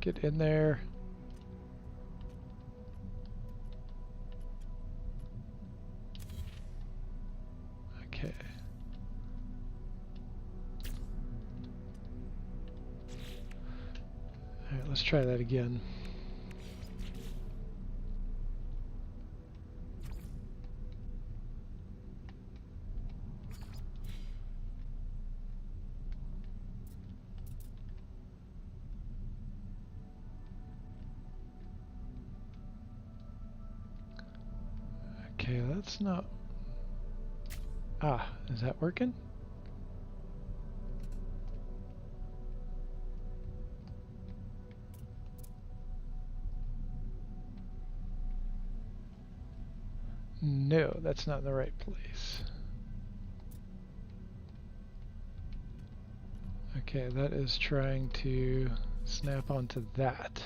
Get in there. Okay. Alright, let's try that again. Okay, that's not... Ah, is that working? No, that's not in the right place. Okay, that is trying to snap onto that.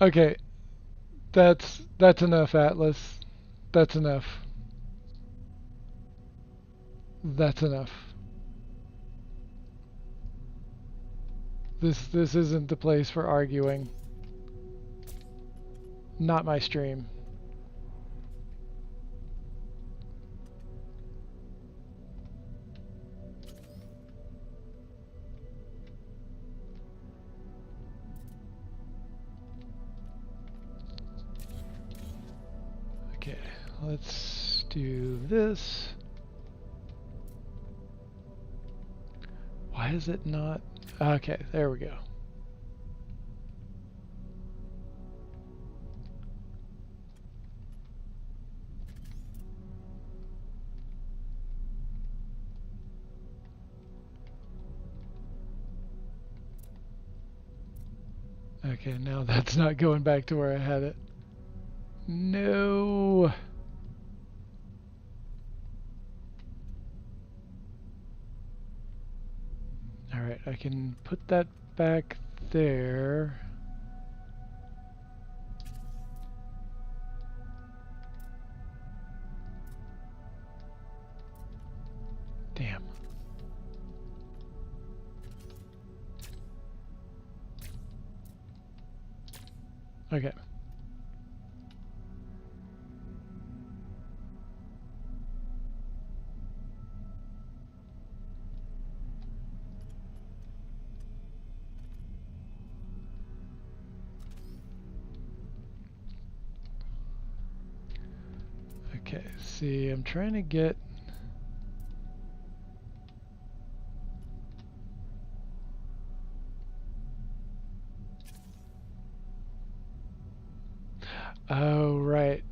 Okay, that's enough, Atlas. That's enough. That's enough. This isn't the place for arguing. Not my stream. Okay, let's do this. Why is it not? Okay, there we go. Okay, now that's not going back to where I had it. No. Alright, I can put that back there. Damn. Okay. Okay, see, I'm trying to get... Oh, right.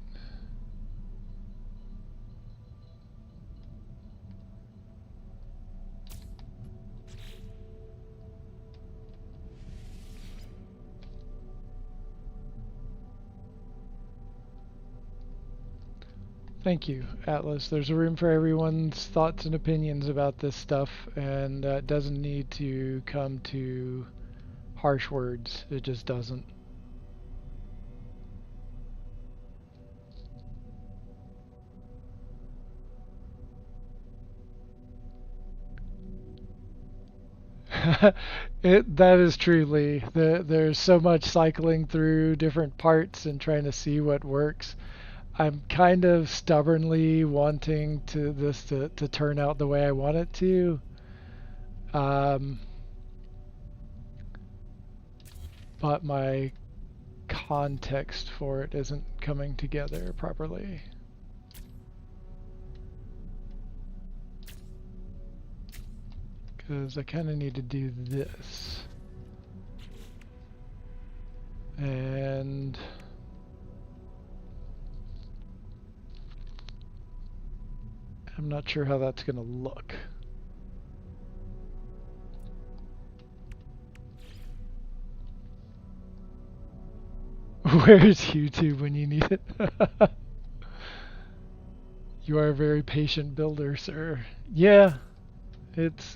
Thank you, Atlas. There's a room for everyone's thoughts and opinions about this stuff, and it doesn't need to come to harsh words. It just doesn't. That is truly there's so much cycling through different parts and trying to see what works. I'm kind of stubbornly wanting this to turn out the way I want it to. But my context for it isn't coming together properly. Because I kind of need to do this. And I'm not sure how that's going to look. Where's YouTube when you need it? You are a very patient builder, sir. Yeah, it's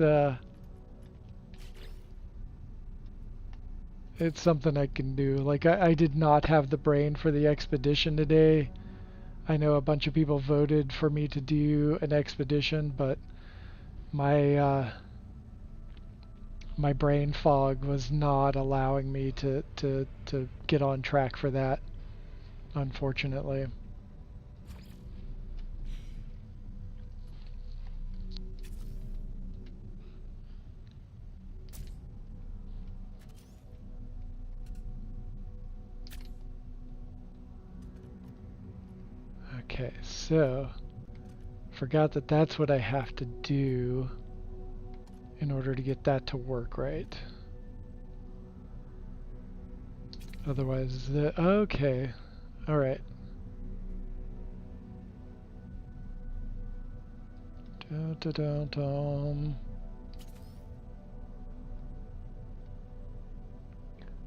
something I can do. Like, I did not have the brain for the expedition today. I know a bunch of people voted for me to do an expedition, but my my brain fog was not allowing me to get on track for that, unfortunately. Okay, so forgot that that's what I have to do in order to get that to work right. Otherwise, okay, all right. Dun, dun, dun, dun.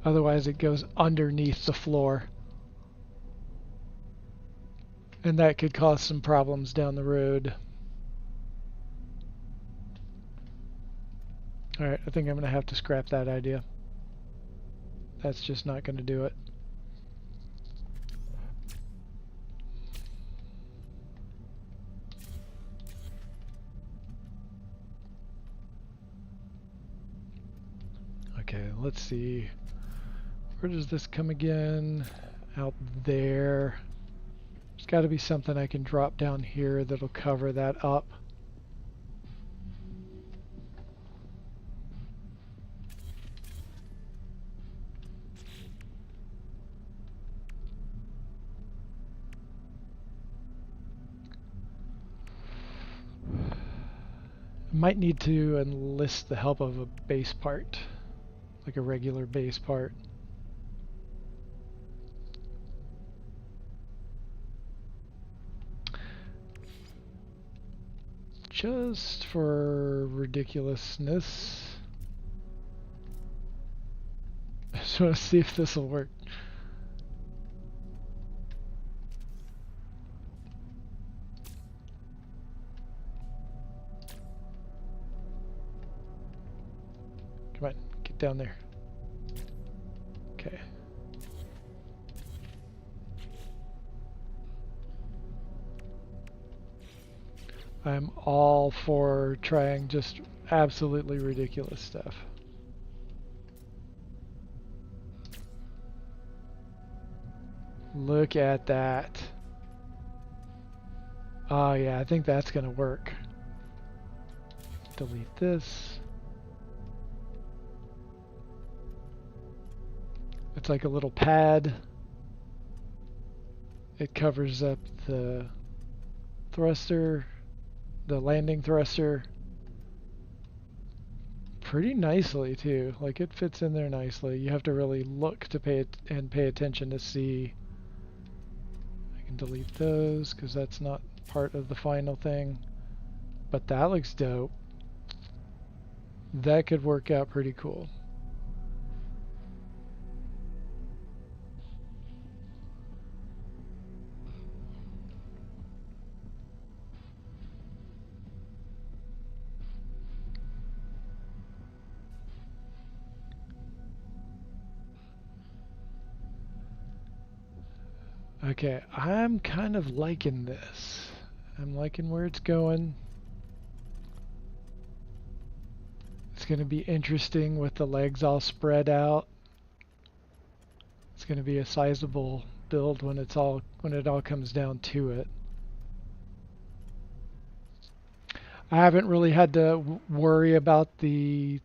Otherwise, it goes underneath the floor. And that could cause some problems down the road. Alright, I think I'm going to have to scrap that idea. That's just not going to do it. Okay, let's see. Where does this come again? Out there. There's got to be something I can drop down here that'll cover that up. Might need to enlist the help of a base part, like a regular base part. Just for ridiculousness. I just want to see if this will work. Come on, get down there. Okay. I'm all for trying just absolutely ridiculous stuff. Look at that. Oh yeah, I think that's gonna work. Delete this. It's like a little pad. It covers up the thruster, the landing thruster, pretty nicely too. Like it fits in there nicely. You have to really look to pay attention to see. I can delete those because that's not part of the final thing. But that looks dope. That could work out pretty cool. Okay, I'm kind of liking this. I'm liking where it's going. It's going to be interesting with the legs all spread out. It's going to be a sizable build when it all comes down to it. I haven't really had to worry about the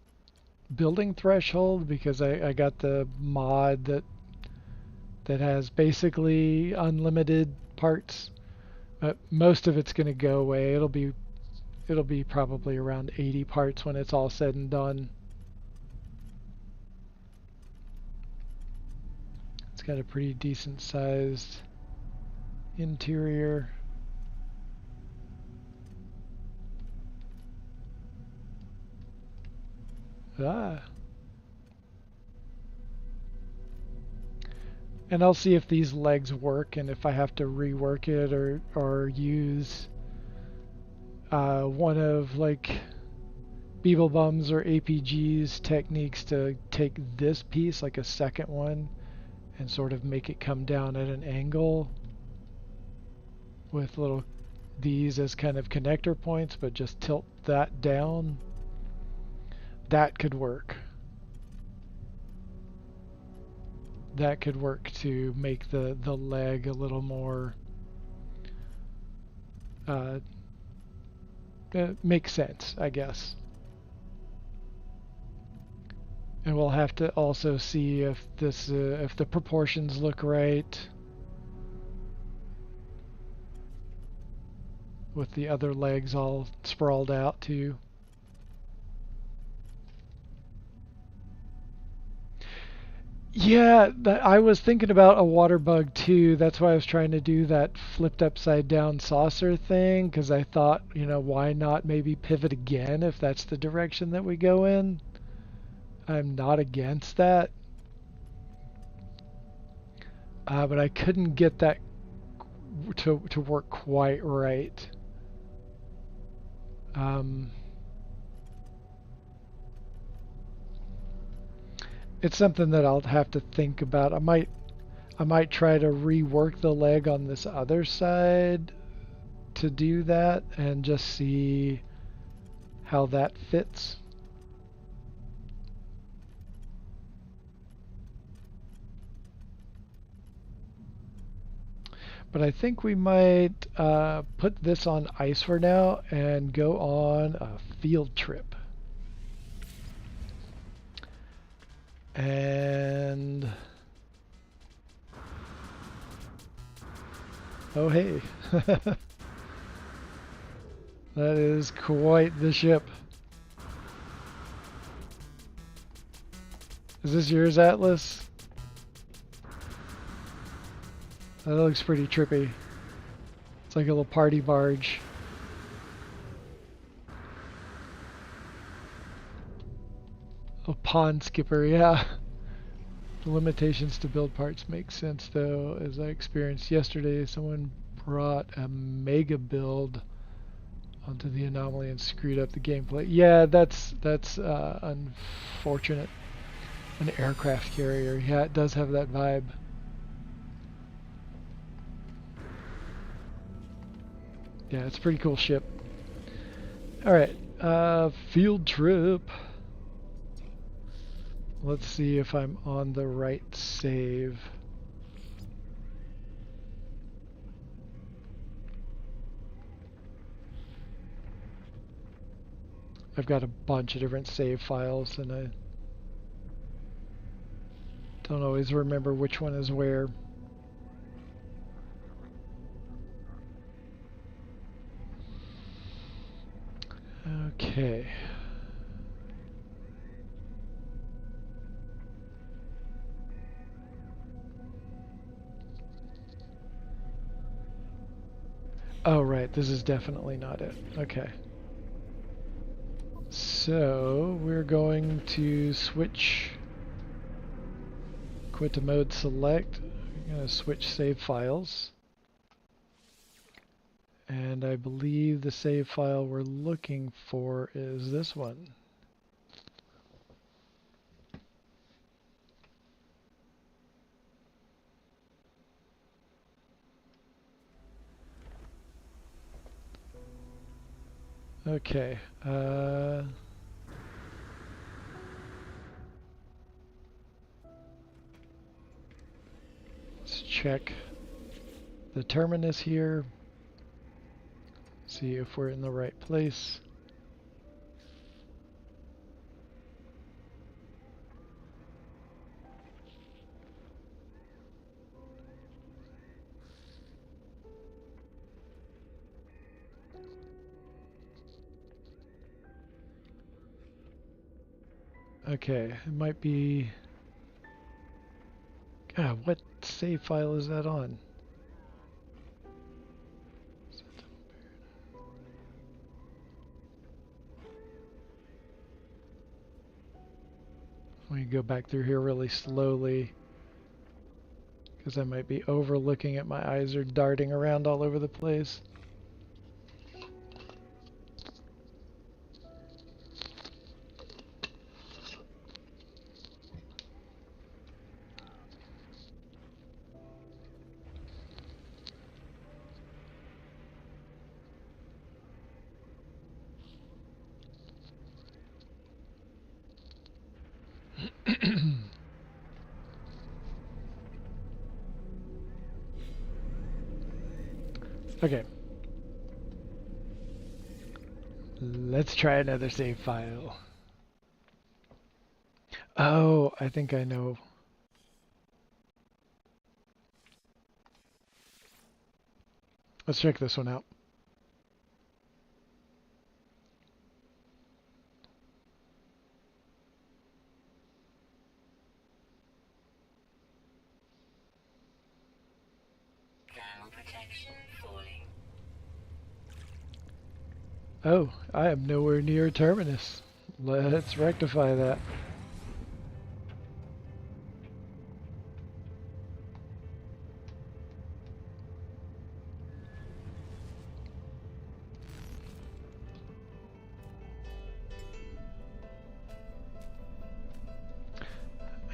building threshold because I got the mod that has basically unlimited parts. Most of it's going to go away. It'll be probably around 80 parts when it's all said and done. It's got a pretty decent sized interior. And I'll see if these legs work and if I have to rework it or use one of like Beeblebum's or APG's techniques to take this piece, like a second one, and sort of make it come down at an angle with these as kind of connector points, but just tilt that down. That could work. That could work to make the leg a little more make sense, I guess. And we'll have to also see if this if the proportions look right with the other legs all sprawled out too. Yeah, I was thinking about a water bug too. That's why I was trying to do that flipped upside down saucer thing, because I thought, you know, why not maybe pivot again if that's the direction that we go in? I'm not against that. But I couldn't get that to work quite right. It's something that I'll have to think about. I might try to rework the leg on this other side to do that and just see how that fits. But I think we might put this on ice for now and go on a field trip. And oh hey, that is quite the ship. Is this yours, Atlas? That looks pretty trippy. It's like a little party barge. A pond skipper, yeah. The limitations to build parts make sense though. As I experienced yesterday, someone brought a mega build onto the anomaly and screwed up the gameplay. Yeah, that's unfortunate. An aircraft carrier. Yeah, it does have that vibe. Yeah, it's a pretty cool ship. Alright, field trip. Let's see if I'm on the right save. I've got a bunch of different save files and I don't always remember which one is where. Okay. Oh, right. This is definitely not it. Okay. So, we're going to switch. Quit to mode select. We're going to switch save files. And I believe the save file we're looking for is this one. Okay. Let's check the terminus here. See if we're in the right place. Okay, it might be... God, what save file is that on? Let me go back through here really slowly, because I might be overlooking it. My eyes are darting around all over the place. Okay. Let's try another save file. Oh, I think I know. Let's check this one out. Oh, I am nowhere near terminus. Let's rectify that.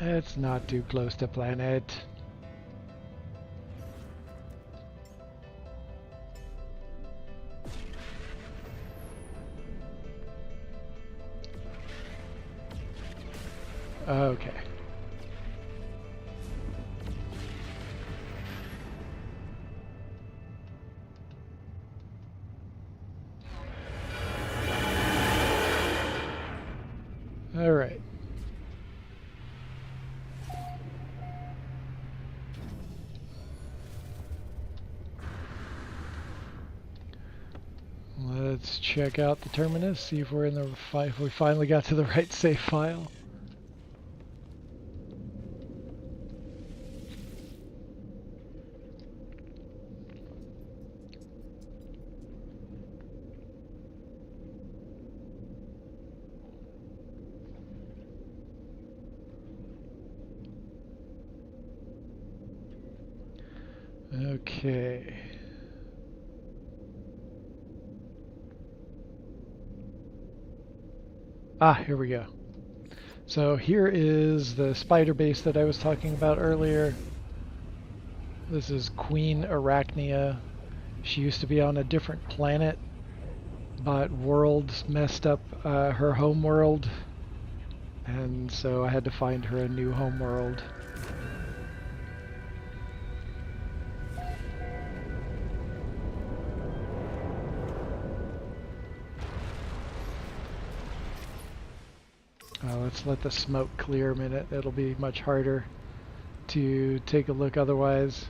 It's not too close to planet. Okay. All right. Let's check out the terminus, see if we're in the if we finally got to the right save file. Okay. Ah, here we go. So here is the spider base that I was talking about earlier. This is Queen Arachnia. She used to be on a different planet, but worlds messed up her home world, and so I had to find her a new home world. Let's let the smoke clear a minute. It'll be much harder to take a look otherwise.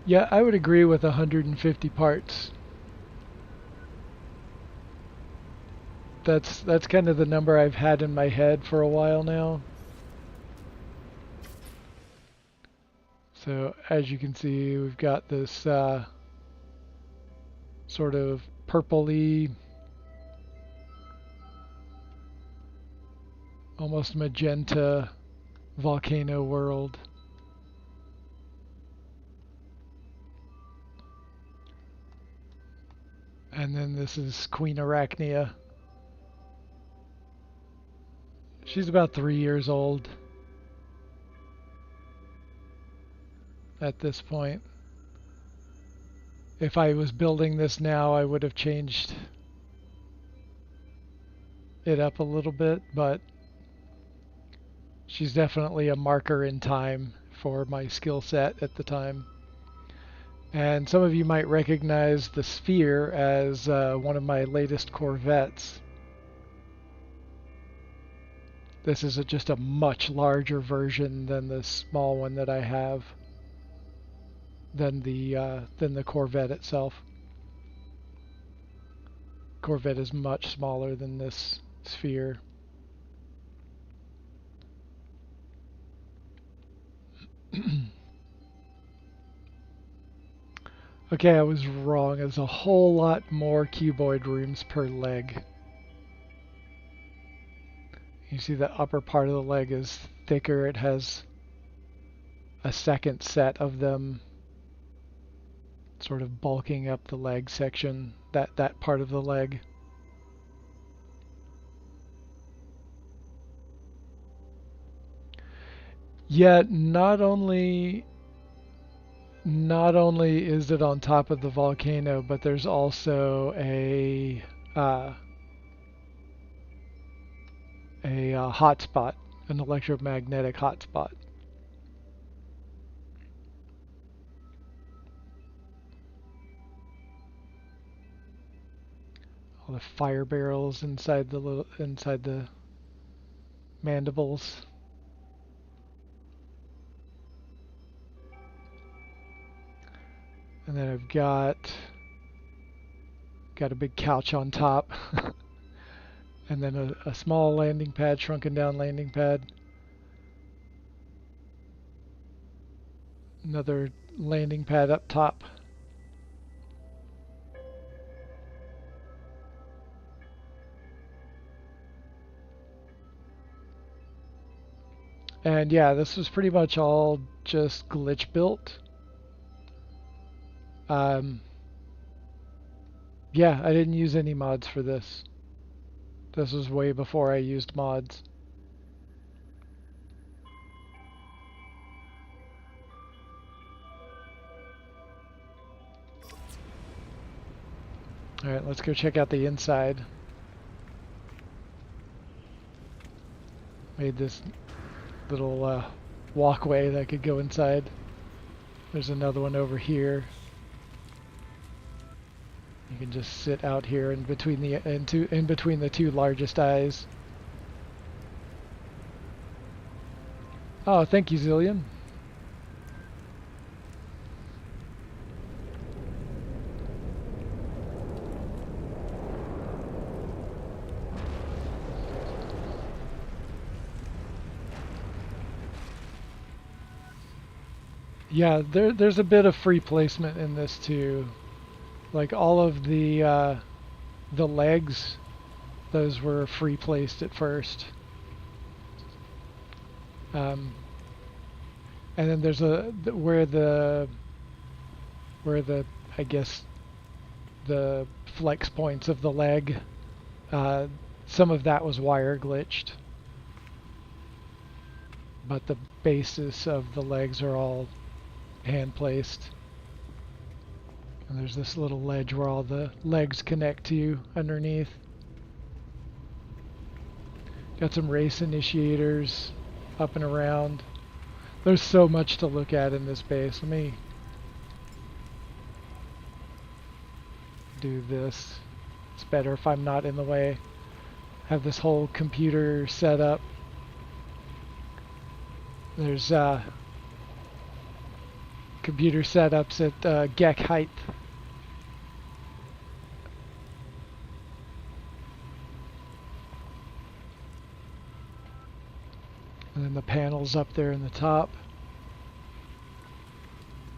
Yeah, I would agree with 150 parts. That's kind of the number I've had in my head for a while now. So as you can see, we've got this sort of purpley, almost magenta volcano world. And then this is Queen Arachnia. She's about 3 years old at this point. If I was building this now, I would have changed it up a little bit, but she's definitely a marker in time for my skill set at the time. And some of you might recognize the sphere as one of my latest Corvettes. This is just a much larger version than the small one that I have, than the Corvette itself. Corvette is much smaller than this sphere. Okay, I was wrong. There's a whole lot more cuboid rooms per leg. You see the upper part of the leg is thicker. It has a second set of them sort of bulking up the leg section, that part of the leg. Yet not only is it on top of the volcano, but there's also a hotspot, an electromagnetic hotspot. All the fire barrels inside the mandibles. And then I've got a big couch on top. And then a small landing pad, shrunken down landing pad. Another landing pad up top. And yeah, this was pretty much all just glitch built. Yeah, I didn't use any mods for this. This was way before I used mods. Alright, let's go check out the inside. Made this little walkway that could go inside. There's another one over here. You can just sit out here in between the two largest eyes. Oh, thank you, Zillion. Yeah, there's a bit of free placement in this too. Like all of the legs, those were free placed at first. And then there's where the I guess the flex points of the leg, some of that was wire glitched, but the basis of the legs are all hand placed. And there's this little ledge where all the legs connect to underneath. Got some race initiators up and around. There's so much to look at in this base. Let me do this. It's better if I'm not in the way. Have this whole computer set up. There's computer setups at Gek height. And then the panels up there in the top.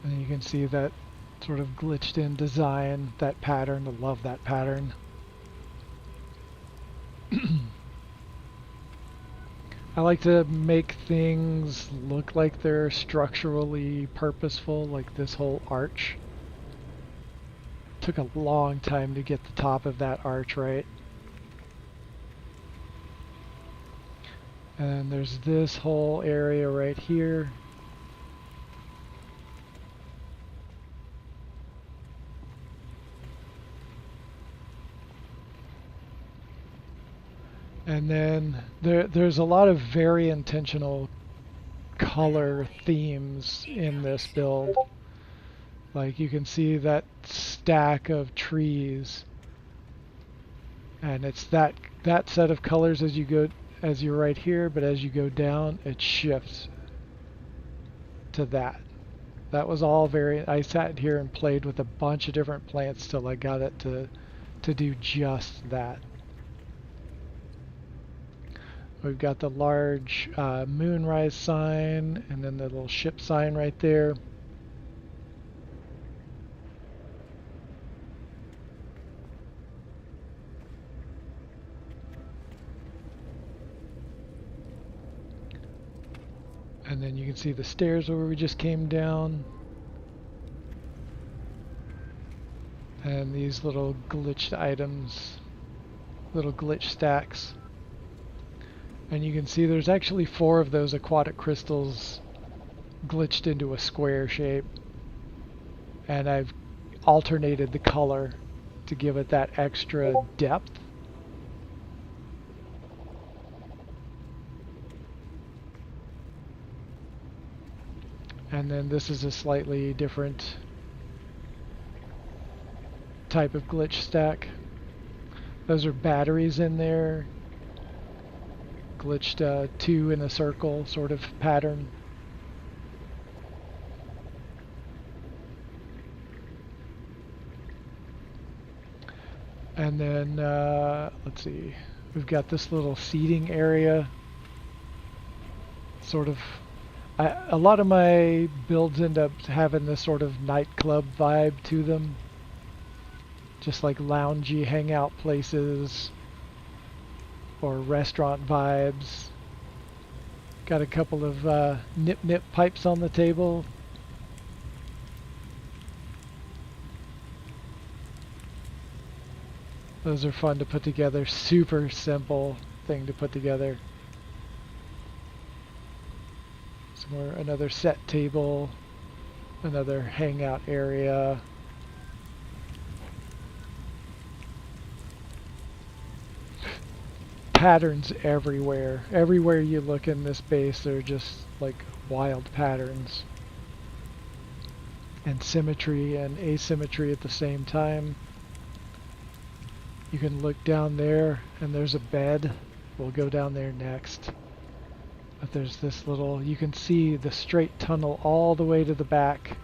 And you can see that sort of glitched in design, that pattern. I love that pattern. I like to make things look like they're structurally purposeful, like this whole arch. Took a long time to get the top of that arch right. And there's this whole area right here. And then there's a lot of very intentional color themes in this build. Like you can see that stack of trees, and it's that set of colors as you're right here, but as you go down it shifts to that. That was all I sat here and played with a bunch of different plants till I got it to do just that. We've got the large moonrise sign, and then the little ship sign right there. And then you can see the stairs where we just came down. And these little glitched items, little glitch stacks. And you can see there's actually 4 of those aquatic crystals glitched into a square shape. And I've alternated the color to give it that extra depth. And then this is a slightly different type of glitch stack. Those are batteries in there. Glitched 2 in a circle sort of pattern. And then let's see, we've got this little seating area. Sort of, a lot of my builds end up having this sort of nightclub vibe to them. Just like loungy hangout places or restaurant vibes. Got a couple of nip pipes on the table. Those are fun to put together. Super simple thing to put together. Another set table, another hangout area. Patterns everywhere. Everywhere you look in this base, they're just like wild patterns. And symmetry and asymmetry at the same time. You can look down there and there's a bed. We'll go down there next. But there's this little, you can see the straight tunnel all the way to the back.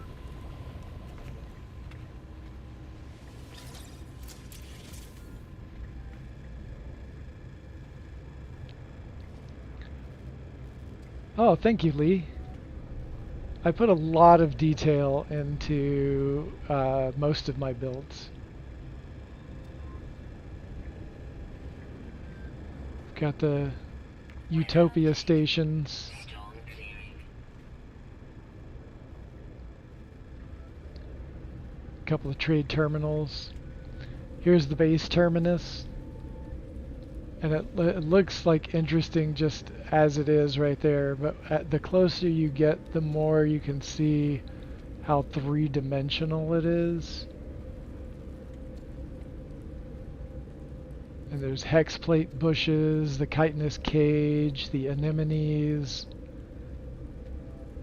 Oh, thank you, Lee. I put a lot of detail into most of my builds. Got the Utopia stations. A couple of trade terminals. Here's the base terminus. And it looks like interesting just as it is right there, but the closer you get, the more you can see how three-dimensional it is. And there's hex plate bushes, the chitinous cage, the anemones,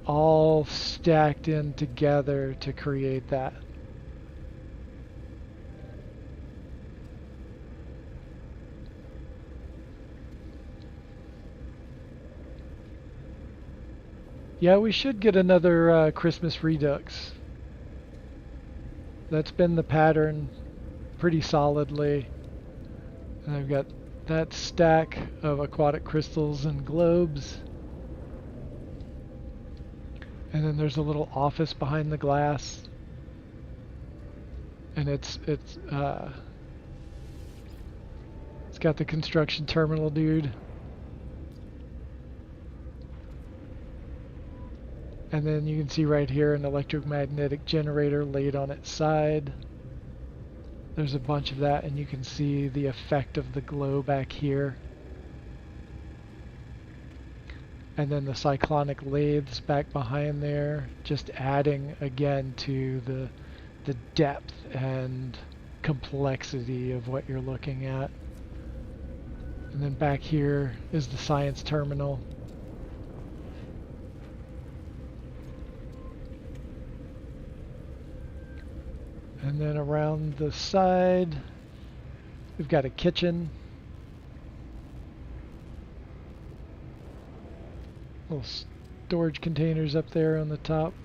all stacked in together to create that. Yeah, we should get another Christmas Redux. That's been the pattern pretty solidly. And I've got that stack of aquatic crystals and globes. And then there's a little office behind the glass. And it's got the construction terminal dude. And then you can see right here an electromagnetic generator laid on its side. There's a bunch of that, and you can see the effect of the glow back here. And then the cyclonic lathes back behind there, just adding again to the depth and complexity of what you're looking at. And then back here is the science terminal. And then around the side, we've got a kitchen. Little storage containers up there on the top.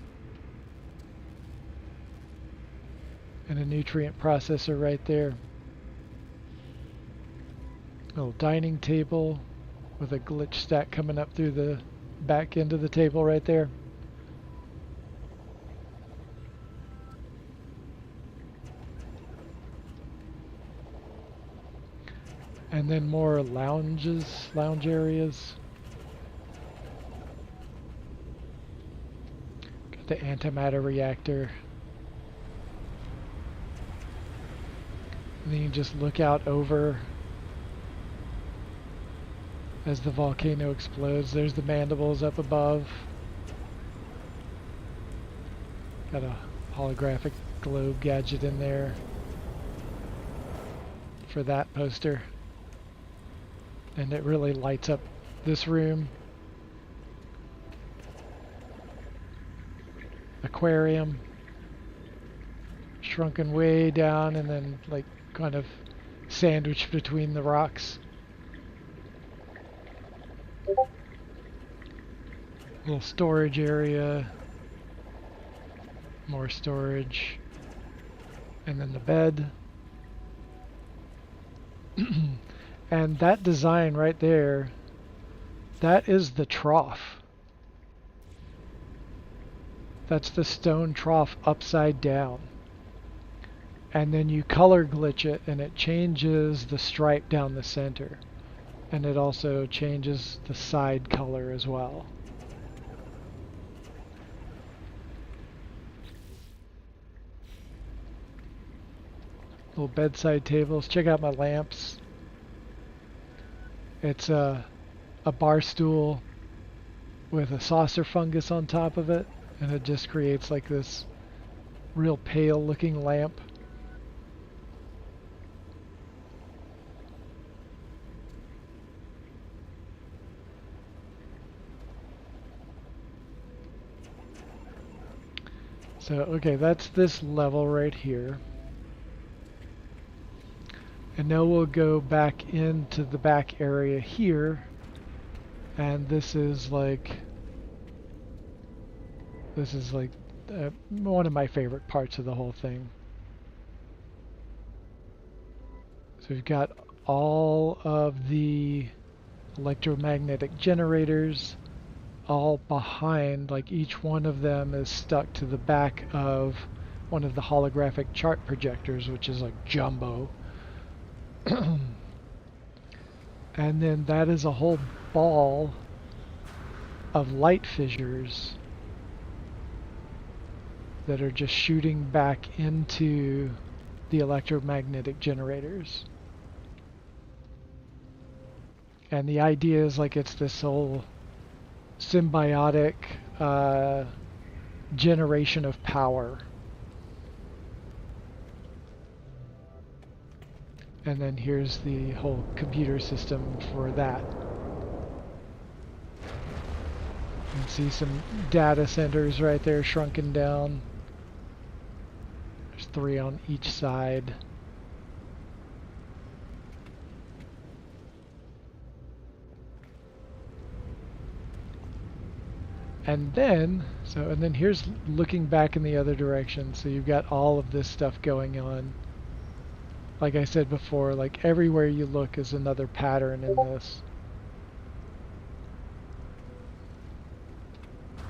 And a nutrient processor right there. Little dining table with a glitch stack coming up through the back end of the table right there. And then more lounge areas. Got the antimatter reactor. And then you just look out over as the volcano explodes. There's the mandibles up above. Got a holographic globe gadget in there for that poster. And it really lights up this room. Aquarium. Shrunken way down and then like kind of sandwiched between the rocks. Little storage area. More storage. And then the bed. And that design right there, that is the trough. That's the stone trough upside down. And then you color glitch it and it changes the stripe down the center. And it also changes the side color as well. Little bedside tables. Check out my lamps. It's a bar stool with a saucer fungus on top of it, and it just creates like this real pale looking lamp. So, okay, that's this level right here. And now we'll go back into the back area here, and this is like one of my favorite parts of the whole thing. So we've got all of the electromagnetic generators all behind, like each one of them is stuck to the back of one of the holographic chart projectors, which is like jumbo. And then that is a whole ball of light fissures that are just shooting back into the electromagnetic generators. And the idea is like it's this whole symbiotic generation of power. And then here's the whole computer system for that. You can see some data centers right there shrunken down. There's 3 on each side. And then here's looking back in the other direction. So you've got all of this stuff going on. Like I said before, like everywhere you look is another pattern in this.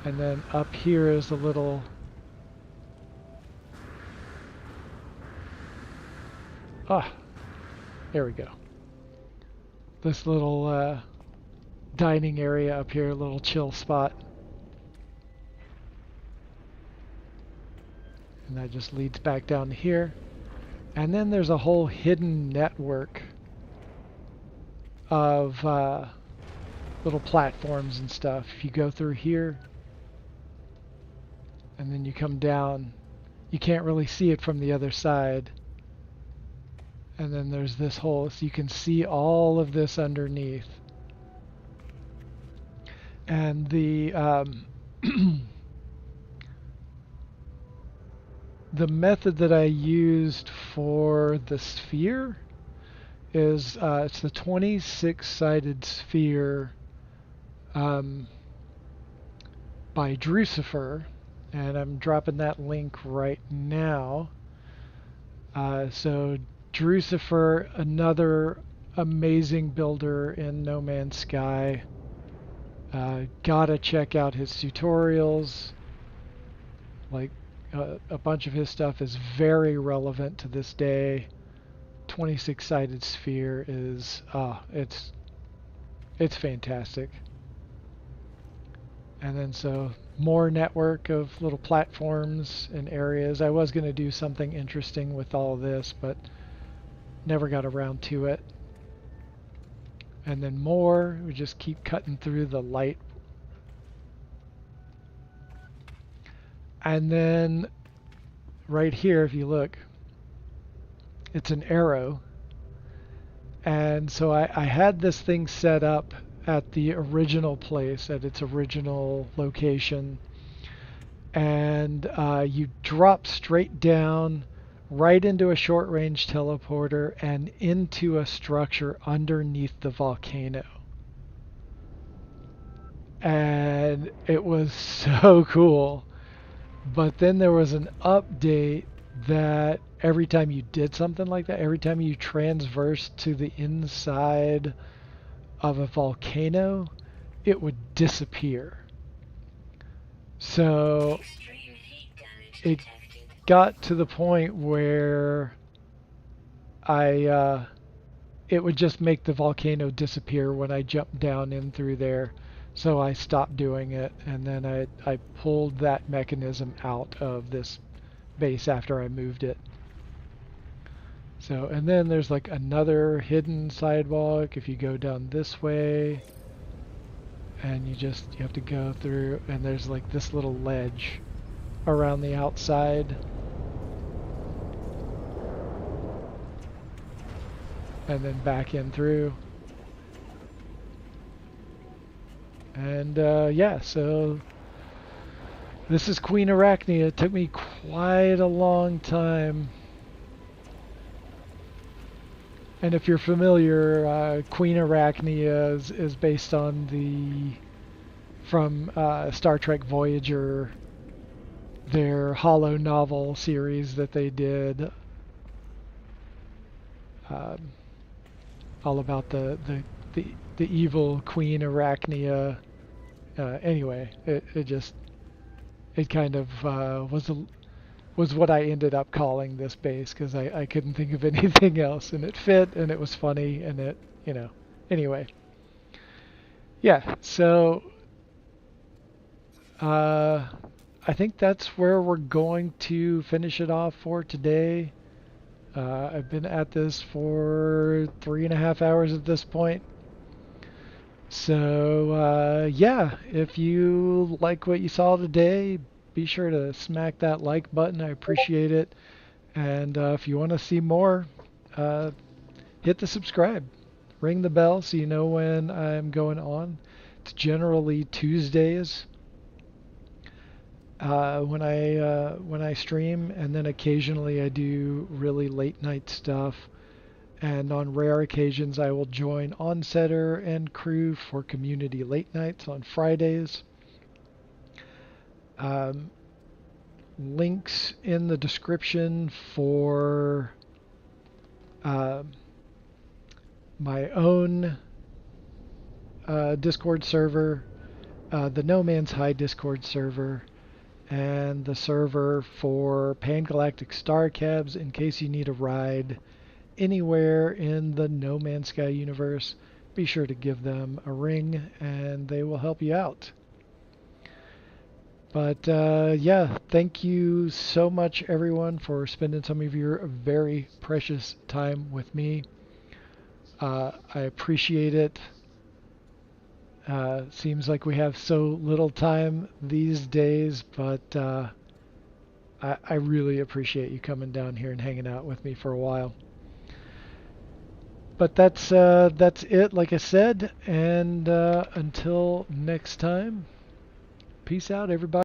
And then up here is a little... there we go. This little dining area up here, a little chill spot. And that just leads back down to here. And then there's a whole hidden network of little platforms and stuff. If you go through here, and then you come down, you can't really see it from the other side. And then there's this hole, so you can see all of this underneath. And the the method that I used for the sphere is it's the 26-sided sphere by Drucifer, and I'm dropping that link right now. So Drucifer, another amazing builder in No Man's Sky. Gotta check out his tutorials. Like a bunch of his stuff is very relevant to this day. 26-sided sphere is it's fantastic. And then so more network of little platforms and areas. I was going to do something interesting with all of this, but never got around to it. And then more, we just keep cutting through the light. And then right here, if you look, it's an arrow. And so I had this thing set up at the original place, at its original location. And you drop straight down right into a short-range teleporter and into a structure underneath the volcano. And it was so cool. But then there was an update that every time you did something like that, every time you transversed to the inside of a volcano, it would disappear. So it got to the point where it would just make the volcano disappear when I jumped down in through there. So I stopped doing it, and then I pulled that mechanism out of this base after I moved it. So, and then there's like another hidden sidewalk if you go down this way, and you have to go through, and there's like this little ledge around the outside. And then back in through. And yeah, so this is Queen Arachnia. It took me quite a long time And if you're familiar, Queen Arachnia is based on from Star Trek Voyager, their holo novel series that they did, um, all about the evil Queen Arachnia. Anyway, it kind of was what I ended up calling this base because I couldn't think of anything else, and it fit and it was funny and anyway. Yeah, so I think that's where we're going to finish it off for today. I've been at this for 3.5 hours at this point. So, yeah, if you like what you saw today, be sure to smack that like button. I appreciate it. And if you want to see more, uh, hit the subscribe. Ring the bell so you know when I'm going on. It's generally Tuesdays when I stream, and then occasionally I do really late night stuff. And on rare occasions, I will join Onsetter and crew for community late nights on Fridays. Um, Links in the description for my own Discord server, the No Man's High Discord server, and the server for Pangalactic Star Cabs in case you need a ride anywhere in the No Man's Sky universe. Be sure to give them a ring and they will help you out. But yeah, thank you so much everyone for spending some of your very precious time with me. I appreciate it. Seems like we have so little time these days, but I really appreciate you coming down here and hanging out with me for a while. But that's it, like I said, and until next time, peace out, everybody.